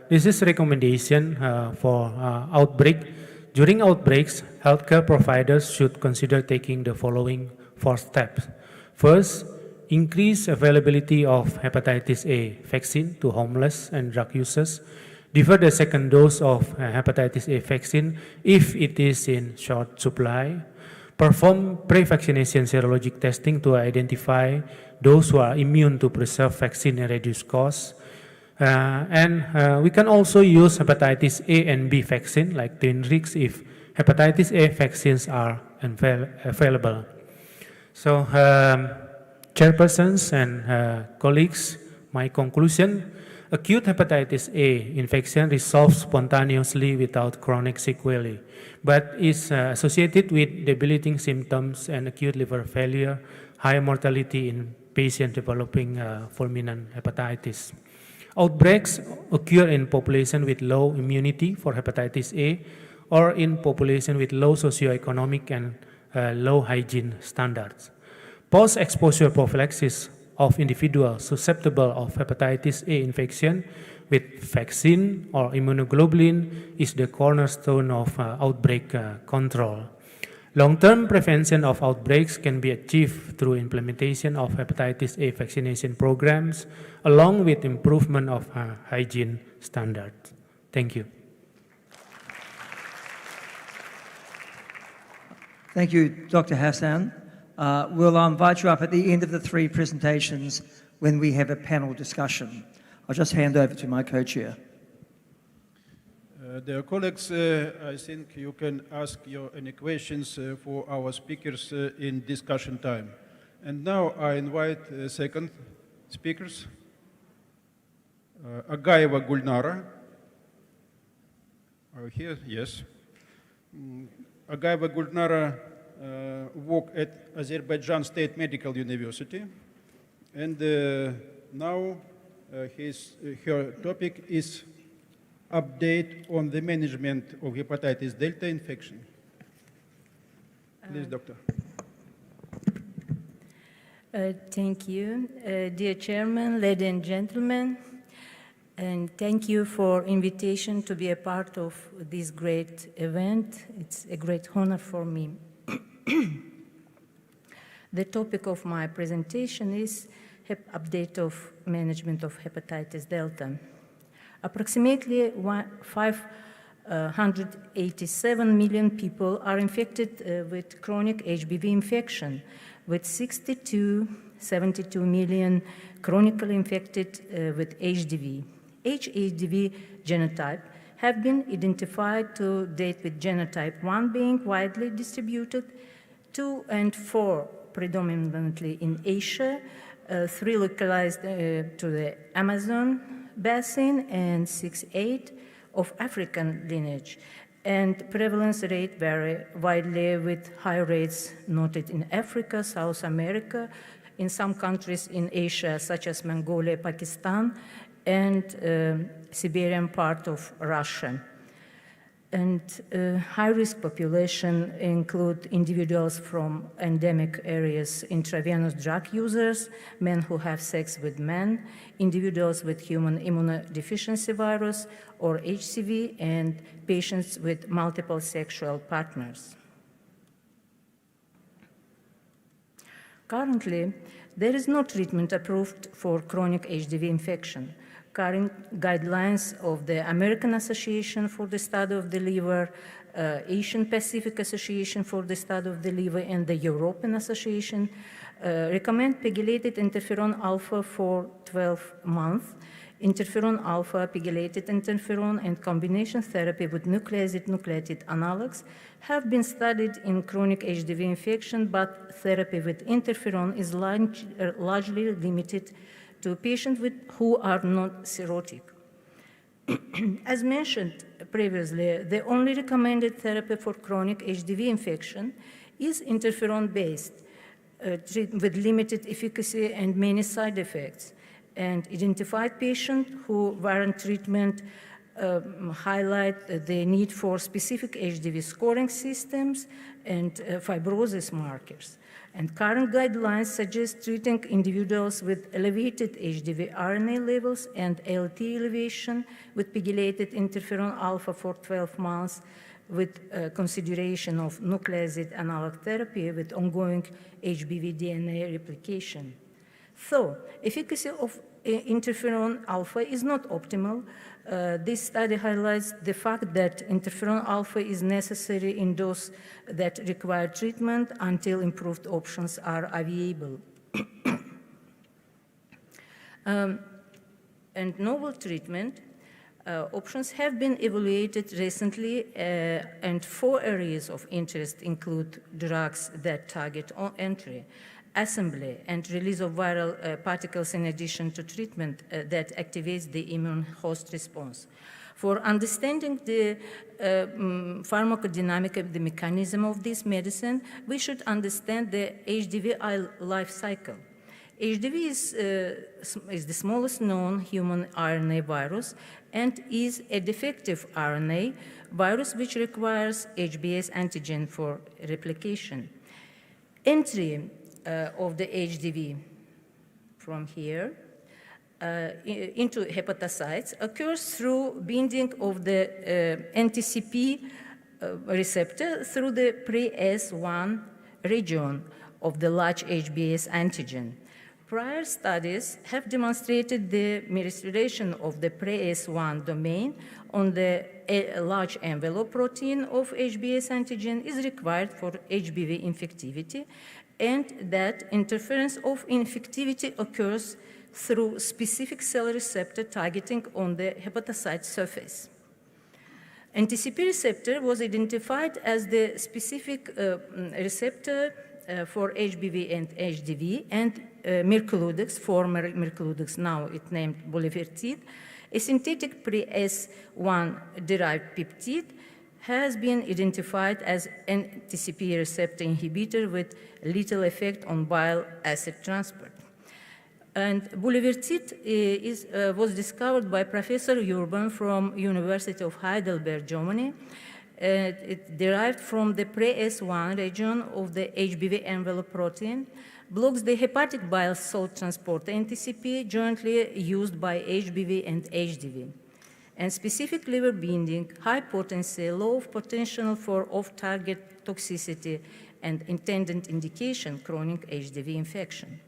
This is recommendation for outbreak. During outbreaks, healthcare providers should consider taking the following 4 steps. First, increase availability of hepatitis A vaccine to homeless and drug users. Defer the second dose of hepatitis A vaccine if it is in short supply. Perform pre-vaccination serologic testing to identify those who are immune to preserve vaccine and reduce costs. We can also use hepatitis A and B vaccine like Twinrix if hepatitis A vaccines are available. So, chairpersons and colleagues, my conclusion: acute hepatitis A infection resolves spontaneously without chronic sequelae, but is associated with debilitating symptoms and acute liver failure, high mortality in patients developing fulminant hepatitis. Outbreaks occur in population with low immunity for hepatitis A or in population with low socioeconomic and low hygiene standards. Post-exposure prophylaxis of individuals susceptible of hepatitis A infection with vaccine or immunoglobulin is the cornerstone of outbreak control. Long-term prevention of outbreaks can be achieved through implementation of hepatitis A vaccination programs, along with improvement of hygiene standards. Thank you. Thank you, Dr. Hassan. We'll invite you up at the end of the 3 presentations when we have a panel discussion. I'll just hand over to my co-chair. Dear colleagues, I think you can ask any questions for our speakers in discussion time. And now I invite second speakers, Agayeva Gulnara. Are you here? Yes. Agayeva Gulnara worked at Azerbaijan State Medical University, and now her topic is update on the management of hepatitis delta infection. Please, doctor. Thank you, dear chairman, ladies and gentlemen, and thank you for invitation to be a part of this great event. It's a great honor for me. The topic of my presentation is update of management of hepatitis delta. Approximately 587 million people are infected with chronic HBV infection, with 72 million chronically infected with HDV. HDV genotype have been identified to date with genotype 1 being widely distributed, 2 and 4 predominantly in Asia, 3 localized to the Amazon basin, and 6-8 of African lineage. And prevalence rate vary widely, with high rates noted in Africa, South America, in some countries in Asia, such as Mongolia, Pakistan, and Siberian part of Russia. And high-risk population include individuals from endemic areas, intravenous drug users, men who have sex with men, individuals with human immunodeficiency virus or HCV, and patients with multiple sexual partners. Currently, there is no treatment approved for chronic HDV infection. Current guidelines of the American Association for the Study of the Liver, Asian Pacific Association for the Study of the Liver, and the European Association recommend pegylated interferon alpha for 12 months, interferon alpha, pegylated interferon, and combination therapy with nucleoside-nucleotide analogs have been studied in chronic HDV infection, but therapy with interferon is largely limited to patients who are not cirrhotic. As mentioned previously, the only recommended therapy for chronic HDV infection is interferon-based, with limited efficacy and many side effects. And identified patients who warrant treatment highlight the need for specific HDV scoring systems and fibrosis markers. And current guidelines suggest treating individuals with elevated HDV RNA levels and ALT elevation with pegylated interferon alpha for 12 months, with consideration of nucleoside analog therapy with ongoing HBV DNA replication. So, efficacy of interferon alpha is not optimal. This study highlights the fact that interferon alpha is necessary in those that require treatment until improved options are available. And novel treatment options have been evaluated recently, and 4 areas of interest include drugs that target entry, assembly, and release of viral particles, in addition to treatment that activates the immune host response. For understanding the pharmacodynamic of the mechanism of this medicine, we should understand the HDV life cycle. HDV is the smallest known human RNA virus and is a defective RNA virus which requires HBs antigen for replication. Entry of the HDV from here into hepatocytes occurs through binding of the NTCP receptor through the pre-S1 region of the large HBs antigen. Prior studies have demonstrated the restoration of the pre-S1 domain on the large envelope protein of HBs antigen is required for HBV infectivity, and that interference of infectivity occurs through specific cell receptor targeting on the hepatocyte surface. NTCP receptor was identified as the specific receptor for HBV and HDV, and Mercoludex, former Mercoludex, now it's named bulevirtide, a synthetic pre-S1 derived peptide, has been identified as an NTCP receptor inhibitor with little effect on bile acid transport. And bulevirtide was discovered by Professor Urban from University of Heidelberg, Germany. It derived from the pre-S1 region of the HBV envelope protein, blocks the hepatic bile salt transporter NTCP jointly used by HBV and HDV, and specific liver binding, high potency, low potential for off-target toxicity, and intended indication, chronic HDV infection.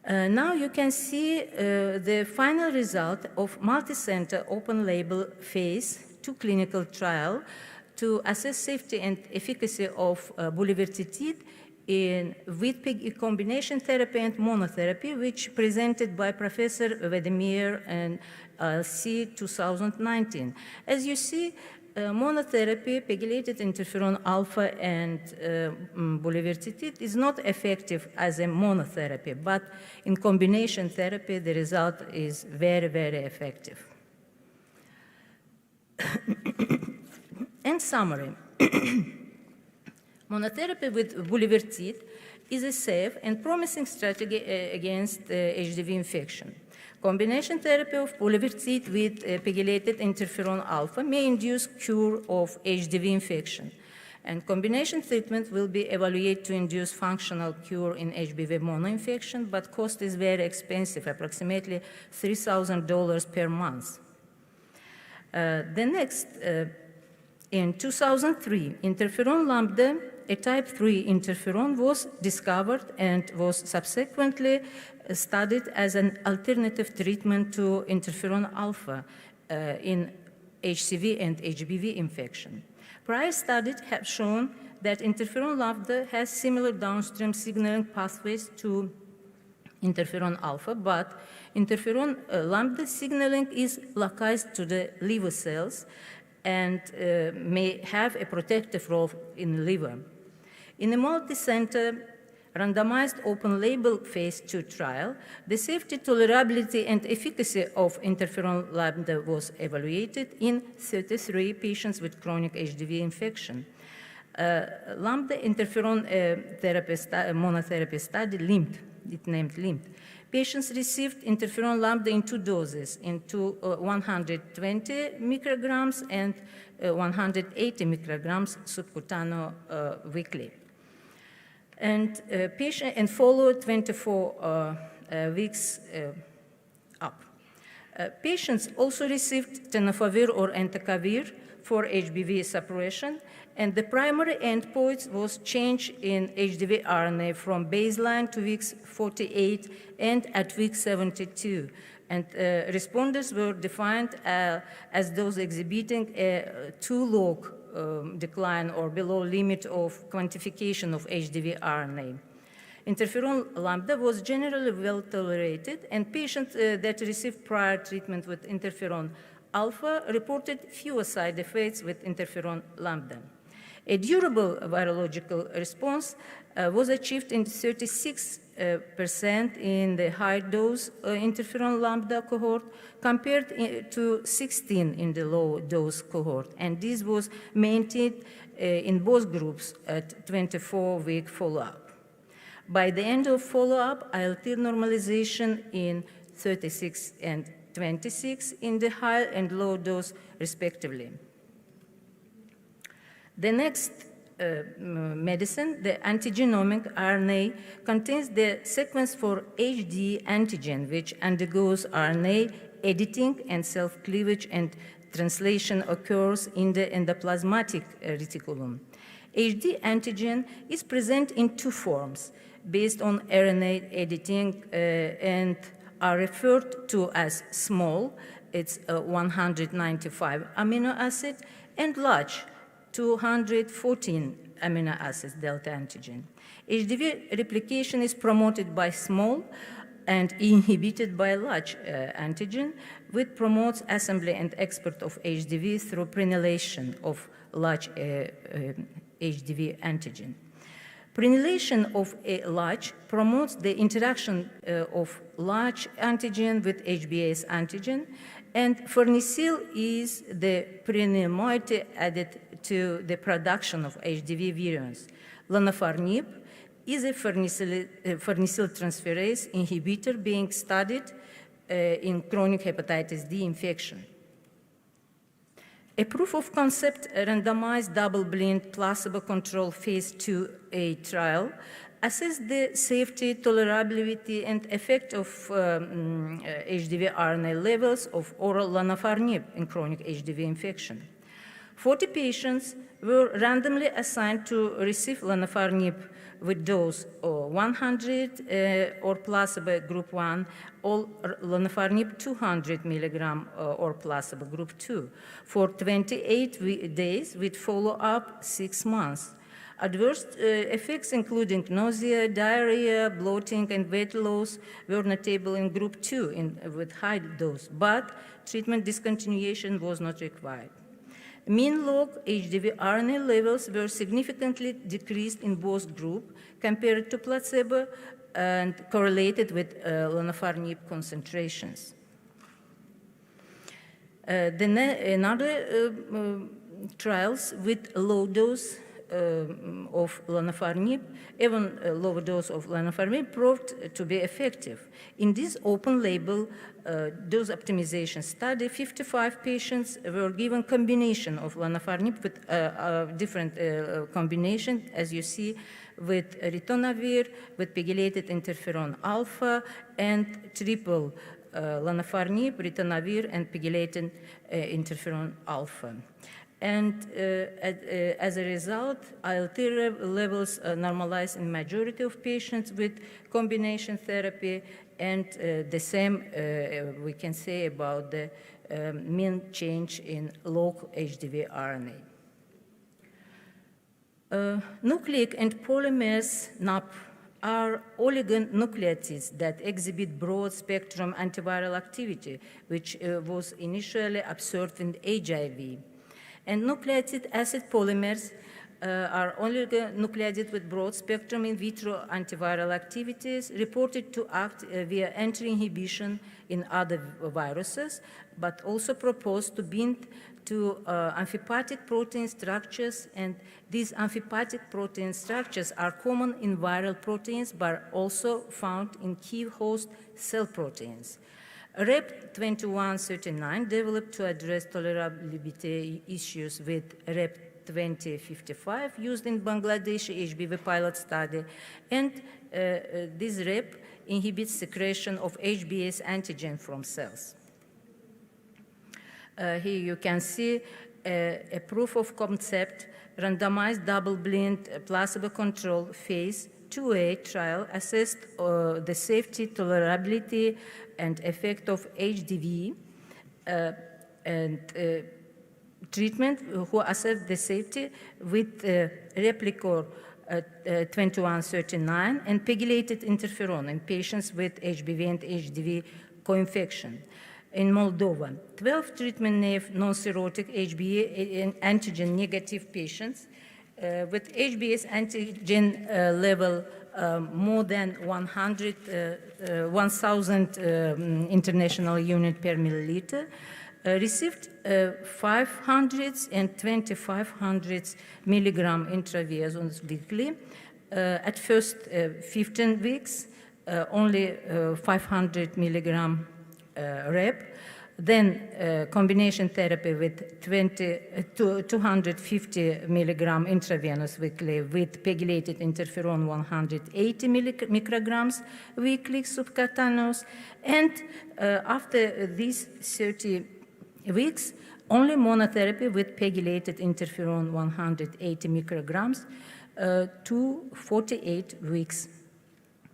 Now you can see the final result of multi-center open-label phase 2 clinical trial to assess safety and efficacy of bulevirtide with combination therapy and monotherapy, which presented by Professor Vedemir and C 2019. As you see, monotherapy, pegylated interferon alpha and bulevirtide is not effective as a monotherapy, but in combination therapy, the result is very, very effective. In summary, monotherapy with bulevirtide is a safe and promising strategy against HDV infection. Combination therapy of bulevirtide with pegylated interferon alpha may induce cure of HDV infection, and combination treatment will be evaluated to induce functional cure in HBV monoinfection, but cost is very expensive, approximately $3,000 per month. The next, in 2003, interferon lambda, a type 3 interferon, was discovered and was subsequently studied as an alternative treatment to interferon alpha in HCV and HBV infection. Prior studies have shown that interferon lambda has similar downstream signaling pathways to interferon alpha, but interferon lambda signaling is localized to the liver cells and may have a protective role in the liver. In a multi-center randomized open-label phase 2 trial, the safety, tolerability, and efficacy of interferon lambda was evaluated in 33 patients with chronic HDV infection. Lambda interferon monotherapy study, LIMP, it named LIMP. Patients received interferon lambda in 2 doses, into 120 micrograms and 180 micrograms subcutaneous weekly. And followed 24 weeks up. Patients also received tenofovir or entecavir for HBV suppression, and the primary endpoint was change in HDV RNA from baseline to weeks 48 and at week 72. And responders were defined as those exhibiting a too low decline or below limit of quantification of HDV RNA. Interferon lambda was generally well tolerated, and patients that received prior treatment with interferon alpha reported fewer side effects with interferon lambda. A durable virological response was achieved in 36% in the high-dose interferon lambda cohort compared to 16% in the low-dose cohort, and this was maintained in both groups at 24-week follow-up. By the end of follow-up, ILT normalization in 36 and 26 in the high and low dose, respectively. The next medicine, the antigenomic RNA, contains the sequence for HD antigen, which undergoes RNA editing and self-cleavage and translation occurs in the endoplasmatic reticulum. HD antigen is present in two forms based on RNA editing and are referred to as small, it's 195 amino acid, and large, 214 amino acids delta antigen. HDV replication is promoted by small and inhibited by large antigen, which promotes assembly and export of HDV through prenylation of large HDV antigen. Prenylation of a large promotes the interaction of large antigen with HBase antigen, and farnesyl is the prenemoiety added to the production of HDV virions. Lonafarnib is a farnesyl transferase inhibitor being studied in chronic hepatitis D infection. A proof of concept randomized double-blind placebo-controlled phase 2A trial assessed the safety, tolerability, and effect of HDV RNA levels of oral lonafarnib in chronic HDV infection. 40 patients were randomly assigned to receive lonafarnib with dose 100 or placebo group 1, or lonafarnib 200 milligram or placebo group 2 for 28 days with follow-up 6 months. Adverse effects including nausea, diarrhea, bloating, and weight loss were notable in group 2 with high dose, but treatment discontinuation was not required. Mean log HDV RNA levels were significantly decreased in both groups compared to placebo and correlated with lonafarnib concentrations. Another trials with low dose of lonafarnib, even a low dose of lonafarnib proved to be effective. In this open label dose optimization study, 55 patients were given combination of lonafarnib with different combination, as you see, with ritonavir, with pegylated interferon alpha, and triple lonafarnib, ritonavir, and pegylated interferon alpha. And as a result, ILT levels normalized in majority of patients with combination therapy, and the same we can say about the mean change in log HDV RNA. Nucleic and polymers NAP are oligonucleotides that exhibit broad-spectrum antiviral activity, which was initially observed in HIV. And nucleic acid polymers are oligonucleotides with broad-spectrum in vitro antiviral activities reported to act via entry inhibition in other viruses, but also proposed to bind to amphipathic protein structures, and these amphipathic protein structures are common in viral proteins, but also found in key host cell proteins. REP 2139 developed to address tolerability issues with REP 2055 used in Bangladesh HBV pilot study, and this REP inhibits secretion of HBS antigen from cells. Here you can see a proof of concept randomized double-blind placebo-controlled phase 2A trial assessed the safety, tolerability, and effect of HDV and treatment who assessed the safety with Replicor 2139 and pegylated interferon in patients with HBV and HDV co-infection. In Moldova, 12 treatment-naive non-cirrhotic HBe antigen negative patients with HBs antigen level more than 1,000 international unit per milliliter received 500 and 2,500 milligram intravenous weekly. At first 15 weeks, only 500 milligram rep, then combination therapy with 250 milligram intravenous weekly with pegylated interferon 180 micrograms weekly subcutaneous, and after these 30 weeks, only monotherapy with pegylated interferon 180 micrograms to 48 weeks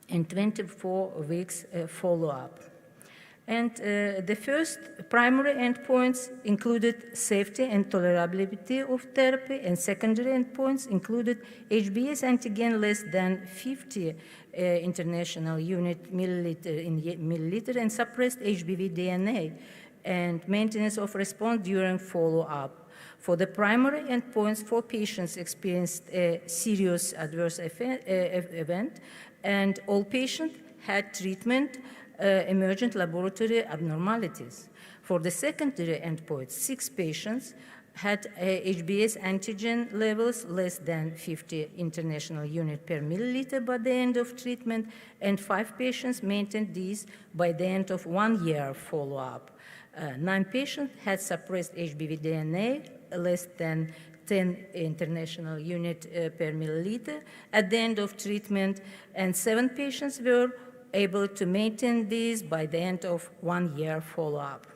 and 24 weeks follow-up. And the first primary endpoints included safety and tolerability of therapy, and secondary endpoints included HBs antigen less than 50 international unit milliliter in milliliter and suppressed HBV DNA, and maintenance of response during follow-up. For the primary endpoints, 4 patients experienced a serious adverse event, and all patients had treatment emergent laboratory abnormalities. For the secondary endpoints, 6 patients had HBs antigen levels less than 50 international unit per milliliter by the end of treatment, and 5 patients maintained these by the end of 1 year follow-up. 9 patients had suppressed HBV DNA less than 10 international unit per milliliter at the end of treatment, and 7 patients were able to maintain these by the end of 1 year follow-up.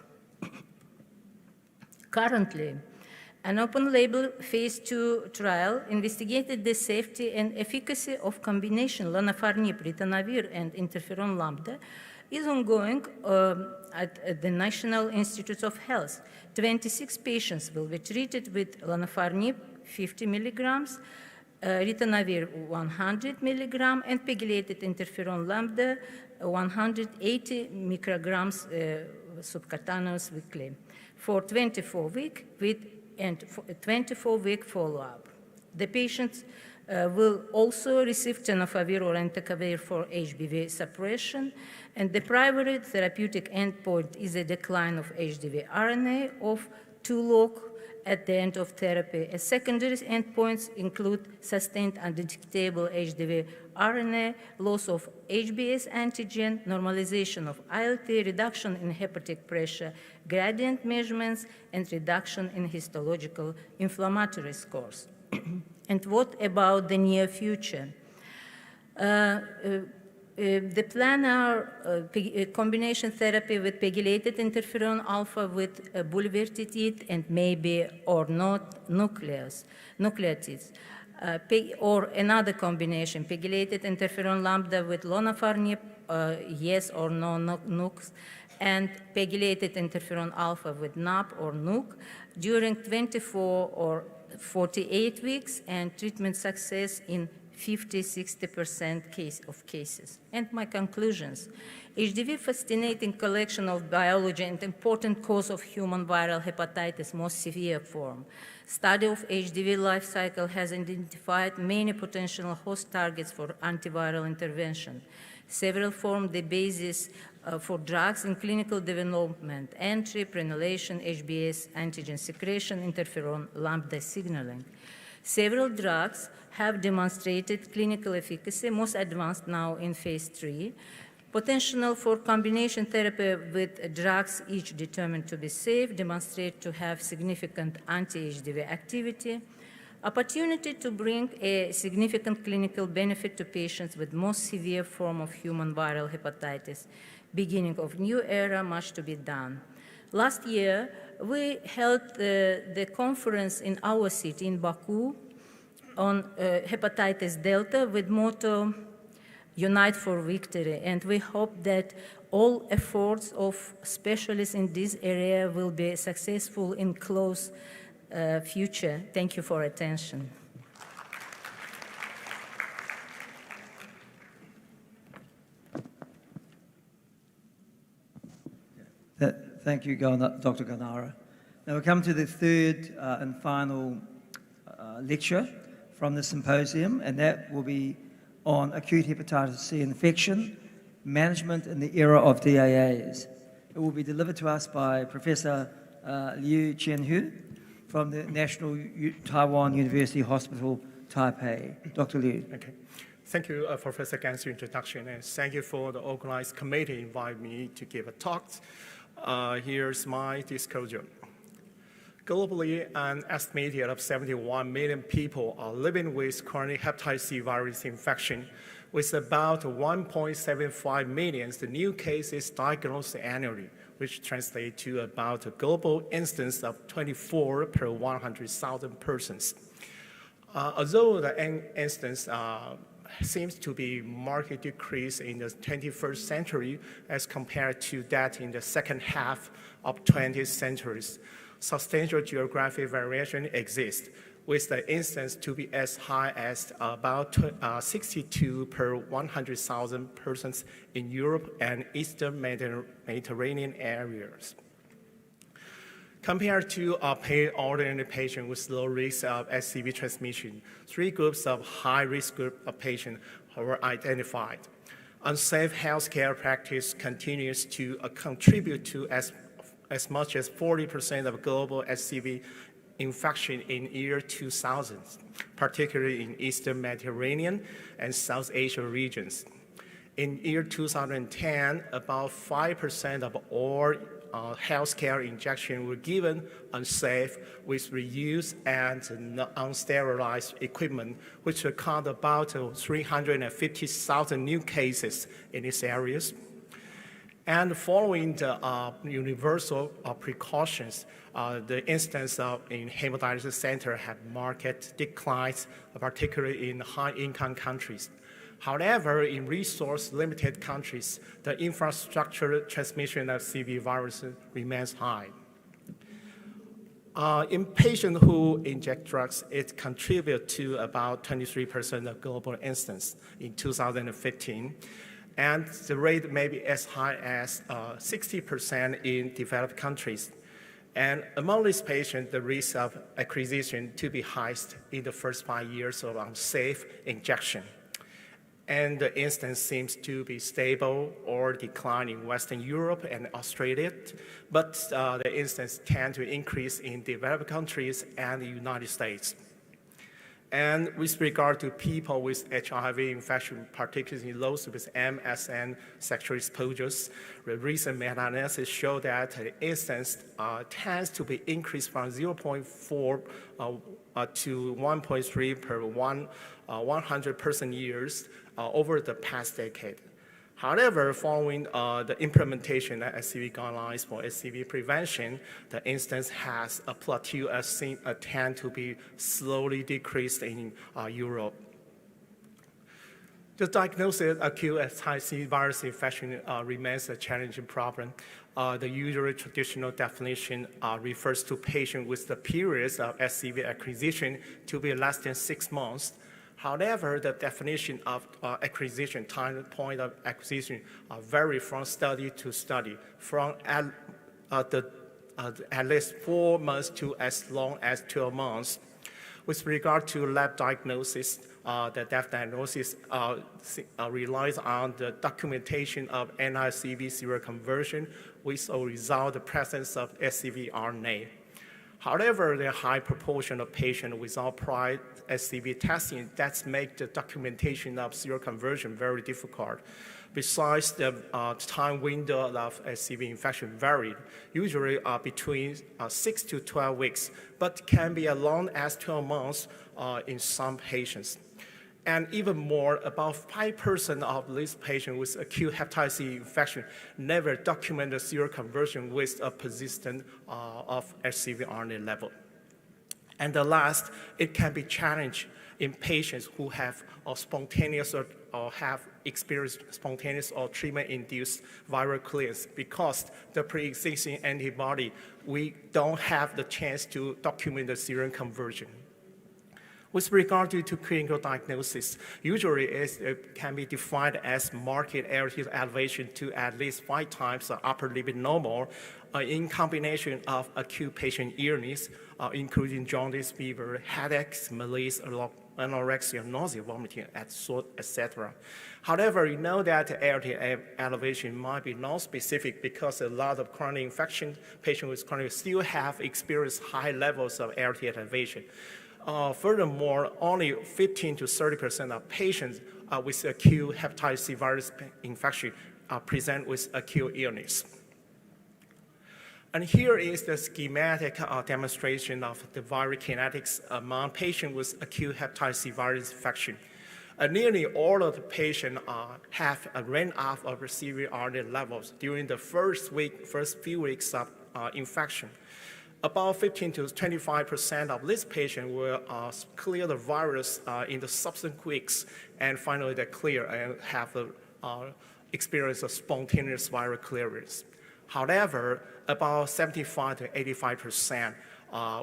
Currently, an open-label phase 2 trial investigated the safety and efficacy of combination lonafarnib, ritonavir, and interferon lambda is ongoing at the National Institutes of Health. 26 patients will be treated with lonafarnib 50 milligrams, ritonavir 100 milligram, and pegylated interferon lambda 180 micrograms subcutaneous weekly for 24 weeks with and 24-week follow-up. The patients will also receive tenofovir or entecavir for HBV suppression, and the primary therapeutic endpoint is a decline of HBV RNA of 2 log at the end of therapy. As secondary endpoints include sustained undetectable HBV RNA, loss of HBs antigen, normalization of ILT, reduction in hepatic pressure, gradient measurements, and reduction in histological inflammatory scores. And what about the near future? The plan are combination therapy with pegylated interferon alpha with bulvertitide and maybe or not nucleotides. Or another combination, pegylated interferon lambda with lonafarnib, yes or no NUCs, and pegylated interferon alpha with NAP or NUC during 24 or 48 weeks, and treatment success in 50–60% of cases. And my conclusions. HDV fascinating collection of biology and important cause of human viral hepatitis, most severe form. Study of HDV life cycle has identified many potential host targets for antiviral intervention. Several form the basis for drugs in clinical development: entry, prenylation, HBs, antigen secretion, interferon, lambda signaling. Several drugs have demonstrated clinical efficacy, most advanced now in phase 3. Potential for combination therapy with drugs each determined to be safe, demonstrate to have significant anti-HDV activity. Opportunity to bring a significant clinical benefit to patients with most severe form of human viral hepatitis. Beginning of new era, much to be done. Last year, we held the conference in our city, in Baku, on hepatitis delta with motto, Unite for Victory. And we hope that all efforts of specialists in this area will be successful in close future. Thank you for attention. Thank you, Dr. Ganara. Now we come to the third and final lecture from the symposium, and that will be on acute hepatitis C infection, management in the era of DAAs. It will be delivered to us by Professor Liu Qianhu from the National Taiwan University Hospital, Taipei. Dr. Liu. Okay. Thank you, Professor Gan's introduction, and thank you for the organized committee inviting me to give a talk. Here's my disclosure. Globally, an estimated of 71 million people are living with chronic hepatitis C virus infection, with about 1.75 million new cases diagnosed annually, which translates to about a global instance of 24 per 100,000 persons. Although the instance seems to be markedly decreased in the 21st century as compared to that in the second half of 20th centuries, substantial geographic variation exists, with the instance to be as high as about 62 per 100,000 persons in Europe and Eastern Mediterranean areas. Compared to ordinary patients with low risk of SCV transmission, three groups of high-risk group of patients were identified. Unsafe healthcare practice continues to contribute to as much as 40% of global SCV infection in year 2000, particularly in Eastern Mediterranean and South Asia regions. In year 2010, about 5% of all healthcare injections were given unsafe with reused and unsterilized equipment, which account about 350,000 new cases in these areas. And following the universal precautions, the instance in hemodialysis center had marked declines, particularly in high-income countries. However, in resource-limited countries, the infrastructure transmission of CV virus remains high. In patients who inject drugs, it contributes to about 23% of global incidence in 2015. And the rate may be as high as 60% in developed countries. And among these patients, the risk of acquisition to be highest in the first 5 years of unsafe injection. And the incidence seems to be stable or decline in Western Europe and Australia, but the incidence tend to increase in developed countries and the United States. And with regard to people with HIV infection, particularly those with MSN sexual exposures, the recent meta-analysis showed that the incidence tends to be increased from 0.4 to 1.3 per 100 person years over the past decade. However, following the implementation of SCV guidelines for SCV prevention, the incidence has a plateau tend to be slowly decreased in Europe. The diagnosis of acute hepatitis virus infection remains a challenging problem. The usual traditional definition refers to patients with the periods of SCV acquisition to be less than 6 months. However, the definition of acquisition, time point of acquisition, vary from study to study, from at least 4 months to as long as 12 months. With regard to lab diagnosis, the lab diagnosis relies on the documentation of NICV seroconversion, which will result the presence of SCV RNA. However, there are high proportion of patients without prior SCV testing that make the documentation of seroconversion very difficult. Besides, the time window of SCV infection varied, usually between 6 to 12 weeks, but can be as long as 12 months in some patients. And even more, about 5% of these patients with acute hepatitis C infection never documented seroconversion with a persistent of SCV RNA level. And the last, it can be challenged in patients who have spontaneous or have experienced spontaneous or treatment-induced viral clearance, because the pre-existing antibody, we don't have the chance to document the serum conversion. With regard to clinical diagnosis, usually it can be defined as marked ALT elevation to at least 5 times the upper limit normal in combination of acute patient illness, including jaundice, fever, headaches, malaise, anorexia, nausea, vomiting, etc. However, you know that ALT elevation might be non-specific because a lot of chronic infection patients with chronic still have experienced high levels of ALT elevation. Furthermore, only 15 to 30% of patients with acute hepatitis C virus infection present with acute illness. And here is the schematic demonstration of the viral kinetics among patients with acute hepatitis C virus infection. Nearly all of the patients have a runoff of CV RNA levels during the first few weeks of infection. About 15 to 25% of these patients will clear the virus in the subsequent weeks, and finally they clear and have the experience of spontaneous viral clearance. However, about 75 to 85%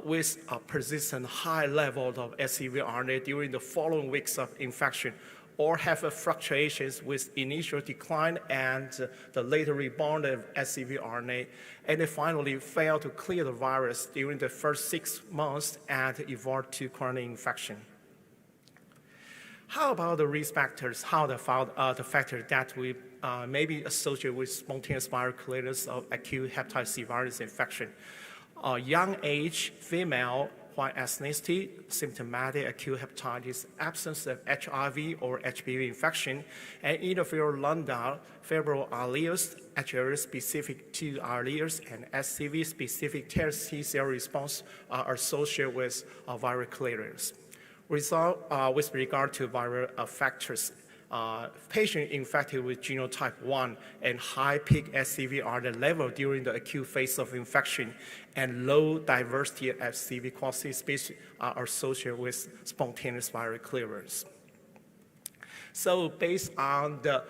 with a persistent high level of SCV RNA during the following weeks of infection, or have fluctuations with initial decline and the later rebound of SCV RNA, and they finally fail to clear the virus during the first 6 months and evolve to chronic infection. How about the risk factors? How the factors that we may be associated with spontaneous viral clearance of acute hepatitis C virus infection? Young age, female, white ethnicity, symptomatic acute hepatitis, absence of HIV or HBV infection, and interferon lambda, febrile alleles, HLA specific to alleles, and SCV specific T cell response are associated with viral clearance. With regard to viral factors, patient infected with genotype 1 and high peak SCV RNA level during the acute phase of infection and low diversity of SCV quality species are associated with spontaneous viral clearance. So based on the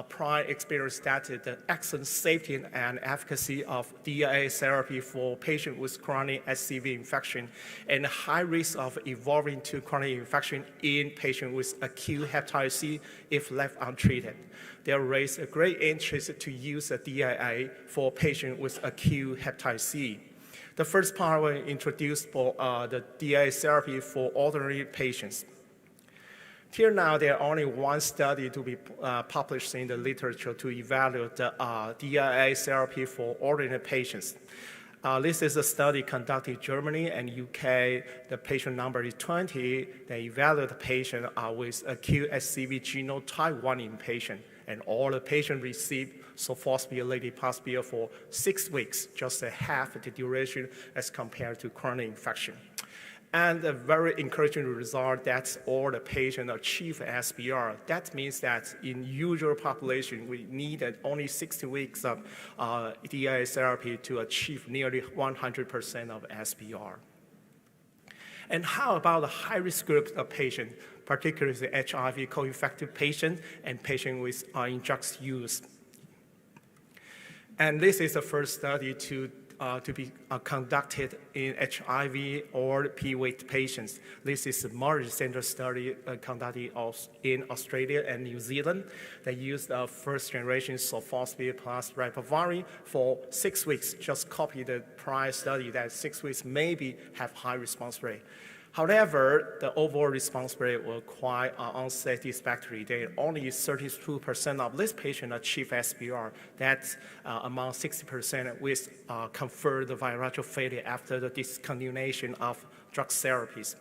prior experience data, the excellent safety and efficacy of DIA therapy for patients with chronic SCV infection and high risk of evolving to chronic infection in patients with acute hepatitis C if left untreated, there raised a great interest to use a DIA for patients with acute hepatitis C. The first part will introduce for the DIA therapy for ordinary patients. Till now, there are only one study to be published in the literature to evaluate the DIA therapy for ordinary patients. This is a study conducted in Germany and UK. The patient number is 20. They evaluate the patient with acute SCV genotype 1 in patient, and all the patients received sulfosylate paclitaxel for 6 weeks, just half the duration as compared to chronic infection. And a very encouraging result that all the patients achieve SBR. That means that in usual population, we needed only 60 weeks of DIA therapy to achieve nearly 100% of SBR. And how about the high-risk group of patients, particularly the HIV co-infected patient and patient with drugs use? And this is the first study to be conducted in HIV or PWIT patients. This is a multi-center study conducted in Australia and New Zealand. They used a first-generation sulfosylate plus ribavirin for 6 weeks, just copy the prior study that 6 weeks maybe have high response rate. However, the overall response rate was quite unsatisfactory. Only 32% of this patient achieved SBR. That's among 60% with conferred virological failure after the discontinuation of drug therapies.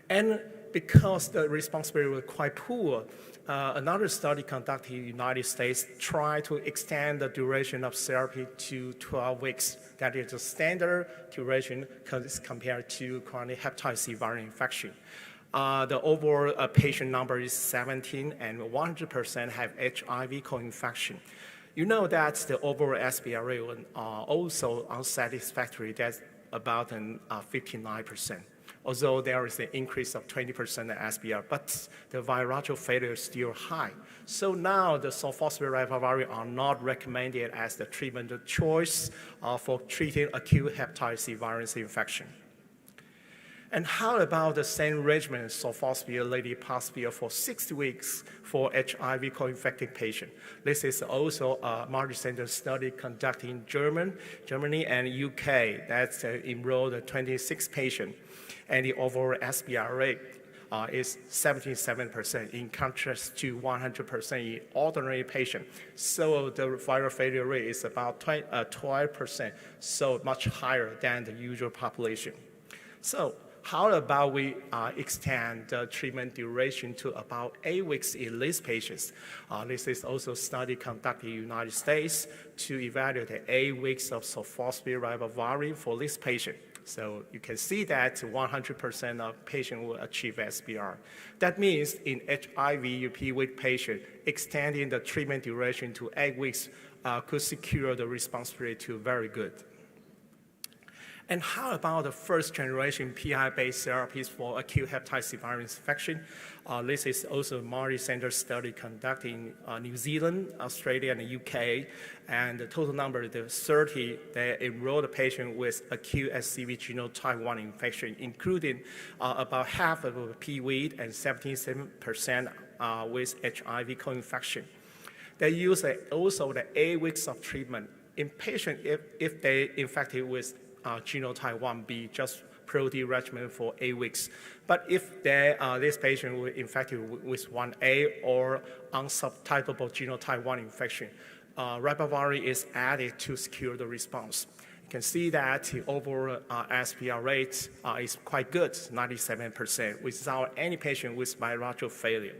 And because the response rate was quite poor, another study conducted in the United States tried to extend the duration of therapy to 12 weeks. That is the standard duration compared to chronic hepatitis C viral infection. The overall patient number is 17, and 100% have HIV co-infection. You know that the overall SBR rate was also unsatisfactory. That's about 59%. Although there is an increase of 20% in SBR, but the virological failure is still high. So now the sulfosylate ribavirin are not recommended as the treatment of choice for treating acute hepatitis C virus infection. And how about the same regimen, sulfosylate paclitaxel for 60 weeks for HIV co-infected patient? This is also a multi-center study conducted in Germany and UK. That's enrolled 26 patients. And the overall SBR rate is 77%, in contrast to 100% in ordinary patient. So the viral failure rate is about 12%, so much higher than the usual population. So how about we extend the treatment duration to about 8 weeks in these patients? This is also a study conducted in the United States to evaluate the 8 weeks of sulfosylate ribavirin for this patient. So you can see that 100% of patients will achieve SBR. That means in HIV weak patient, extending the treatment duration to 8 weeks could secure the response rate to very good. And how about the first generation PI-based therapies for acute hepatitis C virus infection? This is also a multi-center study conducted in New Zealand, Australia, and the UK. And the total number is 30. They enrolled a patient with acute SCV genotype 1 infection, including about half of PWID and 77% with HIV co-infection. They use also the 8 weeks of treatment in patients if they infected with genotype 1b, just pro-D regimen for 8 weeks. But if this patient was infected with 1a or unsubtypable genotype 1 infection, ribavirin is added to secure the response. You can see that the overall SPR rate is quite good, 97%, without any patient with biological failure.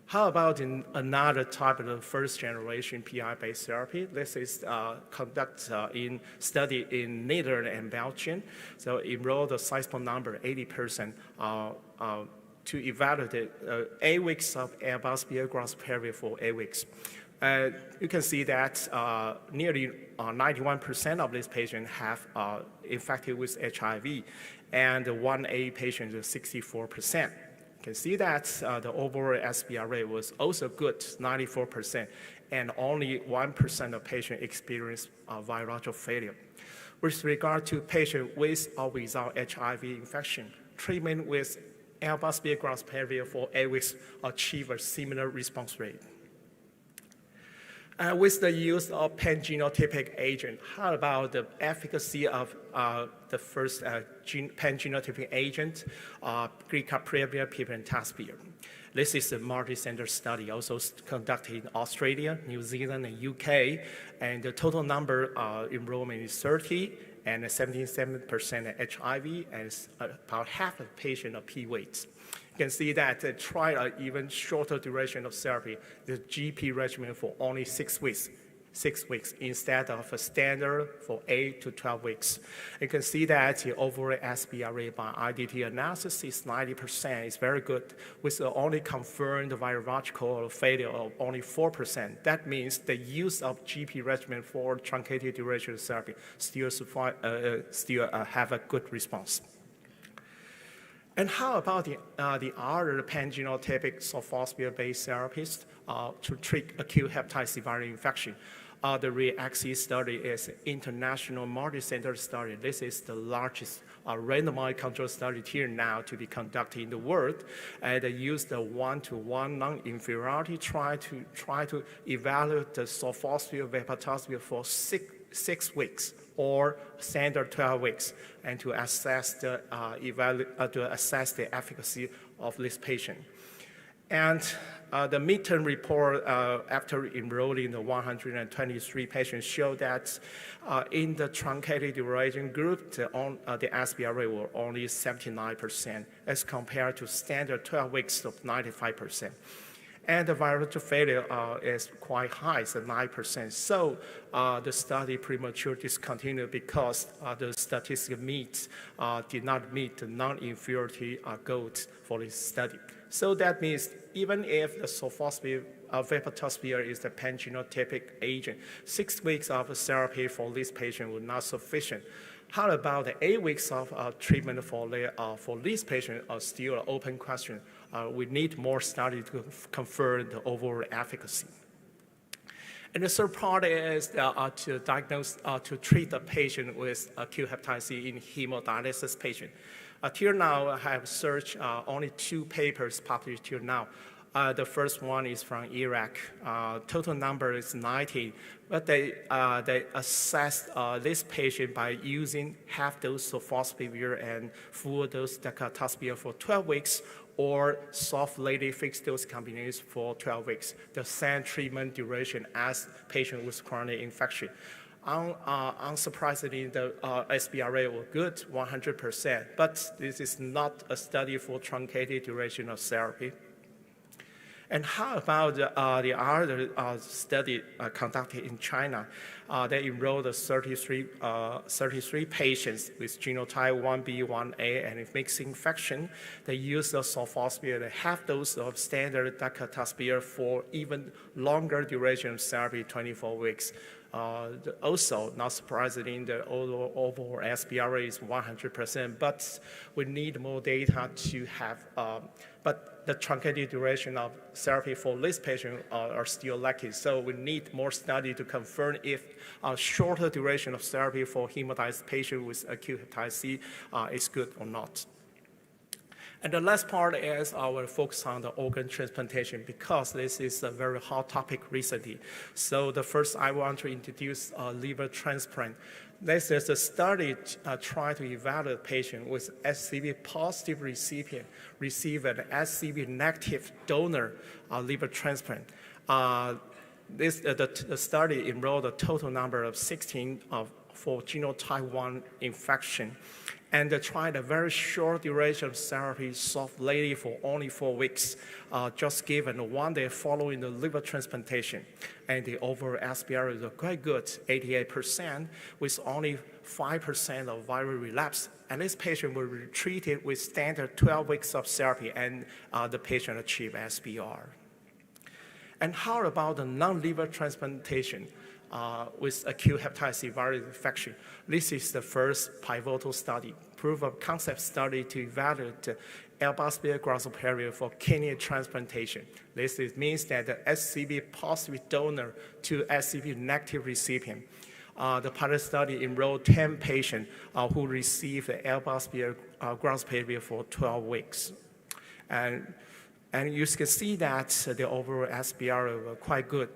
How about another type of first generation PI-based therapy? This is in study in Netherlands and Belgium. So enroll the sizable number, 80%, to evaluate 8 weeks of Airbus for 8 weeks. You can see that nearly 91% of these patients have infected with HIV, and the 1A patients are 64%. You can see that the overall SBR rate was also good, 94%, and only 1% of patients experienced virological failure. With regard to patients with or without HIV infection, treatment with Airbus for 8 weeks achieved a similar response rate. With the use of pan-genotypic agent, how about the efficacy of the first pan-genotypic agent, glycaprevir, piperacillin? This is a multi-center study also conducted in Australia, New Zealand, and UK, and the total number enrollment is 30, and 77% HIV, and about half of the patient are PWIDs. You can see that they tried an even shorter duration of therapy, the GP regimen for only 6 weeks, instead of a standard for 8 to 12 weeks. You can see that the overall SBR rate by IDT analysis is 90%. It's very good, with the only confirmed virological failure of only 4%. That means the use of GP regimen for truncated duration therapy still have a good response. And how about the other pan-genotypic sulfosphosphamide-based therapies to treat acute hepatitis C viral infection? The REACT study is an international multi-center study. This is the largest randomized control study here now to be conducted in the world. And they used the 1-to-1 non-inferiority try to evaluate the sulfosphamide vepatasvir for 6 weeks or standard 12 weeks, and to assess the efficacy of this patient. And the midterm report after enrolling the 123 patients showed that in the truncated duration group, the SBR rate was only 79% as compared to standard 12 weeks of 95%. And the virological failure is quite high, it's 9%. So the study prematurely discontinued because the statistical did not meet the non-inferiority goals for this study. So that means even if the sulfosphamide vepatasvir is the pan-genotypic agent, 6 weeks of therapy for this patient was not sufficient. How about the 8 weeks of treatment for this patient are still an open question. We need more study to confirm the overall efficacy. And the third part is to diagnose, to treat the patient with acute hepatitis C in hemodialysis patient. Till now, I have searched only 2 papers published till now. The first one is from Iraq. Total number is 90, but they assessed this patient by using half dose of sulfosphamide and full dose decaltasvir for 12 weeks, or soft lady fixed dose combination for 12 weeks, the same treatment duration as patient with chronic infection. Unsurprisingly, the SBR rate was good, 100%, but this is not a study for truncated duration of therapy. And how about the other study conducted in China? They enrolled 33 patients with genotype 1B, 1A, and a mixed infection. They used the sulfoxaflor, the half dose of standard daclofenacin for even longer duration of therapy, 24 weeks. Also, not surprisingly, the overall SBR rate is 100%, but we need more data to have, but the truncated duration of therapy for this patient are still lacking. So we need more study to confirm if a shorter duration of therapy for hematized patient with acute hepatitis C is good or not. And the last part is our focus on the organ transplantation, because this is a very hot topic recently. So the first I want to introduce liver transplant. This is a study trying to evaluate patient with SCV positive recipient receive an SCV negative donor liver transplant. The study enrolled a total number of 16 for genotype 1 infection, and they tried a very short duration of therapy, soft lady for only 4 weeks, just given 1 day following the liver transplantation. And the overall SBR is quite good, 88%, with only 5% of viral relapse. And this patient was treated with standard 12 weeks of therapy, and the patient achieved SBR. And how about the non-liver transplantation with acute hepatitis C viral infection? This is the first pivotal study, proof of concept study to evaluate L-Bacillus grasshopperi for kidney transplantation. This means that the SCV positive donor to SCV negative recipient. The pilot study enrolled 10 patients who received the L-Bacillus grasshopperi for 12 weeks. And you can see that the overall SBR was quite good,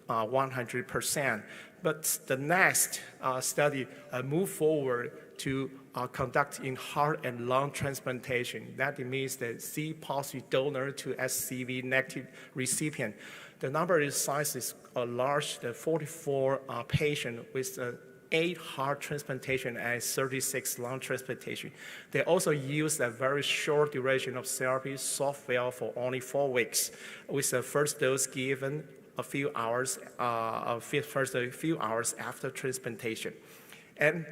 100%. But the next study moved forward to conduct in heart and lung transplantation. That means that C positive donor to SCV negative recipient. The number is size is large, the 44 patient with 8 heart transplantation and 36 lung transplantation. They also used a very short duration of therapy, software for only 4 weeks, with the first dose given a few hours after transplantation. And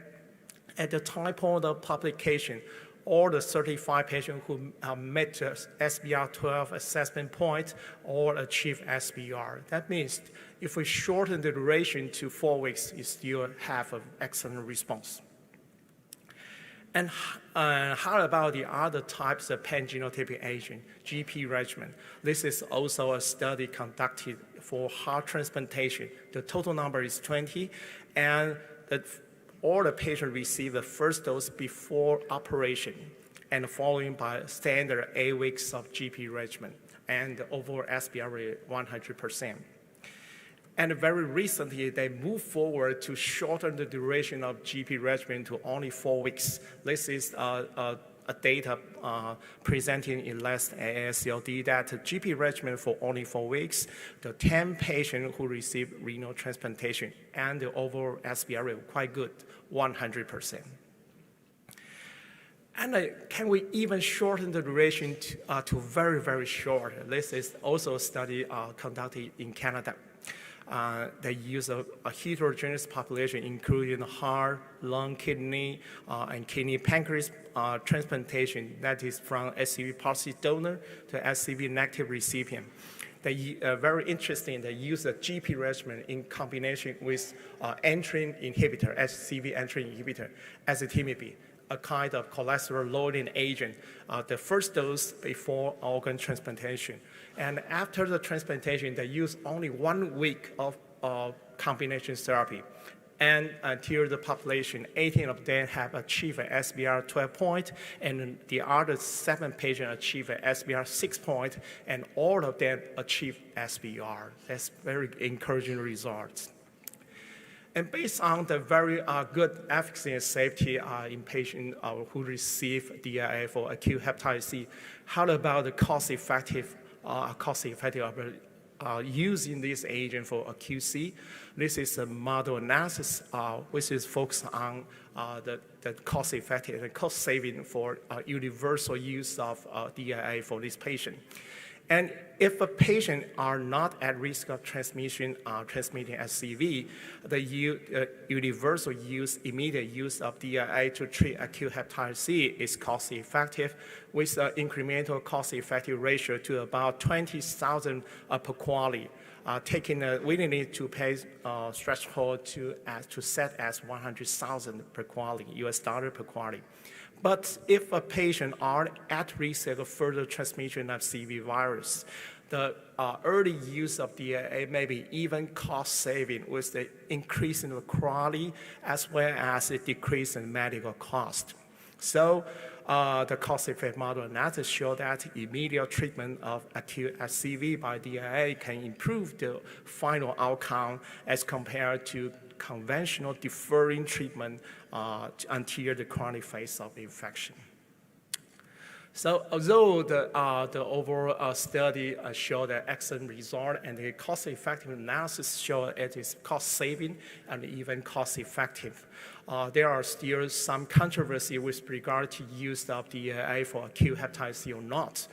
at the time point of publication, all the 35 patients who met the SBR12 assessment point all achieved SBR. That means if we shorten the duration to 4 weeks, you still have an excellent response. And how about the other types of pan-genotypic agent, GP regimen? This is also a study conducted for heart transplantation. The total number is 20, and all the patients receive the first dose before operation and following by standard 8 weeks of GP regimen, and the overall SBR rate 100%. And very recently, they moved forward to shorten the duration of GP regimen to only 4 weeks. This is a data presenting in last AASLD that GP regimen for only 4 weeks, the 10 patients who received renal transplantation, and the overall SBR rate quite good, 100%. And can we even shorten the duration to very, very short? This is also a study conducted in Canada. They use a heterogeneous population, including heart, lung, kidney, and kidney pancreas transplantation. That is from SCV positive donor to SCV negative recipient. They very interesting. They use a GP regimen in combination with entrin inhibitor, SCV entrin inhibitor, ezetimibe, a kind of cholesterol-lowering agent, the first dose before organ transplantation. And after the transplantation, they use only 1 week of combination therapy. And until the population, 18 of them have achieved an SBR 12 point, and the other 7 patients achieve an SBR 6 point, and all of them achieve SBR. That's very encouraging results. And based on the very good efficacy and safety in patients who receive DIA for acute hepatitis C, how about the cost-effective using this agent for acute C? This is a model analysis which is focused on the cost-effective and cost-saving for universal use of DIA for this patient. And if a patient are not at risk of transmitting SCV, the universal use, immediate use of DIA to treat acute hepatitis C is cost-effective, with an incremental cost-effective ratio to about 20,000 per quality. Taking a willingness to pay threshold to set as 100,000 per quality, US dollar per quality. But if a patient are at risk of further transmission of CV virus, the early use of DAA may be even cost-saving with the increase in the quality as well as a decrease in medical cost. So the cost-effective model analysis show that immediate treatment of acute SCV by DAA can improve the final outcome as compared to conventional deferring treatment until the chronic phase of infection. So although the overall study showed an excellent result and the cost-effective analysis showed it is cost-saving and even cost-effective, there are still some controversy with regard to use of DAA for acute hepatitis C or not.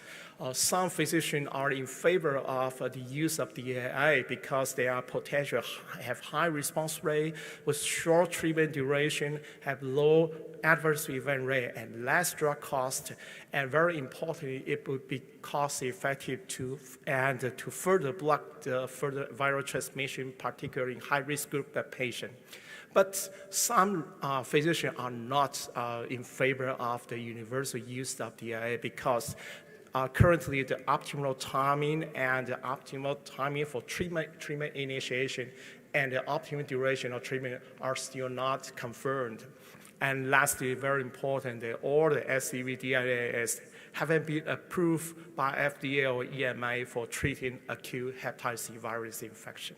Some physicians are in favor of the use of DAA because they are potential have high response rate with short treatment duration, have low adverse event rate and less drug cost, and very importantly, it would be cost-effective to further block the further viral transmission, particularly in high-risk group of patients. But some physicians are not in favor of the universal use of DAA because currently the optimal timing and the optimal timing for treatment initiation and the optimal duration of treatment are still not confirmed. And lastly, very important, that all the SCV DIAs haven't been approved by FDA or EMA for treating acute hepatitis C virus infection.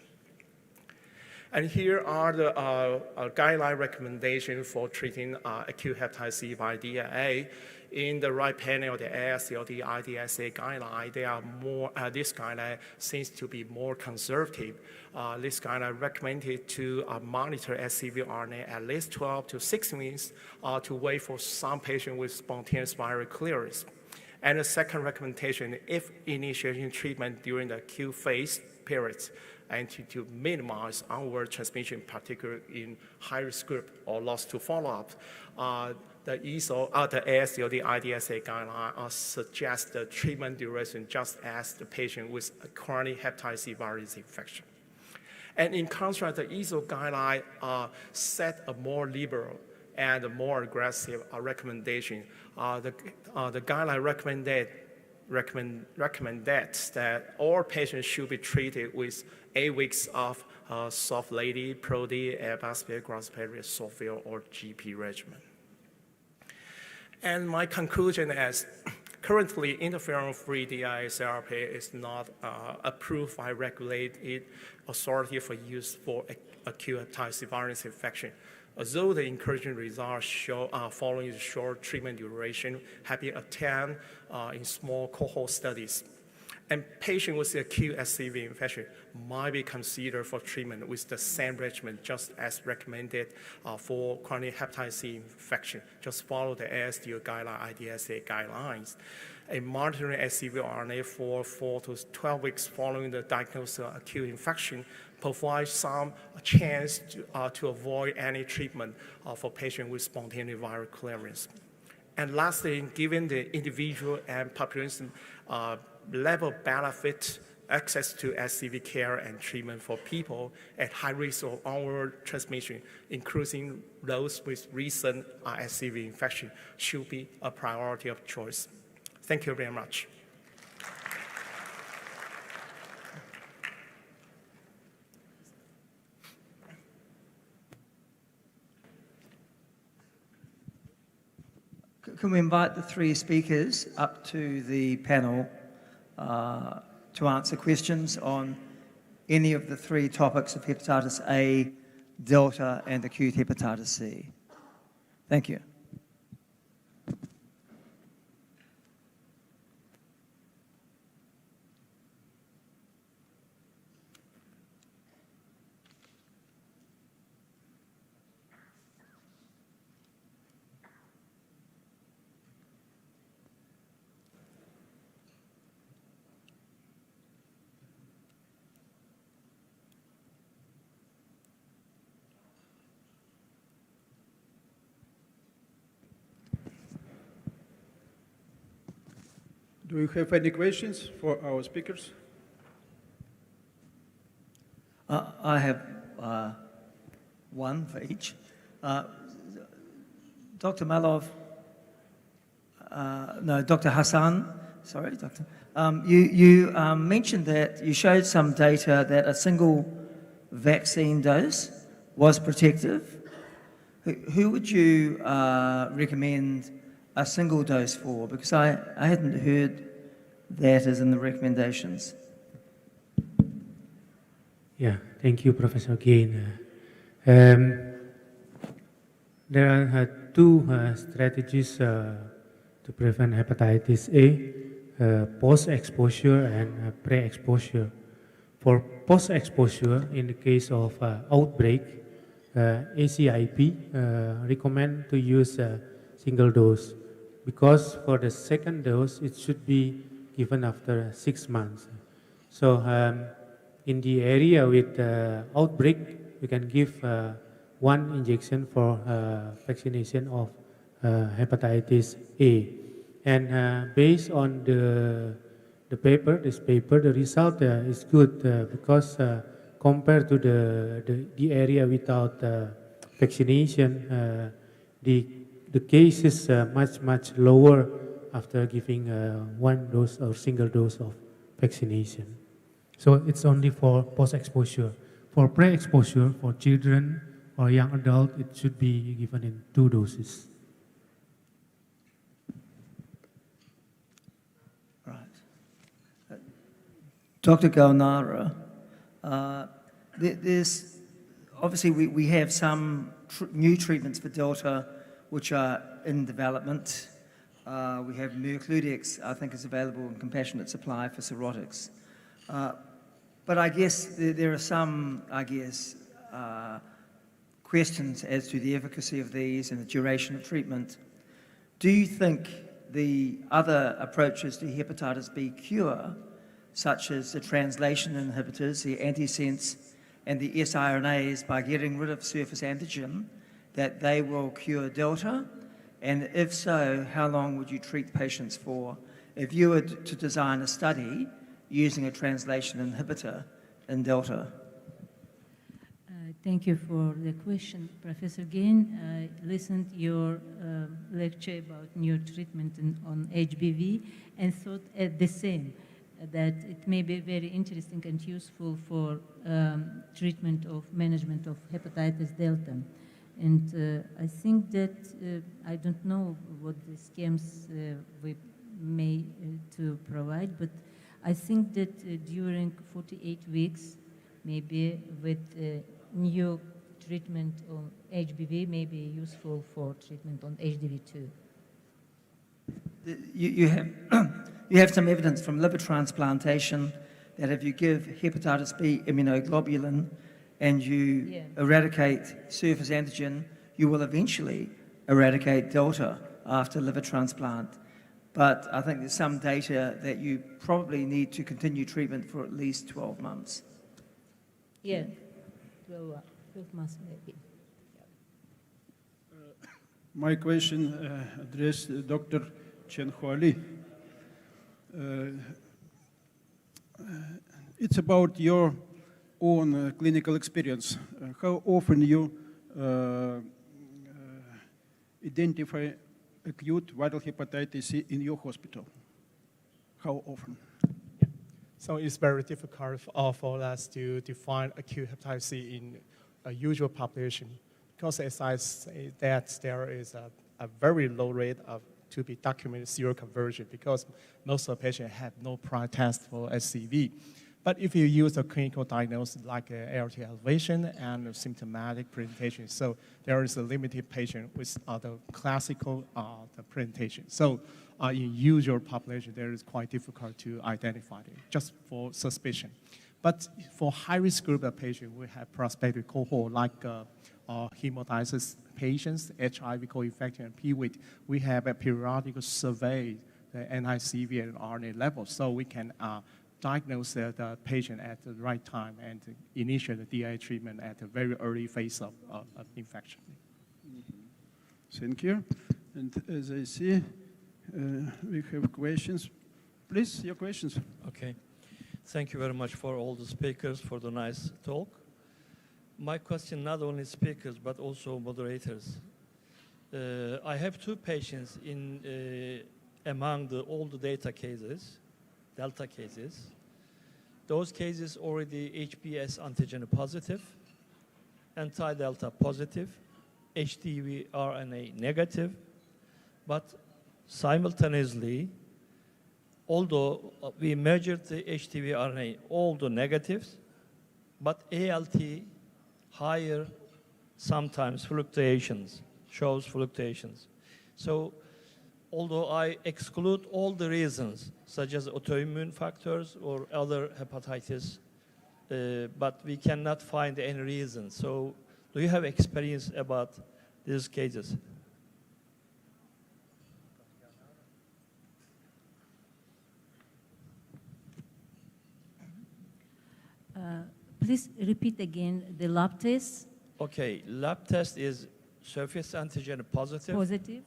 And here are the guideline recommendations for treating acute hepatitis C by DIA. In the right panel, the ASCLD IDSA guideline, they are more, this guideline seems to be more conservative. This guideline recommended to monitor SCV RNA at least 12 to 6 weeks to wait for some patient with spontaneous viral clearance. And the second recommendation, if initiating treatment during the acute phase periods, and to minimize onward transmission, particularly in high-risk group or lost to follow-up, the ASCLD IDSA guideline suggests the treatment duration just as the patient with a chronic hepatitis C virus infection. And in contrast, the EASL guideline set a more liberal and a more aggressive recommendation. The guideline recommended that all patients should be treated with 8 weeks of soft-lady, Pro-D, Abaspir, Graspir, Sofil, or GP regimen. And my conclusion is, currently interferon-free DIA therapy is not approved by regulated authority for use for acute hepatitis C virus infection. Although the encouraging results show following the short treatment duration have been obtained in small cohort studies. And patients with acute SCV infection might be considered for treatment with the same regimen just as recommended for chronic hepatitis C infection. Just follow the ASDO guideline, IDSA guidelines. And monitoring SCV RNA for 4 to 12 weeks following the diagnosis of acute infection provides some chance to avoid any treatment for patients with spontaneous viral clearance. And lastly, given the individual and population level benefit, access to SCV care and treatment for people at high risk of onward transmission, including those with recent SCV infection, should be a priority of choice. Thank you very much. Can we invite the three speakers up to the panel to answer questions on any of the three topics of hepatitis A, Delta, and acute hepatitis C? Thank you. Do you have any questions for our speakers? I have one for each. Dr. Malov, no, Dr. Hassan, sorry, Doctor. You mentioned that you showed some data that a single vaccine dose was protective. Who would you recommend a single dose for? Because I hadn't heard that as in the recommendations. Yeah, thank you, Professor Gain. There are two strategies to prevent hepatitis A, post-exposure and pre-exposure. For post-exposure, in the case of outbreak, ACIP recommend to use a single dose because for the second dose, it should be given after 6 months. So in the area with outbreak, we can give one injection for vaccination of hepatitis A. And based on this paper, the result is good because compared to the area without vaccination, the case is much lower after giving one dose or single dose of vaccination. So it's only for post-exposure. For pre-exposure, for children or young adult, it should be given in 2 doses. Right. Dr. Galnara, there's obviously we have some new treatments for Delta which are in development. We have Mercludex, I think, is available in compassionate supply for cirrhotics. But I guess there are some, questions as to the efficacy of these and the duration of treatment. Do you think the other approaches to hepatitis B cure, such as the translation inhibitors, the antisense, and the siRNAs, by getting rid of surface antigen, that they will cure Delta? And if so, how long would you treat patients for if you were to design a study using a translation inhibitor in Delta? Thank you for the question, Professor Gain. I listened to your lecture about new treatment on HBV and thought at the same, that it may be very interesting and useful for treatment of management of hepatitis Delta. And I think that, I don't know what the schemes we may to provide, but I think that during 48 weeks, maybe with new treatment on HBV may be useful for treatment on HDV too. You have some evidence from liver transplantation that if you give hepatitis B immunoglobulin and you eradicate surface antigen, you will eventually eradicate Delta after liver transplant. But I think there's some data that you probably need to continue treatment for at least 12 months. Yeah, 12 months maybe. My question addressed Dr. Chen Huali. It's about your own clinical experience. How often you identify acute viral hepatitis C in your hospital? How often? So it's very difficult for us to define acute hepatitis C in a usual population because, as I say, that there is a very low rate of to be documented seroconversion because most of the patients have no prior test for HCV. But if you use a clinical diagnosis like ALT elevation and symptomatic presentation, so there is a limited patient with the classical the presentation. So in usual population, there is quite difficult to identify it, just for suspicion. But for high-risk group of patients, we have prospective cohort like hemodialysis patients, HIV co-infection, and PWIT. We have a periodic survey, the NICV and RNA level, so we can diagnose the patient at the right time and initiate the DI treatment at a very early phase of infection. Thank you. And as I see, we have questions. Please, your questions. Okay. Thank you very much for all the speakers for the nice talk. My question, not only speakers, but also moderators. I have two patients among all the data cases, Delta cases. Those cases already HBs antigen positive, anti-Delta positive, HDV RNA negative, but simultaneously, although we measured the HDV RNA, all the negatives, but ALT higher, sometimes shows fluctuations. So although I exclude all the reasons, such as autoimmune factors or other hepatitis, but we cannot find any reason. So do you have experience about these cases? Please repeat again the lab test. Okay, lab test is surface antigen positive. Positive.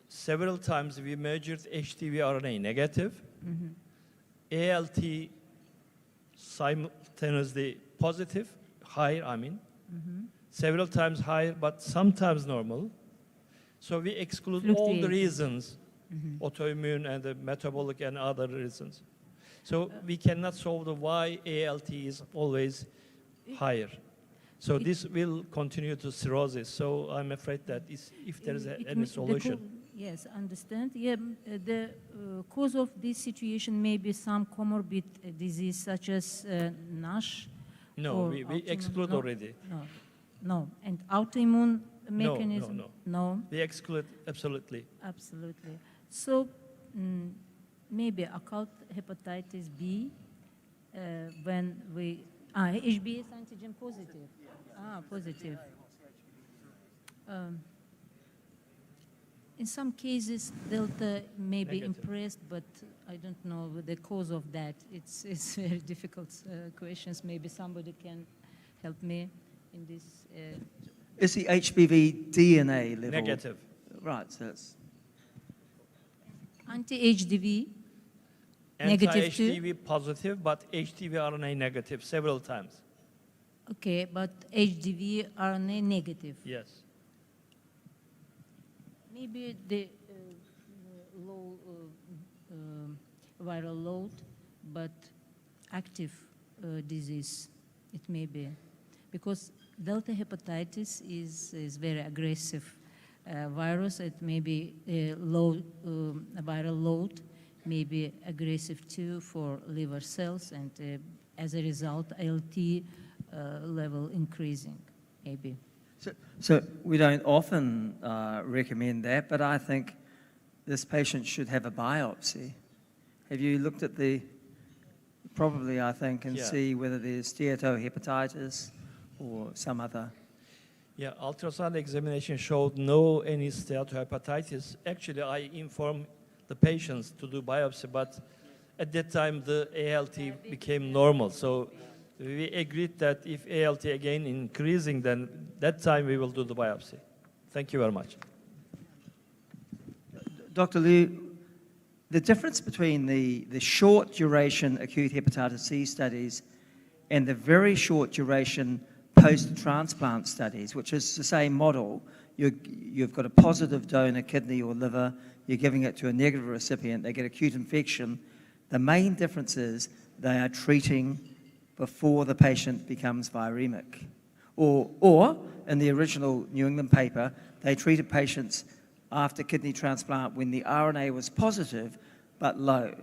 Several times we measured HDV RNA negative. ALT simultaneously positive, higher, I mean. Several times higher, but sometimes normal. So we exclude all the reasons, autoimmune and the metabolic and other reasons. So we cannot solve the why ALT is always higher. So this will continue to cirrhosis. So I'm afraid that if there is any solution. Yes, understand. Yeah, the cause of this situation may be some comorbid disease such as NASH. No, we exclude already. No, and autoimmune mechanism. No. We exclude absolutely. Absolutely. So maybe occult hepatitis B when we HB is antigen positive. Positive. In some cases, Delta may be impressed, but I don't know the cause of that. It's very difficult questions. Maybe somebody can help me in this. Is the HBV DNA level? Negative. Right, so that's... Anti-HDV, negative too? Anti-HDV positive, but HDV RNA negative several times. Okay, but HDV RNA negative. Yes. Maybe the low viral load, but active disease, it may be. Because Delta hepatitis is very aggressive virus. It may be low viral load, may be aggressive too for liver cells, and as a result, ALT level increasing, maybe. So we don't often recommend that, but I think this patient should have a biopsy. Have you looked at probably I think, and see whether there's steatohepatitis or some other? Yeah, ultrasound examination showed no any steatohepatitis. Actually, I informed the patients to do biopsy, but at that time the ALT became normal. So we agreed that if ALT again increasing, then that time we will do the biopsy. Thank you very much. Dr. Liu, the difference between the short duration acute hepatitis C studies and the very short duration post-transplant studies, which is the same model, you've got a positive donor kidney or liver, you're giving it to a negative recipient, they get acute infection. The main difference is they are treating before the patient becomes viremic. Or in the original New England paper, they treated patients after kidney transplant when the RNA was positive but low.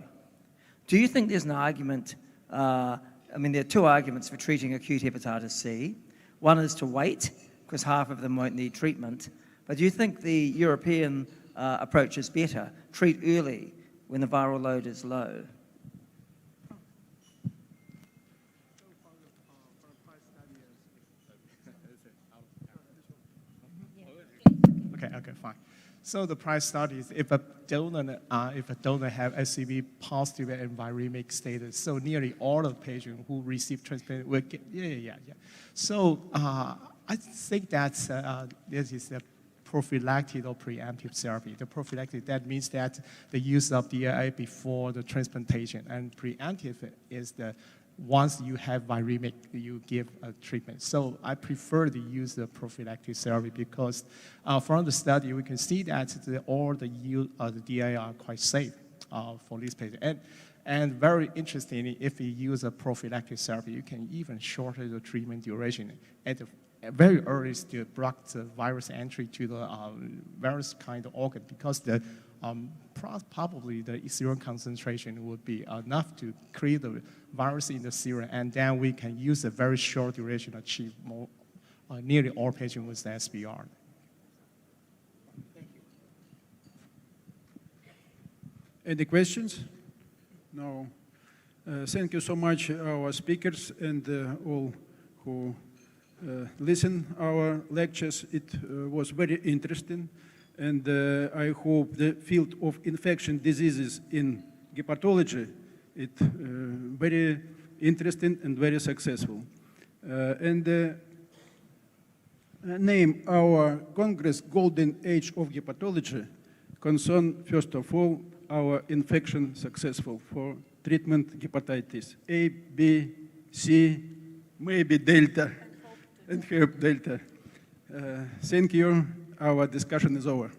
Do you think there's an argument, there are two arguments for treating acute hepatitis C. One is to wait, because half of them won't need treatment. But do you think the European approach is better? Treat early when the viral load is low. Okay, fine. So the price study is if a donor have SCV positive and viremic status, so nearly all of the patients who receive transplant will get, So I think that this is a prophylactic or preemptive therapy. The prophylactic, that means that the use of DAA before the transplantation, and preemptive is the once you have viremic, you give a treatment. So I prefer to use the prophylactic therapy because from the study, we can see that all the use of the DAA are quite safe for these patients. And very interestingly, if you use a prophylactic therapy, you can even shorten the treatment duration. At the very earliest, to block the virus entry to the various kind of organ, because the probably the serum concentration would be enough to clear the virus in the serum, and then we can use a very short duration to achieve more, nearly all patients with the SBR. Any questions? No. Thank you so much, our speakers and all who listen our lectures. It was very interesting, and I hope the field of infection diseases in hepatology is very interesting and very successful. Name our Congress Golden Age of Hepatology concern, first of all, our infection successful for treatment hepatitis A, B, C, maybe Delta, and hope Delta. Thank you. Our discussion is over.